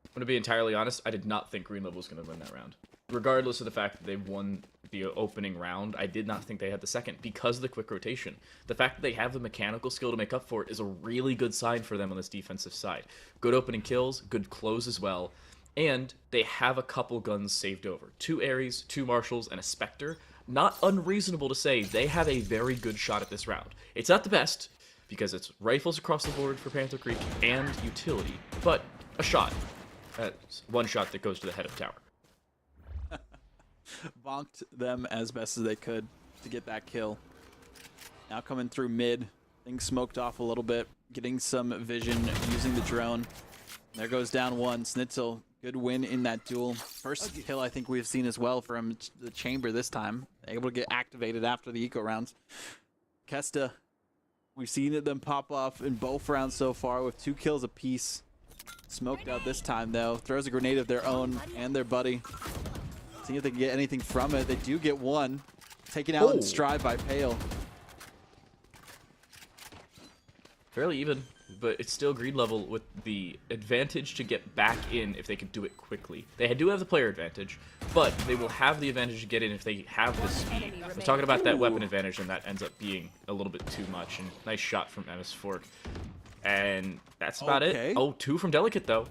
I'm going to be entirely honest, I did not think green level was going to win that round. Regardless of the fact that they won the opening round, I did not think they had the second because of the quick rotation. The fact that they have the mechanical skill to make up for it is a really good sign for them on this defensive side. Good opening kills, good close as well, and they have a couple guns saved over. 2 Ares, 2 Marshals, and a Spectre. Not unreasonable to say they have a very good shot at this round. It's not the best, because it's rifles across the board for Panther Creek and utility, but a shot. That's one shot that goes to the head of tower. Bonked them as best as they could to get that kill. Now coming through mid, things smoked off a little bit, getting some vision using the drone. There goes down one. Snitzel, good win in that duel. First kill I think we've seen as well from the chamber this time. Able to get activated after the eco rounds. Kesta, we've seen them pop off in both rounds so far with 2 kills apiece. Smoked out this time though. Throws a grenade of their own and their buddy. See if they can get anything from it. They do get one. Taken out in stride by Pale. Fairly even, but it's still green level with the advantage to get back in if they can do it quickly. They do have the player advantage, but they will have the advantage to get in if they have the speed. I'm talking about that weapon advantage, and that ends up being a little bit too much. And nice shot from MS Fork. And that's about it. Oh, 2 from Delicate, though.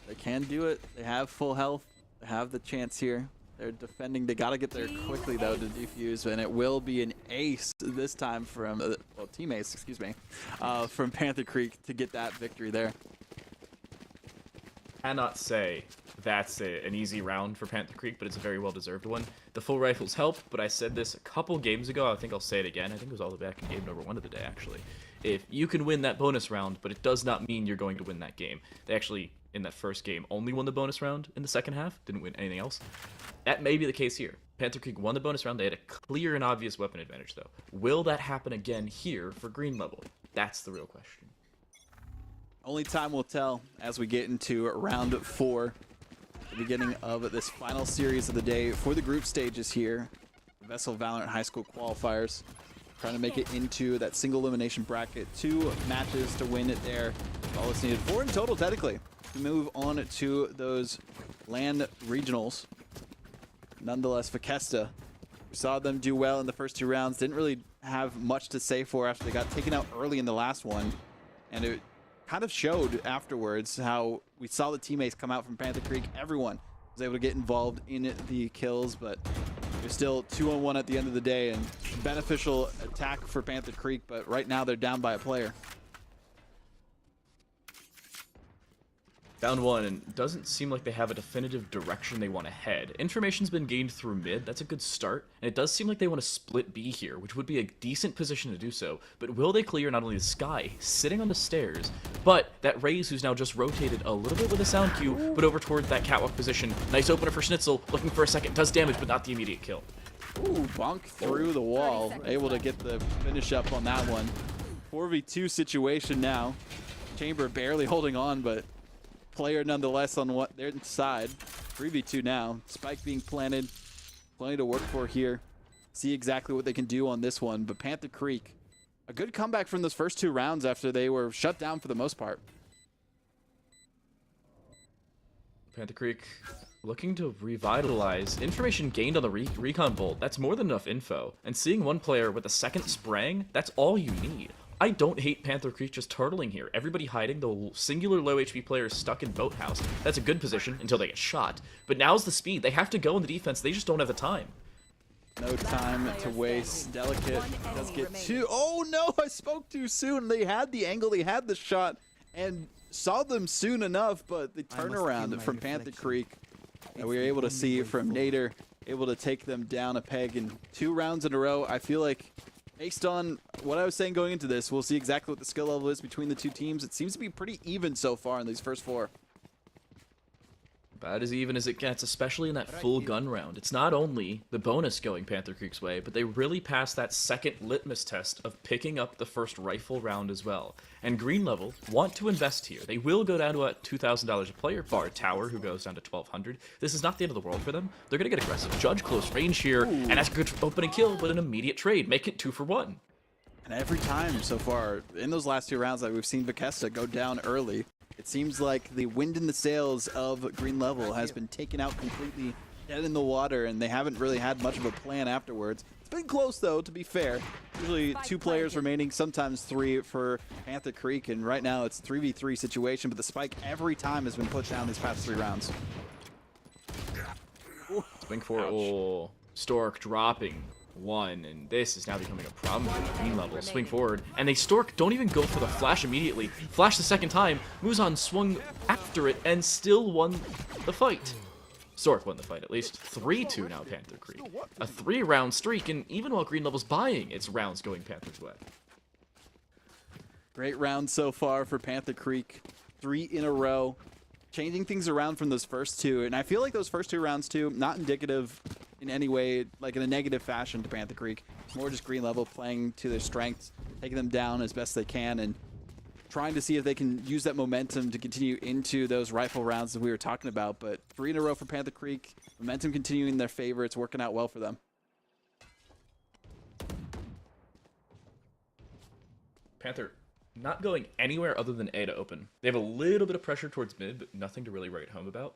They can do it. They have full health. They have the chance here. They're defending. They got to get there quickly, though, to defuse. And it will be an ace this time from, well, team ace, excuse me, from Panther Creek to get that victory there. Cannot say that's an easy round for Panther Creek, but it's a very well-deserved one. The full rifles help, but I said this a couple games ago. I think I'll say it again. I think it was all the way back in game number 1 of the day, actually. If you can win that bonus round, but it does not mean you're going to win that game. They actually, in that first game, only won the bonus round in the second half. Didn't win anything else. That may be the case here. Panther Creek won the bonus round. They had a clear and obvious weapon advantage, though. Will that happen again here for green level? That's the real question. Only time will tell as we get into round 4. The beginning of this final series of the day for the group stages here. The VESL Valorant High School qualifiers. Trying to make it into that single elimination bracket. 2 matches to win it there. All that's needed. 4 in total, technically, to move on to those LAN regionals. Nonetheless, Vikesta, we saw them do well in the first 2 rounds. Didn't really have much to say for after they got taken out early in the last one. And it kind of showed afterwards how we saw the teammates come out from Panther Creek. Everyone was able to get involved in the kills, but they're still 2-on-1 at the end of the day, and beneficial attack for Panther Creek, but right now they're down by a player. Down 1, and doesn't seem like they have a definitive direction they want to head. Information's been gained through mid. That's a good start, and it does seem like they want to split B here, which would be a decent position to do so. But will they clear not only the sky, sitting on the stairs, but that Raze, who's now just rotated a little bit with a sound cue, but over toward that catwalk position. Nice opener for Schnitzel, looking for a second. Does damage, but not the immediate kill. Ooh, bonk through the wall. Able to get the finish up on that one. 4v2 situation now. Chamber barely holding on, but player nonetheless on what their side. 3v2 now. Spike being planted. Plenty to work for here. See exactly what they can do on this one. But Panther Creek a good comeback from those first 2 rounds after they were shut down for the most part. Panther Creek looking to revitalize. Information gained on the recon bolt, that's more than enough info. And seeing one player with a second sprang, that's all you need. I don't hate Panther Creek just turtling here. Everybody hiding, the singular low HP player is stuck in boathouse. That's a good position until they get shot. But now's the speed. They have to go in the defense. They just don't have the time. No time to waste. Delicate does get 2. Oh no, I spoke too soon. They had the angle, they had the shot, and saw them soon enough, but the turnaround from Panther Creek that we were able to see from Nader, able to take them down a peg in 2 rounds in a row. I feel like, based on what I was saying going into this, we'll see exactly what the skill level is between the 2 teams. It seems to be pretty even so far in these first 4. About as even as it gets, especially in that full gun round. It's not only the bonus going Panther Creek's way, but they really passed that second litmus test of picking up the first rifle round as well. And Green Level want to invest here. They will go down to $2,000 a player, bar Tower, who goes down to $1,200. This is not the end of the world for them. They're going to get aggressive. Judge close range here, and that's a good opening kill, but an immediate trade. Make it 2 for 1. And every time so far, in those last 2 rounds that we've seen Bethesda go down early, it seems like the wind in the sails of Green Level has been taken out completely, dead in the water, and they haven't really had much of a plan afterwards. It's been close, though, to be fair. Usually 2 players remaining, sometimes 3 for Panther Creek, and right now it's a 3v3 situation, but the spike every time has been pushed down these past 3 rounds. Swing for oh, Stork dropping 1, and this is now becoming a problem for Green Level. Swing forward, and they Stork don't even go for the flash immediately. Flash the second time, Muzan swung after it and still won the fight. Stork won the fight at least. 3-2 now Panther Creek. A 3-round streak, and even while Green Level's buying, it's rounds going Panther's way. Great round so far for Panther Creek. 3 in a row. Changing things around from those first 2, and I feel like those first 2 rounds too, not indicative in any way, like in a negative fashion to Panther Creek. More just Green Level playing to their strengths, taking them down as best they can, and trying to see if they can use that momentum to continue into those rifle rounds that we were talking about. But 3 in a row for Panther Creek, momentum continuing in their favor. It's working out well for them. Panther not going anywhere other than A to open. They have a little bit of pressure towards mid, but nothing to really write home about.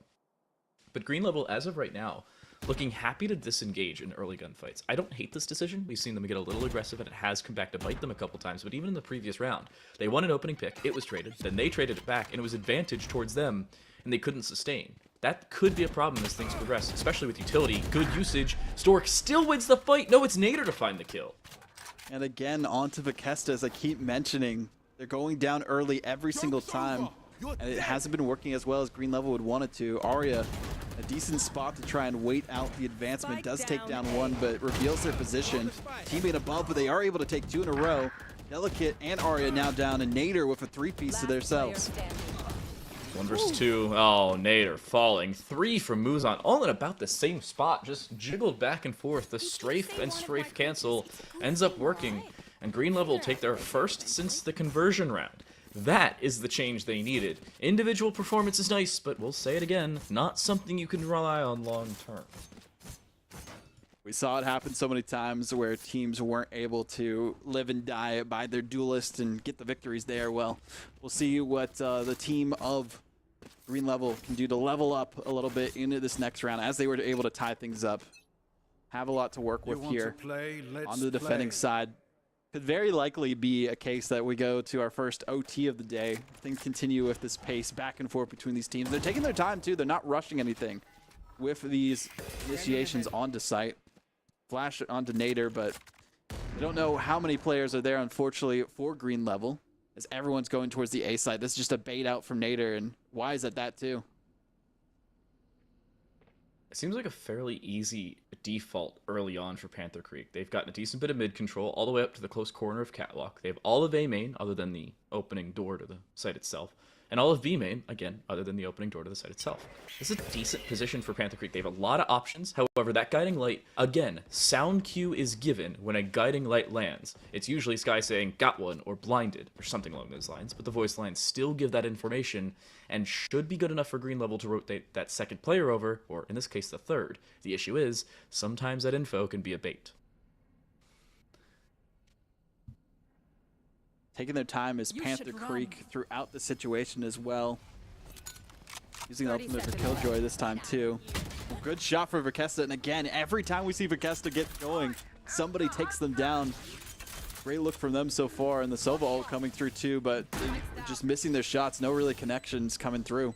But Green Level, as of right now, looking happy to disengage in early gunfights. I don't hate this decision. We've seen them get a little aggressive, and it has come back to bite them a couple times, but even in the previous round, they won an opening pick, it was traded, then they traded it back, and it was advantage towards them, and they couldn't sustain. That could be a problem as things progress, especially with utility. Good usage. Stork still wins the fight. No, it's Nader to find the kill. And again, on to Bethesda, as I keep mentioning. They're going down early every single time, and it hasn't been working as well as Green Level would want it to. Arya, a decent spot to try and wait out the advancement, does take down 1, but reveals their position. Teammate above, but they are able to take 2 in a row. Delicate and Arya now down, and Nader with a 3-piece to themselves. 1 versus 2. Oh, Nader falling. 3 from Muzan, all in about the same spot, just jiggled back and forth. The strafe and strafe cancel ends up working, and Green Level take their first since the conversion round. That is the change they needed. Individual performance is nice, but we'll say it again, not something you can rely on long term. We saw it happen so many times where teams weren't able to live and die by their duelist and get the victories there. Well, we'll see what the team of Green Level can do to level up a little bit into this next round as they were able to tie things up. Have a lot to work with here on the defending side. Could very likely be a case that we go to our first OT of the day. Things continue with this pace back and forth between these teams. They're taking their time too. They're not rushing anything with these initiations onto site. Flash onto Nader, but I don't know how many players are there, unfortunately, for Green Level, as everyone's going towards the A side. This is just a bait out from Nader, and why is it that too? It seems like a fairly easy default early on for Panther Creek. They've gotten a decent bit of mid control all the way up to the close corner of Catwalk. They have all of A main, other than the opening door to the site itself. And all of B main, again, other than the opening door to the site itself. This is a decent position for Panther Creek. They have a lot of options. However, that guiding light, again, sound cue is given when a guiding light lands. It's usually Sky saying, got one, or blinded, or something along those lines. But the voice lines still give that information and should be good enough for Green Level to rotate that second player over, or in this case, the third. The issue is, sometimes that info can be a bait. taking their time as Panther Creek throughout the situation as well. Using the ultimate for Killjoy this time too. Good shot for Verkesta, and again, every time we see Verkesta get going, somebody takes them down. Great look from them so far, and the Sova ult coming through too, but they're just missing their shots. No really connections coming through.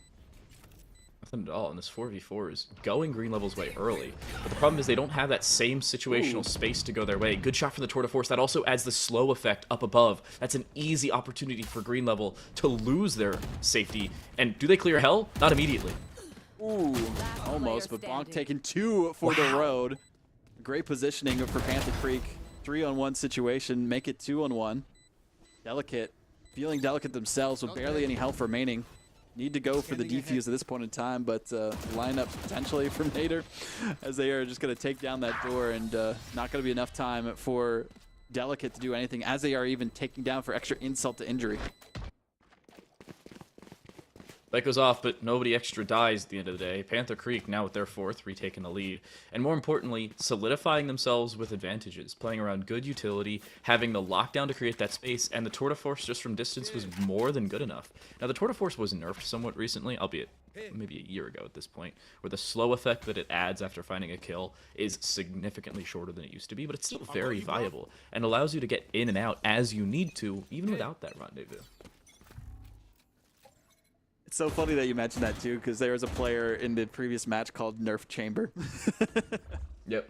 Nothing at all, and this 4v4 is going green level's way early. But the problem is they don't have that same situational space to go their way. Good shot from the Tour de Force. That also adds the slow effect up above. That's an easy opportunity for green level to lose their safety. And do they clear hell? Not immediately. Ooh, almost, but Bonk taking 2 for the road. Great positioning for Panther Creek. 3-on-1 situation, make it 2-on-1. Delicate, feeling delicate themselves with barely any health remaining. Need to go for the defuse at this point in time, but lineup potentially from Nader as they are just going to take down that door, and not going to be enough time for Delicate to do anything, as they are even taking down for extra insult to injury. That goes off, but nobody extra dies at the end of the day. Panther Creek now with their 4th, retaking the lead. And more importantly, solidifying themselves with advantages, playing around good utility, having the lockdown to create that space, and the Tour de Force just from distance was more than good enough. Now, the Tour de Force was nerfed somewhat recently, albeit maybe a year ago at this point, where the slow effect that it adds after finding a kill is significantly shorter than it used to be, but it's still very viable and allows you to get in and out as you need to, even without that rendezvous. It's so funny that you mentioned that too, because there was a player in the previous match called Nerf Chamber. Yep.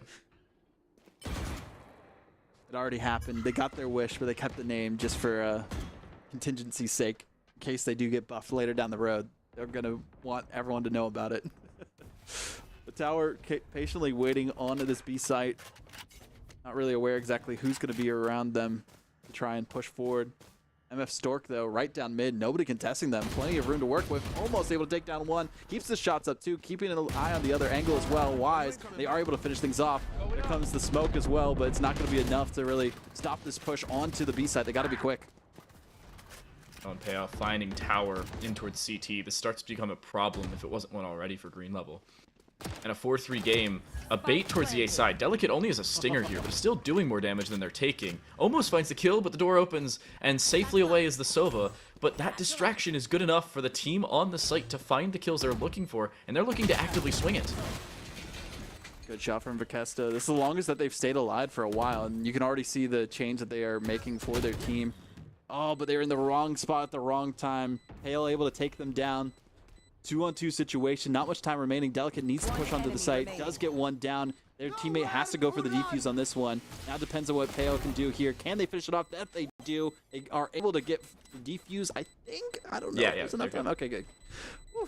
It already happened. They got their wish, but they kept the name just for contingency's sake. In case they do get buffed later down the road, they're going to want everyone to know about it. The tower patiently waiting onto this B site. Not really aware exactly who's going to be around them to try and push forward. MF Stork, though, right down mid. Nobody contesting them. Plenty of room to work with. Almost able to take down one. Keeps the shots up, too. Keeping an eye on the other angle as well. Wise. They are able to finish things off. Here comes the smoke as well, but it's not going to be enough to really stop this push onto the B side. They got to be quick. On payoff, finding tower in towards CT. This starts to become a problem if it wasn't one already for green level. And a 4-3 game, a bait towards the A side. Delicate only has a stinger here, but still doing more damage than they're taking. Almost finds the kill, but the door opens, and safely away is the Sova. But that distraction is good enough for the team on the site to find the kills they're looking for, and they're looking to actively swing it. Good shot from Verkesta. This is the longest that they've stayed alive for a while, and you can already see the change that they are making for their team. Oh, but they were in the wrong spot at the wrong time. Hale able to take them down. 2-on-2 situation, not much time remaining. Delicate needs to push onto the site, does get one down. Their teammate has to go for the defuse on this one. Now depends on what Peo can do here. Can they finish it off? That they do. They are able to get the defuse, I think. I don't know. Yeah, There's enough time. Okay, good. I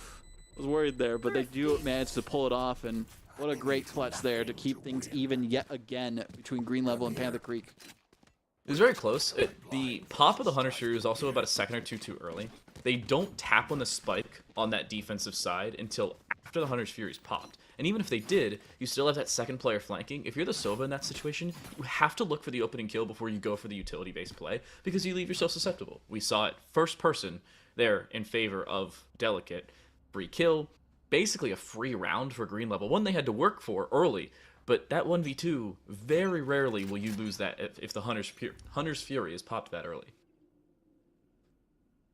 was worried there, but they do manage to pull it off, and what a great clutch there to keep things even yet again between Green Level and Panther Creek. It was very close. The pop of the Hunter Shrew is also about a second or two too early. They don't tap on the spike on that defensive side until after the Hunter's Fury's popped. And even if they did, you still have that second player flanking. If you're the Sova in that situation, you have to look for the opening kill before you go for the utility-based play, because you leave yourself susceptible. We saw it first person there in favor of Delicate. Free kill, basically a free round for Green Level. One they had to work for early, but that 1v2, very rarely will you lose that if the Hunter's Fury is popped that early.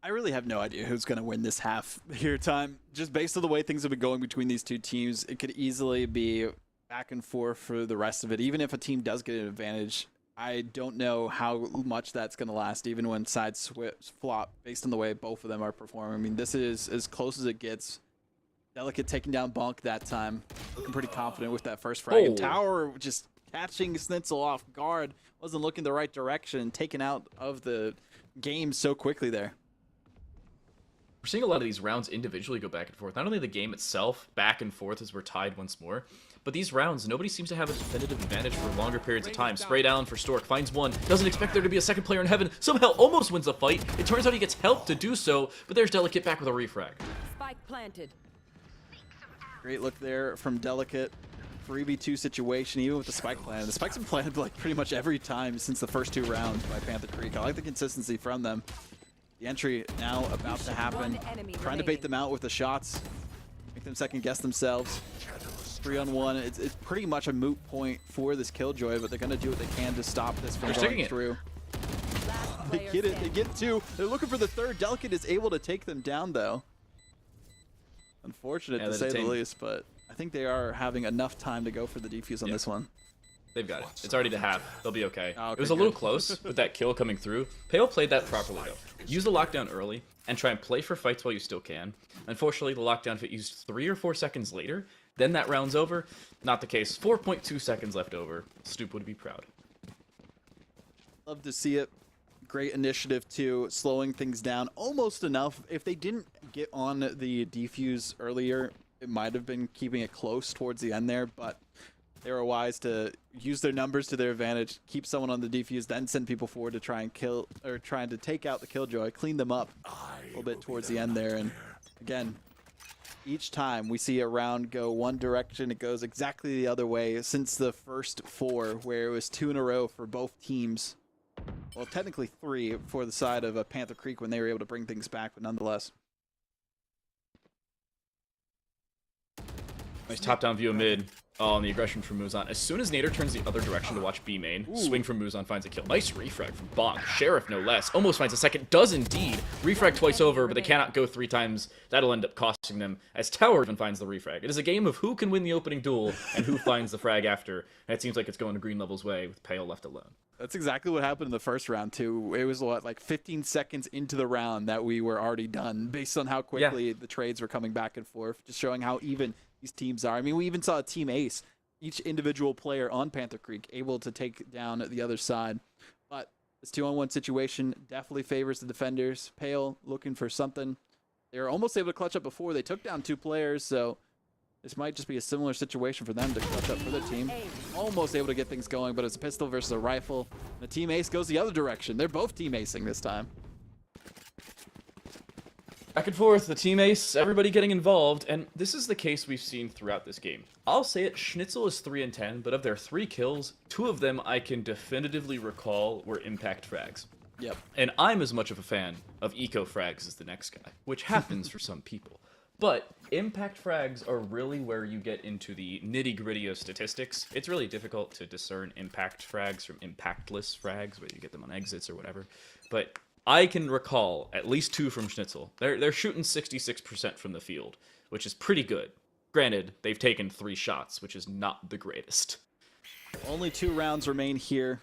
I really have no idea who's going to win this half here time. Just based on the way things have been going between these two teams, it could easily be back and forth for the rest of it. Even if a team does get an advantage, I don't know how much that's going to last, even when sides flop, based on the way both of them are performing. I mean, this is as close as it gets. Delicate taking down Bonk that time. Looking pretty confident with that first frag. And Tower just catching Snitzel off guard. Wasn't looking the right direction. Taken out of the game so quickly there. We're seeing a lot of these rounds individually go back and forth. Not only the game itself, back and forth as we're tied once more, but these rounds, nobody seems to have a definitive advantage for longer periods of time. Spray down for Stork, finds one, doesn't expect there to be a second player in heaven, somehow almost wins the fight. It turns out he gets help to do so, but there's Delicate back with a refrag. Spike planted. Great look there from Delicate. 3v2 situation, even with the spike plan. The spikes have been planted like pretty much every time since the first two rounds by Panther Creek. I like the consistency from them. The entry now about to happen. Trying to bait them out with the shots. Make them second guess themselves. 3-on-1. It's pretty much a moot point for this Killjoy, but they're going to do what they can to stop this from going through. They get it. They get 2. They're looking for the 3rd. Delicate is able to take them down, though. Unfortunate to say the least, but I think they are having enough time to go for the defuse on this one. They've got it. It's already to half. They'll be okay. Oh, okay, it was a little close with that kill coming through. Pale played that properly, though. Use the lockdown early and try and play for fights while you still can. Unfortunately, the lockdown, if it used 3 or 4 seconds later, then that round's over. Not the case. 4.2 seconds left over. Stoop would be proud. Love to see it. Great initiative, too. Slowing things down almost enough. If they didn't get on the defuse earlier, it might have been keeping it close towards the end there, but they were wise to use their numbers to their advantage, keep someone on the defuse, then send people forward to try and kill, or trying to take out the Killjoy, clean them up a little bit towards the end there. And again, each time we see a round go one direction, it goes exactly the other way since the first 4, where it was 2 in a row for both teams. Well, technically 3 for the side of Panther Creek when they were able to bring things back, but nonetheless. Nice top-down view of mid. Oh, and the aggression from Muzan. As soon as Nader turns the other direction to watch B main, swing from Muzan finds a kill. Nice refrag from Bonk. Sheriff, no less. Almost finds a second. Does indeed. Refrag twice over, but they cannot go 3 times. That'll end up costing them, as Tower even finds the refrag. It is a game of who can win the opening duel and who finds the frag after. And it seems like it's going to Green Level's way with Pale left alone. That's exactly what happened in the first round, too. It was, what, like 15 seconds into the round that we were already done, based on how quickly the trades were coming back and forth, just showing how even these teams are. I mean, we even saw a team ace, each individual player on Panther Creek able to take down the other side. But this 2-on-1 situation definitely favors the defenders. Pale looking for something. They were almost able to clutch up before. They took down 2 players, so this might just be a similar situation for them to clutch up for their team. Almost able to get things going, but it's a pistol versus a rifle. The team ace goes the other direction. They're both team acing this time. Back and forth, the team ace, everybody getting involved, and this is the case we've seen throughout this game. I'll say it, Schnitzel is 3 and 10, but of their 3 kills, 2 of them I can definitively recall were impact frags. Yep. And I'm as much of a fan of eco frags as the next guy, which happens for some people. But impact frags are really where you get into the nitty-gritty of statistics. It's really difficult to discern impact frags from impactless frags, whether you get them on exits or whatever. But I can recall at least 2 from Schnitzel. They're shooting 66% from the field, which is pretty good. Granted, they've taken 3 shots, which is not the greatest. Only 2 rounds remain here.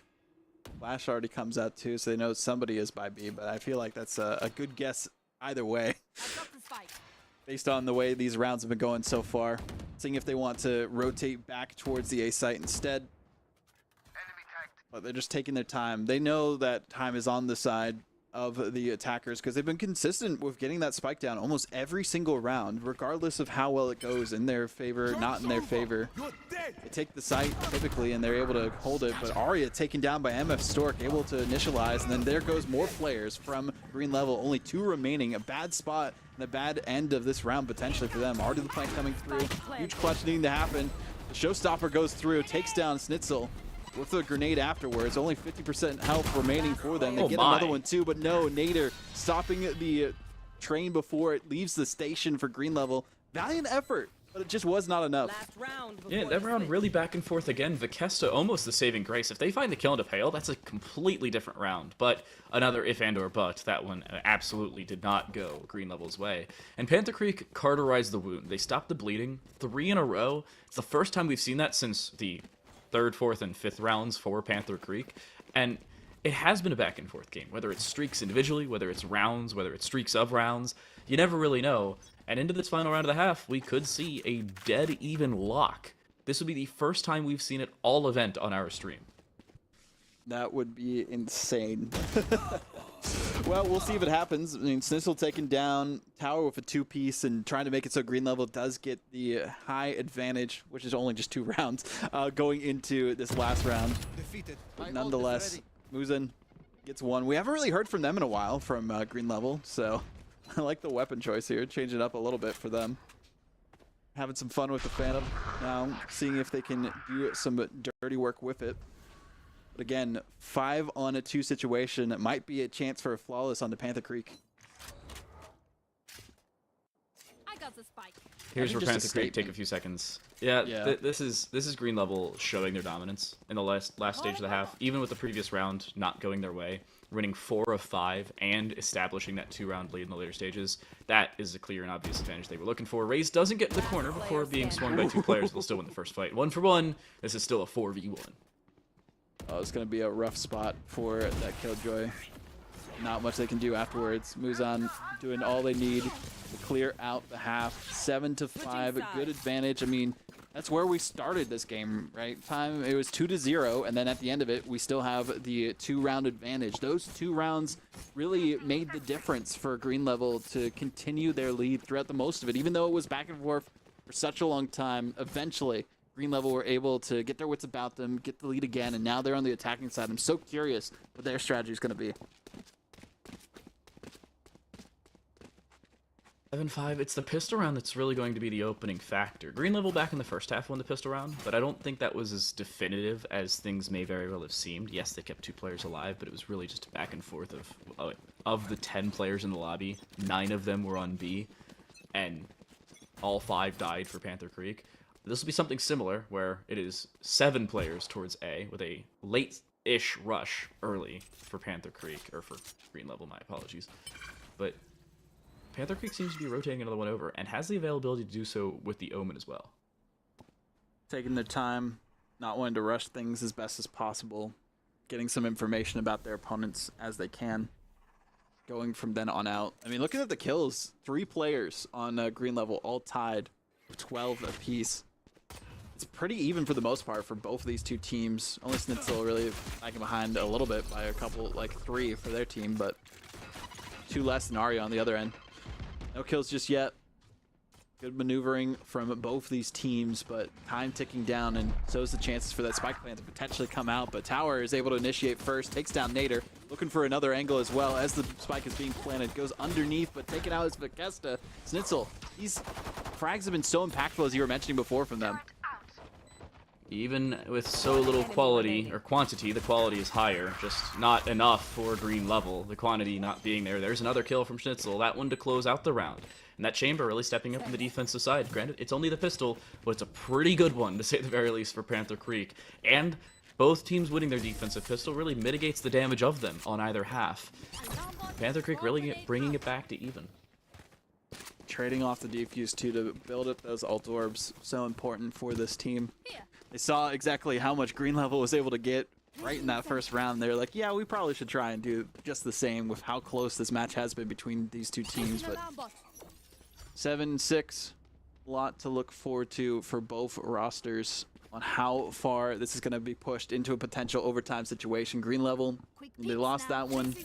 Flash already comes out too, so they know somebody is by B, but I feel like that's a good guess either way. Based on the way these rounds have been going so far. Seeing if they want to rotate back towards the A site instead. But they're just taking their time. They know that time is on the side of the attackers because they've been consistent with getting that spike down almost every single round, regardless of how well it goes, in their favor, not in their favor. They take the site typically and they're able to hold it, but Arya taken down by MF Stork, able to initialize, and then there goes more players from Green Level. Only 2 remaining. A bad spot and a bad end of this round potentially for them. Already the plank coming through. Huge clutch needing to happen. The Showstopper goes through, takes down Schnitzel with a grenade afterwards. Only 50% health remaining for them. They get another one too, but no, Nader stopping the train before it leaves the station for Green Level. Valiant effort, but it just was not enough. Yeah, that round really back and forth again. Vikesta almost the saving grace. If they find the kill into Pale, that's a completely different round. But another if and or but, that one absolutely did not go Green Level's way. And Panther Creek cauterized the wound. They stopped the bleeding 3 in a row. It's the first time we've seen that since the 3rd, 4th, and 5th rounds for Panther Creek, and it has been a back and forth game, whether it's streaks individually, whether it's rounds, whether it's streaks of rounds, you never really know, and into this final round of the half, we could see a dead even lock. This would be the first time we've seen it all event on our stream. That would be insane. Well, we'll see if it happens. I mean, Schnitzel taking down Tower with a 2-piece and trying to make it so Green Level does get the high advantage, which is only just 2 rounds, going into this last round. But nonetheless, Muzan gets 1. We haven't really heard from them in a while from Green Level, so I like the weapon choice here. Change it up a little bit for them. Having some fun with the Phantom now, seeing if they can do some dirty work with it. But again, 5 on a 2 situation. It might be a chance for a flawless on the Panther Creek. I got the spike. Here's where just a Panther Creek take a statement. few seconds. Yeah, Yeah. This is Green Level showing their dominance in the last stage of the half. Even with the previous round not going their way, winning 4 of 5 and establishing that 2-round lead in the later stages, that is a clear and obvious advantage they were looking for. Raze doesn't get in the corner before being swung by 2 players. They'll still win the first fight. 1-for-1. This is still a 4v1. Oh, it's going to be a rough spot for that Killjoy. Not much they can do afterwards. Muzan doing all they need to clear out the half. 7-5, a good advantage. I mean, that's where we started this game, right? It was 2-0, and then at the end of it, we still have the 2-round advantage. Those 2 rounds really made the difference for Green Level to continue their lead throughout the most of it. Even though it was back and forth for such a long time, eventually Green Level were able to get their wits about them, get the lead again, and now they're on the attacking side. I'm so curious what their strategy is going to be. 7-5, it's the pistol round that's really going to be the opening factor. Green Level back in the first half won the pistol round, but I don't think that was as definitive as things may very well have seemed. Yes, they kept 2 players alive, but it was really just a back and forth of the 10 players in the lobby, 9 of them were on B, and all 5 died for Panther Creek. This will be something similar, where it is 7 players towards A, with a late-ish rush early for Panther Creek, or for Green Level, my apologies. But Panther Creek seems to be rotating another one over, and has the availability to do so with the Omen as well. Taking their time, not wanting to rush things as best as possible, getting some information about their opponents as they can, going from then on out. I mean, looking at the kills, 3 players on Green Level, all tied, 12 apiece. It's pretty even for the most part for both of these 2 teams. Only Snitzel really lagging behind a little bit by a couple, like 3 for their team, but 2 less than Arya on the other end. No kills just yet. Good maneuvering from both these teams, but time ticking down, and so is the chances for that spike plant to potentially come out. But Tower is able to initiate first, takes down Nader, looking for another angle as well as the spike is being planted. Goes underneath, but taken out is Vikesta. Snitzel, these frags have been so impactful, as you were mentioning before, from them. Even with so little quality, or quantity, the quality is higher. Just not enough for Green Level. The quantity not being there. There's another kill from Schnitzel. That one to close out the round. And that Chamber really stepping up on the defensive side. Granted, it's only the pistol, but it's a pretty good one, to say the very least, for Panther Creek. And both teams winning their defensive pistol really mitigates the damage of them on either half. Panther Creek really bringing it back to even. Trading off the defuse too to build up those ult orbs, so important for this team. They saw exactly how much Green Level was able to get right in that first round. They're like, yeah, we probably should try and do just the same with how close this match has been between these 2 teams. But 7-6, a lot to look forward to for both rosters on how far this is going to be pushed into a potential overtime situation. Green Level, they lost that one,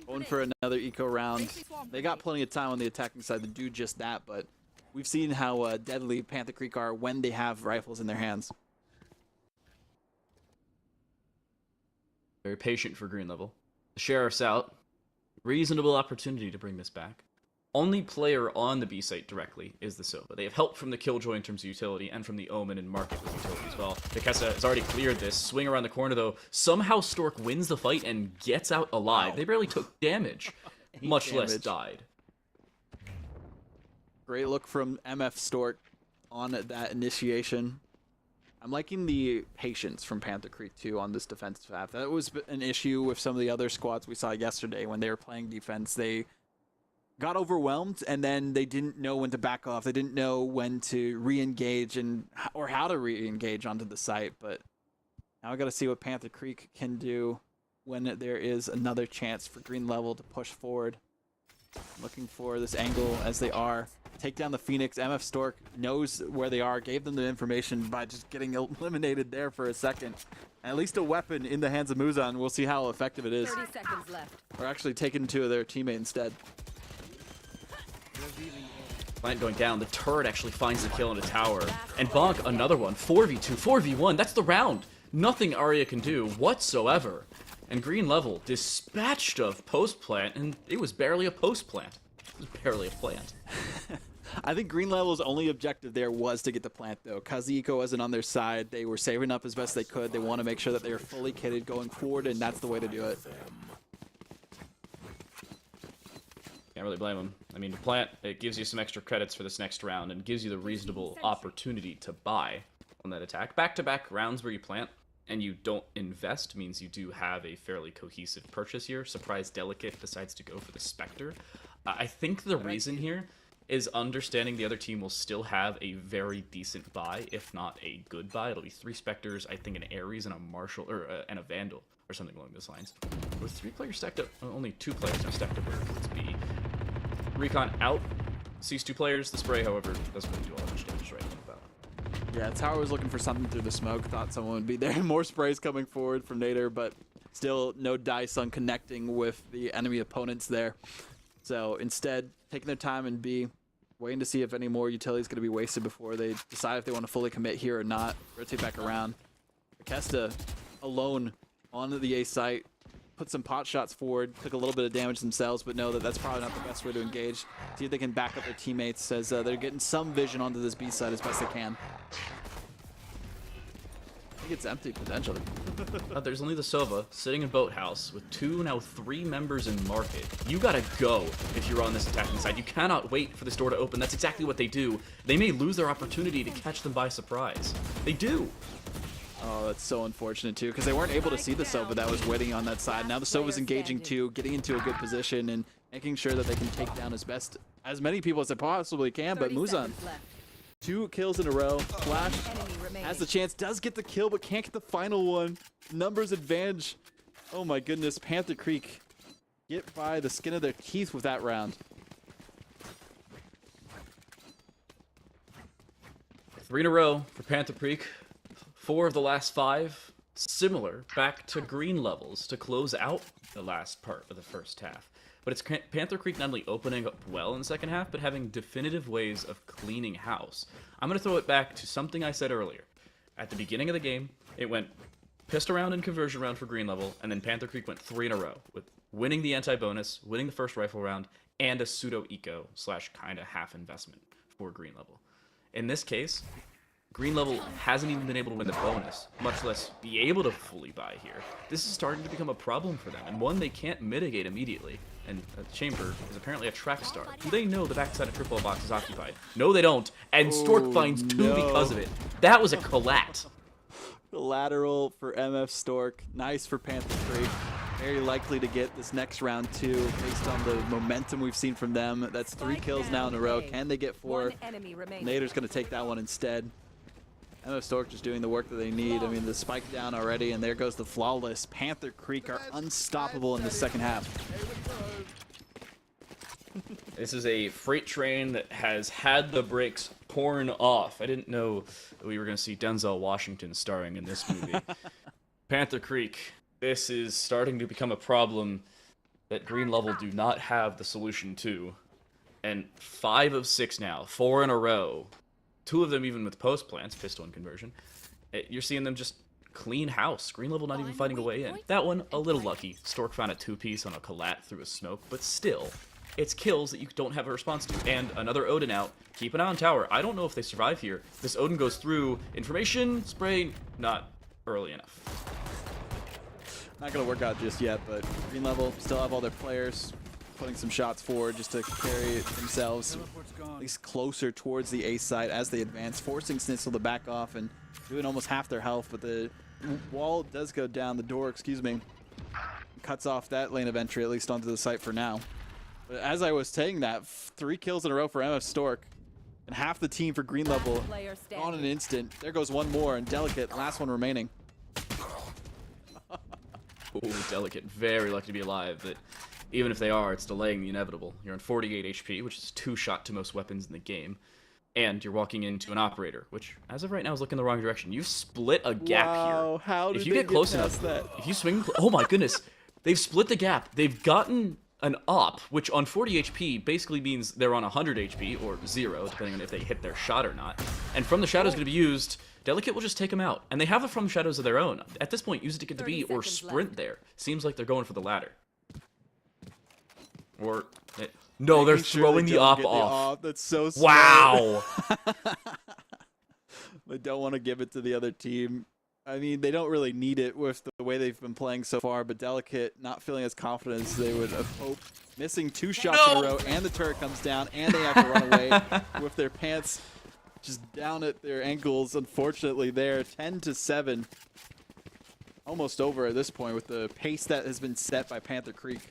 going for another eco round. They got plenty of time on the attacking side to do just that, but we've seen how deadly Panther Creek are when they have rifles in their hands. Very patient for Green Level. The Sheriff's out. Reasonable opportunity to bring this back. Only player on the B site directly is the Sova. They have help from the Killjoy in terms of utility, and from the Omen and Market with utility as well. Vikesta has already cleared this. Swing around the corner though. Somehow Stork wins the fight and gets out alive. Wow. They barely took damage, much less died. Great look from MF Stork on that initiation. I'm liking the patience from Panther Creek too on this defensive half. That was an issue with some of the other squads we saw yesterday when they were playing defense. They got overwhelmed, and then they didn't know when to back off. They didn't know when to re-engage or how to re-engage onto the site. But now I got to see what Panther Creek can do when there is another chance for Green Level to push forward. Looking for this angle as they are. Take down the Phoenix. MF Stork knows where they are, gave them the information by just getting eliminated there for a second. At least a weapon in the hands of Muzan. We'll see how effective it is. 30 seconds left. Or actually taking to their teammate instead. Plant going down. The turret actually finds the kill in a tower. And Bonk, another one. 4v2, 4v1. That's the round. Nothing Arya can do whatsoever. And Green Level dispatched of post-plant, and it was barely a post-plant. It was barely a plant. I think Green Level's only objective there was to get the plant, though. Kazuhiko wasn't on their side. They were saving up as best they could. They want to make sure that they are fully kitted going forward, and that's the way to do it. Yeah, Can't really blame them. I mean, to plant, it gives you some extra credits for this next round and gives you the reasonable opportunity to buy on that attack. Back-to-back rounds where you plant and you don't invest means you do have a fairly cohesive purchase here. Surprise Delicate decides to go for the Spectre. I think the reason here is understanding the other team will still have a very decent buy, if not a good buy. It'll be 3 Spectres, I think an Ares and a Marshal, or and a Vandal, or something along those lines. With 3 players stacked up, only 2 players now stacked up where it's B. Recon out, sees 2 players. The spray, however, doesn't really do all that much damage right about. Yeah, Tower was looking for something through the smoke. Thought someone would be there. More sprays coming forward from Nader, but still no dice on connecting with the enemy opponents there. So instead, taking their time and B, waiting to see if any more utility is going to be wasted before they decide if they want to fully commit here or not. Rotate back around. Kesta alone on the A site. Put some pot shots forward, took a little bit of damage themselves, but know that that's probably not the best way to engage. See if they can back up their teammates as they're getting some vision onto this B side as best they can. I think it's empty, potentially. There's only the Sova sitting in Boathouse with 2, now 3 members in Market. You gotta go if you're on this attacking side. You cannot wait for this door to open. That's exactly what they do. They may lose their opportunity to catch them by surprise. They do. Oh, that's so unfortunate, too, because they weren't able to see the Sova that was waiting on that side. Now the Sova's engaging, too, getting into a good position and making sure that they can take down as many people as they possibly can. But Muzan, 2 kills in a row. Flash has the chance, does get the kill, but can't get the final one. Numbers advantage. Oh, my goodness. Panther Creek get by the skin of their teeth with that round. 3 in a row for Panther Creek. 4 of the last 5, similar, back to green levels to close out the last part of the first half. But it's Panther Creek not only opening up well in the second half, but having definitive ways of cleaning house. I'm going to throw it back to something I said earlier. At the beginning of the game, it went pistol round and conversion round for green level, and then Panther Creek went 3 in a row, with winning the anti-bonus, winning the first rifle round, and a pseudo-eco / kind of half investment for green level. In this case, green level hasn't even been able to win the bonus, much less be able to fully buy here. This is starting to become a problem for them, and one they can't mitigate immediately. And Chamber is apparently a track star. Do they know the backside of triple box is occupied? No, they don't. And Stork finds 2 because of it. That was a collat. Lateral for MF Stork. Nice for Panther Creek. Very likely to get this next round, too, based on the momentum we've seen from them. That's 3 kills now in a row. Can they get 4? Nader's going to take that one instead. MF Stork just doing the work that they need. I mean, the spike down already, and there goes the flawless. Panther Creek are unstoppable in the second half. This is a freight train that has had the brakes torn off. I didn't know we were going to see Denzel Washington starring in this movie. Panther Creek, this is starting to become a problem that green level do not have the solution to. And 5 of 6 now, 4 in a row. 2 of them even with post plants, pistol and conversion. You're seeing them just clean house. Green level not even fighting a way in. That one, a little lucky. Stork found a 2-piece on a collat through a smoke, but still, it's kills that you don't have a response to. And another Odin out. Keep an eye on tower. I don't know if they survive here. This Odin goes through. Information, spray, not early enough. Not going to work out just yet, but green level still have all their players putting some shots forward just to carry themselves at least closer towards the A side as they advance, forcing Snitzel to back off and doing almost half their health, but the wall does go down, the door, excuse me, cuts off that lane of entry, at least onto the site for now. But as I was saying that, 3 kills in a row for MF Stork, and half the team for green level on an instant. There goes 1 more, and Delicate, last one remaining. Ooh, Delicate, very lucky to be alive, but even if they are, it's delaying the inevitable. You're on 48 HP, which is 2 shot to most weapons in the game. And you're walking into an operator, which, as of right now, is looking the wrong direction. You've split a gap here. How did if you get close enough, that? If you swing, oh my goodness, they've split the gap. They've gotten an op, which on 40 HP basically means they're on 100 HP, or 0, depending on if they hit their shot or not. And from the shadows going to be used, Delicate will just take them out. And they have a from shadows of their own. At this point, use it to get to B or sprint there. Seems like they're going for the latter. Or, no, they're throwing the op off. That's so smart. Wow. They don't want to give it to the other team. I mean, they don't really need it with the way they've been playing so far, but Delicate not feeling as confident as they would have hoped. Missing 2 shots in a row, and the turret comes down, and they have to run away with their pants just down at their ankles, unfortunately there. 10-7. Almost over at this point with the pace that has been set by Panther Creek.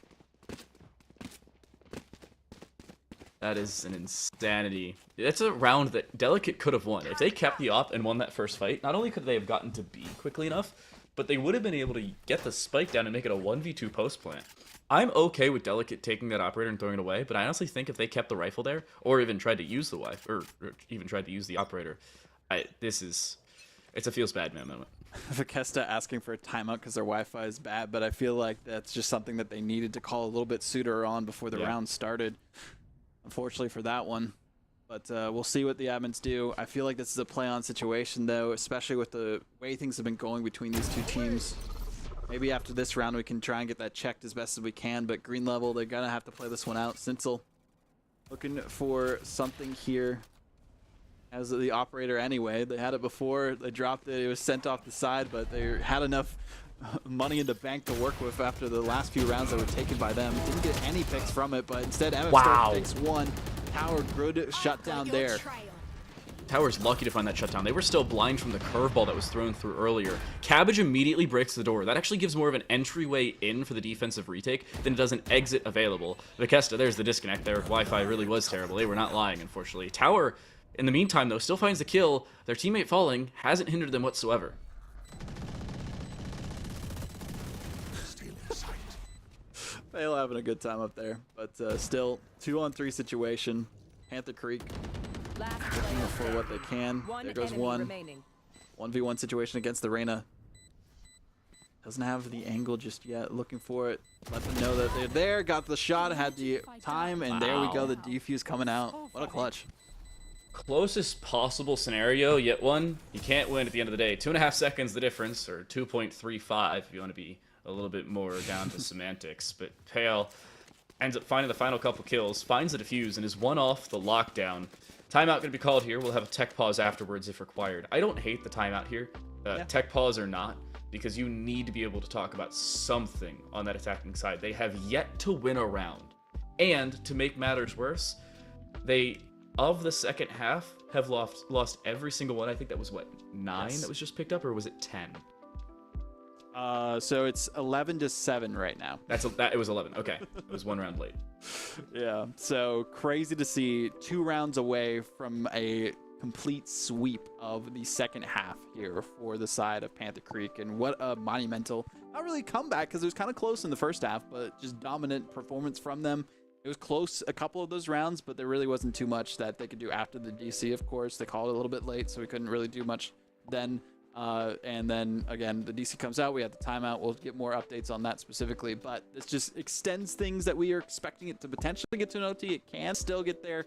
That is an insanity. That's a round that Delicate could have won. If they kept the op and won that first fight, not only could they have gotten to B quickly enough, but they would have been able to get the spike down and make it a 1v2 post plant. I'm okay with Delicate taking that operator and throwing it away, but I honestly think if they kept the rifle there, or even tried to use the wife, or even tried to use the operator, it's a feels bad man moment. Vakesta asking for a timeout because their Wi-Fi is bad, but I feel like that's just something that they needed to call a little bit sooner on before the round started. Unfortunately for that one. But we'll see what the admins do. I feel like this is a play-on situation, though, especially with the way things have been going between these two teams. Maybe after this round we can try and get that checked as best as we can, but green level, they're going to have to play this one out. Sinsel looking for something here as the operator anyway. They had it before, they dropped it, it was sent off the side, but they had enough money in the bank to work with after the last few rounds that were taken by them. Didn't get any picks from it, but instead MF picks one. Tower good shutdown there. Tower's lucky to find that shutdown. They were still blind from the curveball that was thrown through earlier. Cabbage immediately breaks the door. That actually gives more of an entryway in for the defensive retake than it does an exit available. Vakesta, there's the disconnect there. Wi-Fi really was terrible. They were not lying, unfortunately. Tower, in the meantime, though, still finds the kill. Their teammate falling hasn't hindered them whatsoever. Fail having a good time up there, but still 2-on-3 situation. Panther Creek looking for what they can. There goes one. 1v1 situation against the Reyna. Doesn't have the angle just yet. Looking for it. Let them know that they're there. Got the shot. Had the time, and there we go. The defuse coming out. What a clutch. Closest possible scenario, yet one. You can't win at the end of the day. 2.5 seconds the difference, or 2.35 if you want to be a little bit more down to semantics. But Pale ends up finding the final couple kills, finds the defuse, and is one off the lockdown. Timeout going to be called here. We'll have a tech pause afterwards if required. I don't hate the timeout here, tech pause or not, because you need to be able to talk about something on that attacking side. They have yet to win a round. And to make matters worse, they, of the second half, have lost every single one. I think that was, what, 9 that was just picked up, or was it 10? So it's 11-7 right now. It was 11. Okay, it was one round late. Yeah, so crazy to see 2 rounds away from a complete sweep of the second half here for the side of Panther Creek, and what a monumental, not really comeback because it was kind of close in the first half, but just dominant performance from them. It was close a couple of those rounds, but there really wasn't too much that they could do after the DC. Of course, they called it a little bit late, so we couldn't really do much then. And then again, the DC comes out, we have the timeout. We'll get more updates on that specifically, but this just extends things that we are expecting it to potentially get to an OT. It can still get there,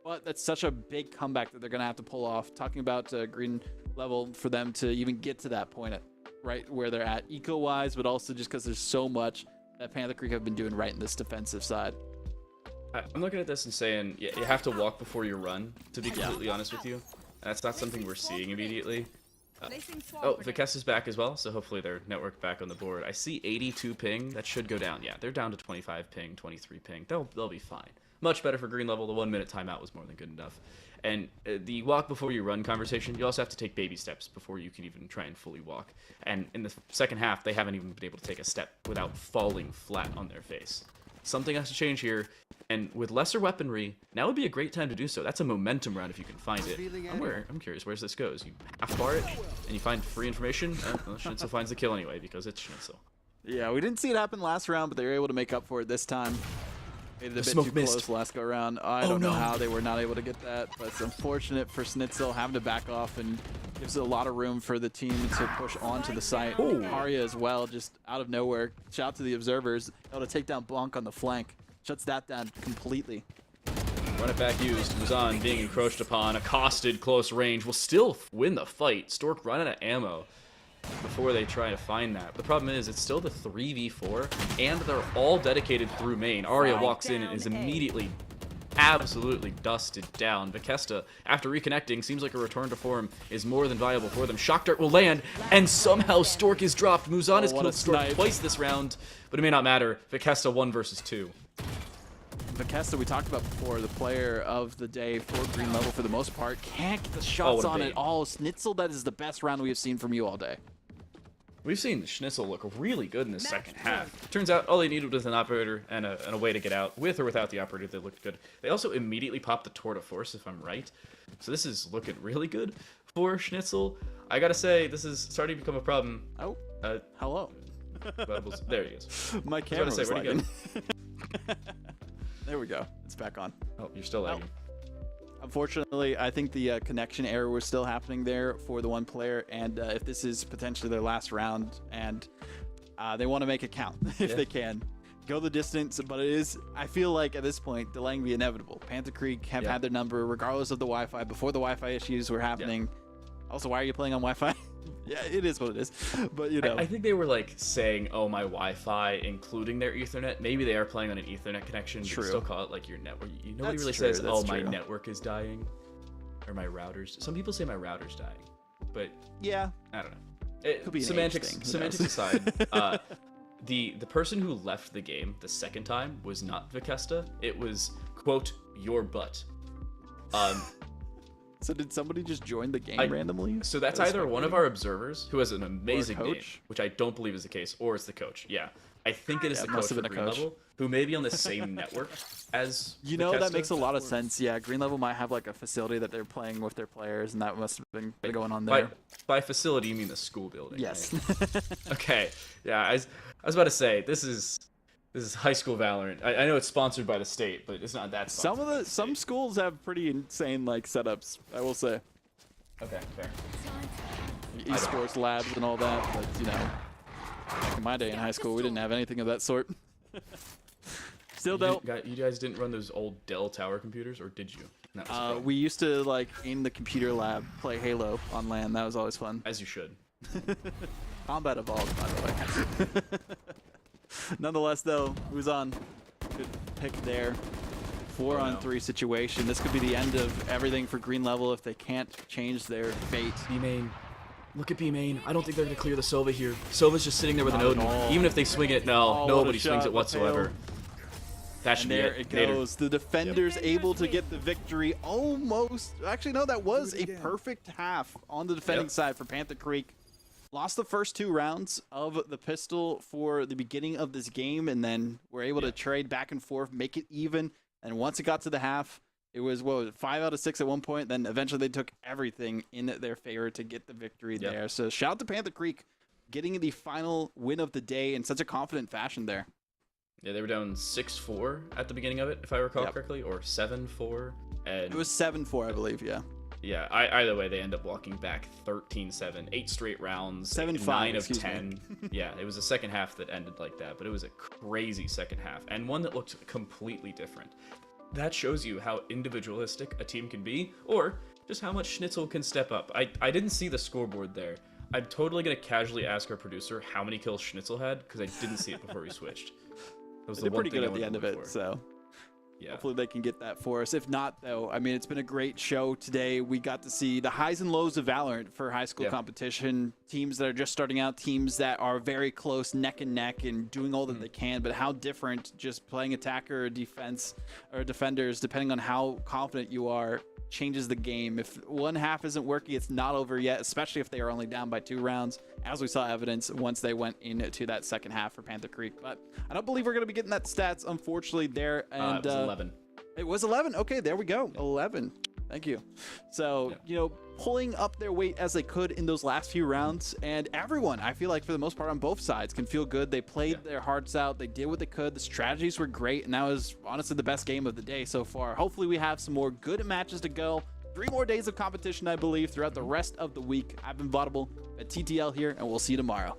but that's such a big comeback that they're going to have to pull off. Talking about green level for them to even get to that point, right where they're at eco-wise, but also just because there's so much that Panther Creek have been doing right in this defensive side. I'm looking at this and saying, you have to walk before you run, to be completely honest with you. That's not something we're seeing immediately. Vakesta's back as well, so hopefully their network back on the board. I see 82 ping. That should go down. Yeah, they're down to 25 ping, 23 ping. They'll be fine. Much better for green level. The 1 minute timeout was more than good enough. And the walk before you run conversation, you also have to take baby steps before you can even try and fully walk. And in the second half, they haven't even been able to take a step without falling flat on their face. Something has to change here, and with lesser weaponry, now would be a great time to do so. That's a momentum round if you can find it. I'm curious where this goes. You half bar it, and you find free information. Well, Schnitzel finds the kill anyway, because it's Schnitzel. Yeah, we didn't see it happen last round, but they were able to make up for it this time. Made it a bit too close last go around. I don't know how they were not able to get that, but it's unfortunate for Schnitzel having to back off, and gives a lot of room for the team to push onto the site. Arya as well, just out of nowhere. Shout out to the observers, able to take down Blanc on the flank. Shuts that down completely. Run it back used. Muzan being encroached upon, accosted close range, will still win the fight. Stork run out of ammo before they try to find that. The problem is it's still the 3v4, and they're all dedicated through main. Arya walks in and is immediately absolutely dusted down. Vikesta, after reconnecting, seems like a return to form is more than viable for them. Shock Dart will land, and somehow Stork is dropped. Muzan has killed Stork twice this round, but it may not matter. Vikesta 1 versus 2. Vikesta, we talked about before, the player of the day for green level for the most part. Can't get the shots on at all. Schnitzel, that is the best round we have seen from you all day. We've seen Schnitzel look really good in the second half. Turns out all they needed was an operator and a way to get out. With or without the operator, they looked good. They also immediately popped the Tour de Force, if I'm right. So this is looking really good for Schnitzel. I gotta say, this is starting to become a problem. Oh, hello. There he is. My camera was lagging. There we go. It's back on. Oh, you're still lagging. Unfortunately, I think the connection error was still happening there for the one player, and if this is potentially their last round, and they want to make it count if they can, go the distance. But it is, I feel like at this point, delaying the inevitable. Panther Creek have had their number regardless of the Wi-Fi. Before the Wi-Fi issues were happening. Also, why are you playing on Wi-Fi? Yeah, it is what it is. But you know, I think they were like saying, "Oh, my Wi-Fi," including their Ethernet. Maybe they are playing on an Ethernet connection. But you still call it like your network. Nobody really says, "Oh, my network is dying," or my router's. Some people say my router's dying, but yeah, I don't know. It could be semantics aside. The person who left the game the second time was not Vikesta. It was quote your butt. So did somebody just join the game randomly? So that's either one of our observers who has an amazing game, which I don't believe is the case, or it's the coach. Yeah, I think it is the coach for Green Level, who may be on the same network as Vikesta. That makes a lot of sense. Yeah, Green Level might have like a facility that they're playing with their players, and that must have been going on there. By facility, you mean the school building? Yes. Right? Okay. Yeah, I was about to say this is high school Valorant. I know it's sponsored by the state, but it's not that. Some schools have pretty insane like setups, I will say. Okay, fair. Esports labs and all that, but you know, back in my day in high school, we didn't have anything of that sort. Still though, you guys didn't run those old Dell Tower computers, or did you? We used to like in the computer lab play Halo on LAN. That was always fun. As you should. Combat evolved, by the way. Nonetheless, though, who's on? Good pick there. 4-on-3 situation. This could be the end of everything for Green Level if they can't change their fate. B main. Look at B main. I don't think they're going to clear the Sova here. Sova's just sitting there with an Odin. Even if they swing it, nobody swings it whatsoever. That should be it. There it goes. The defenders able to get the victory almost. Actually, no, that was a perfect half on the defending side for Panther Creek. Lost the first 2 rounds of the pistol for the beginning of this game, and then were able to trade back and forth, make it even. And once it got to the half, it was, 5 out of 6 at one point. Then eventually they took everything in their favor to get the victory there. So shout out to Panther Creek getting the final win of the day in such a confident fashion there. Yeah, they were down 6-4 at the beginning of it, if I recall correctly, or 7-4. And it was 7-4, I believe, yeah. Yeah, either way, they end up walking back 13-7, 8 straight rounds, 7-5, 9 of 10. Yeah, it was the second half that ended like that, but it was a crazy second half, and one that looked completely different. That shows you how individualistic a team can be, or just how much Schnitzel can step up. I didn't see the scoreboard there. I'm totally going to casually ask our producer how many kills Schnitzel had, because I didn't see it before we switched. That was the one pretty thing good at the end of it, so... Yeah. Hopefully they can get that for us. If not, though, I mean, it's been a great show today. We got to see the highs and lows of Valorant for high school competition. Teams that are just starting out, teams that are very close, neck and neck, and doing all that they can. But how different just playing attacker or defense or defenders, depending on how confident you are, changes the game. If one half isn't working, it's not over yet, especially if they are only down by 2 rounds, as we saw evidence once they went into that second half for Panther Creek. But I don't believe we're going to be getting that stats, unfortunately, there. And it was 11. It was 11. Okay, there we go. 11. Thank you. So, you know, pulling up their weight as they could in those last few rounds. And everyone, I feel like for the most part on both sides, can feel good. They played their hearts out. They did what they could. The strategies were great. And that was honestly the best game of the day so far. Hopefully we have some more good matches to go. 3 more days of competition, I believe, throughout the rest of the week. I've been Vaudable at TTL here, and we'll see you tomorrow.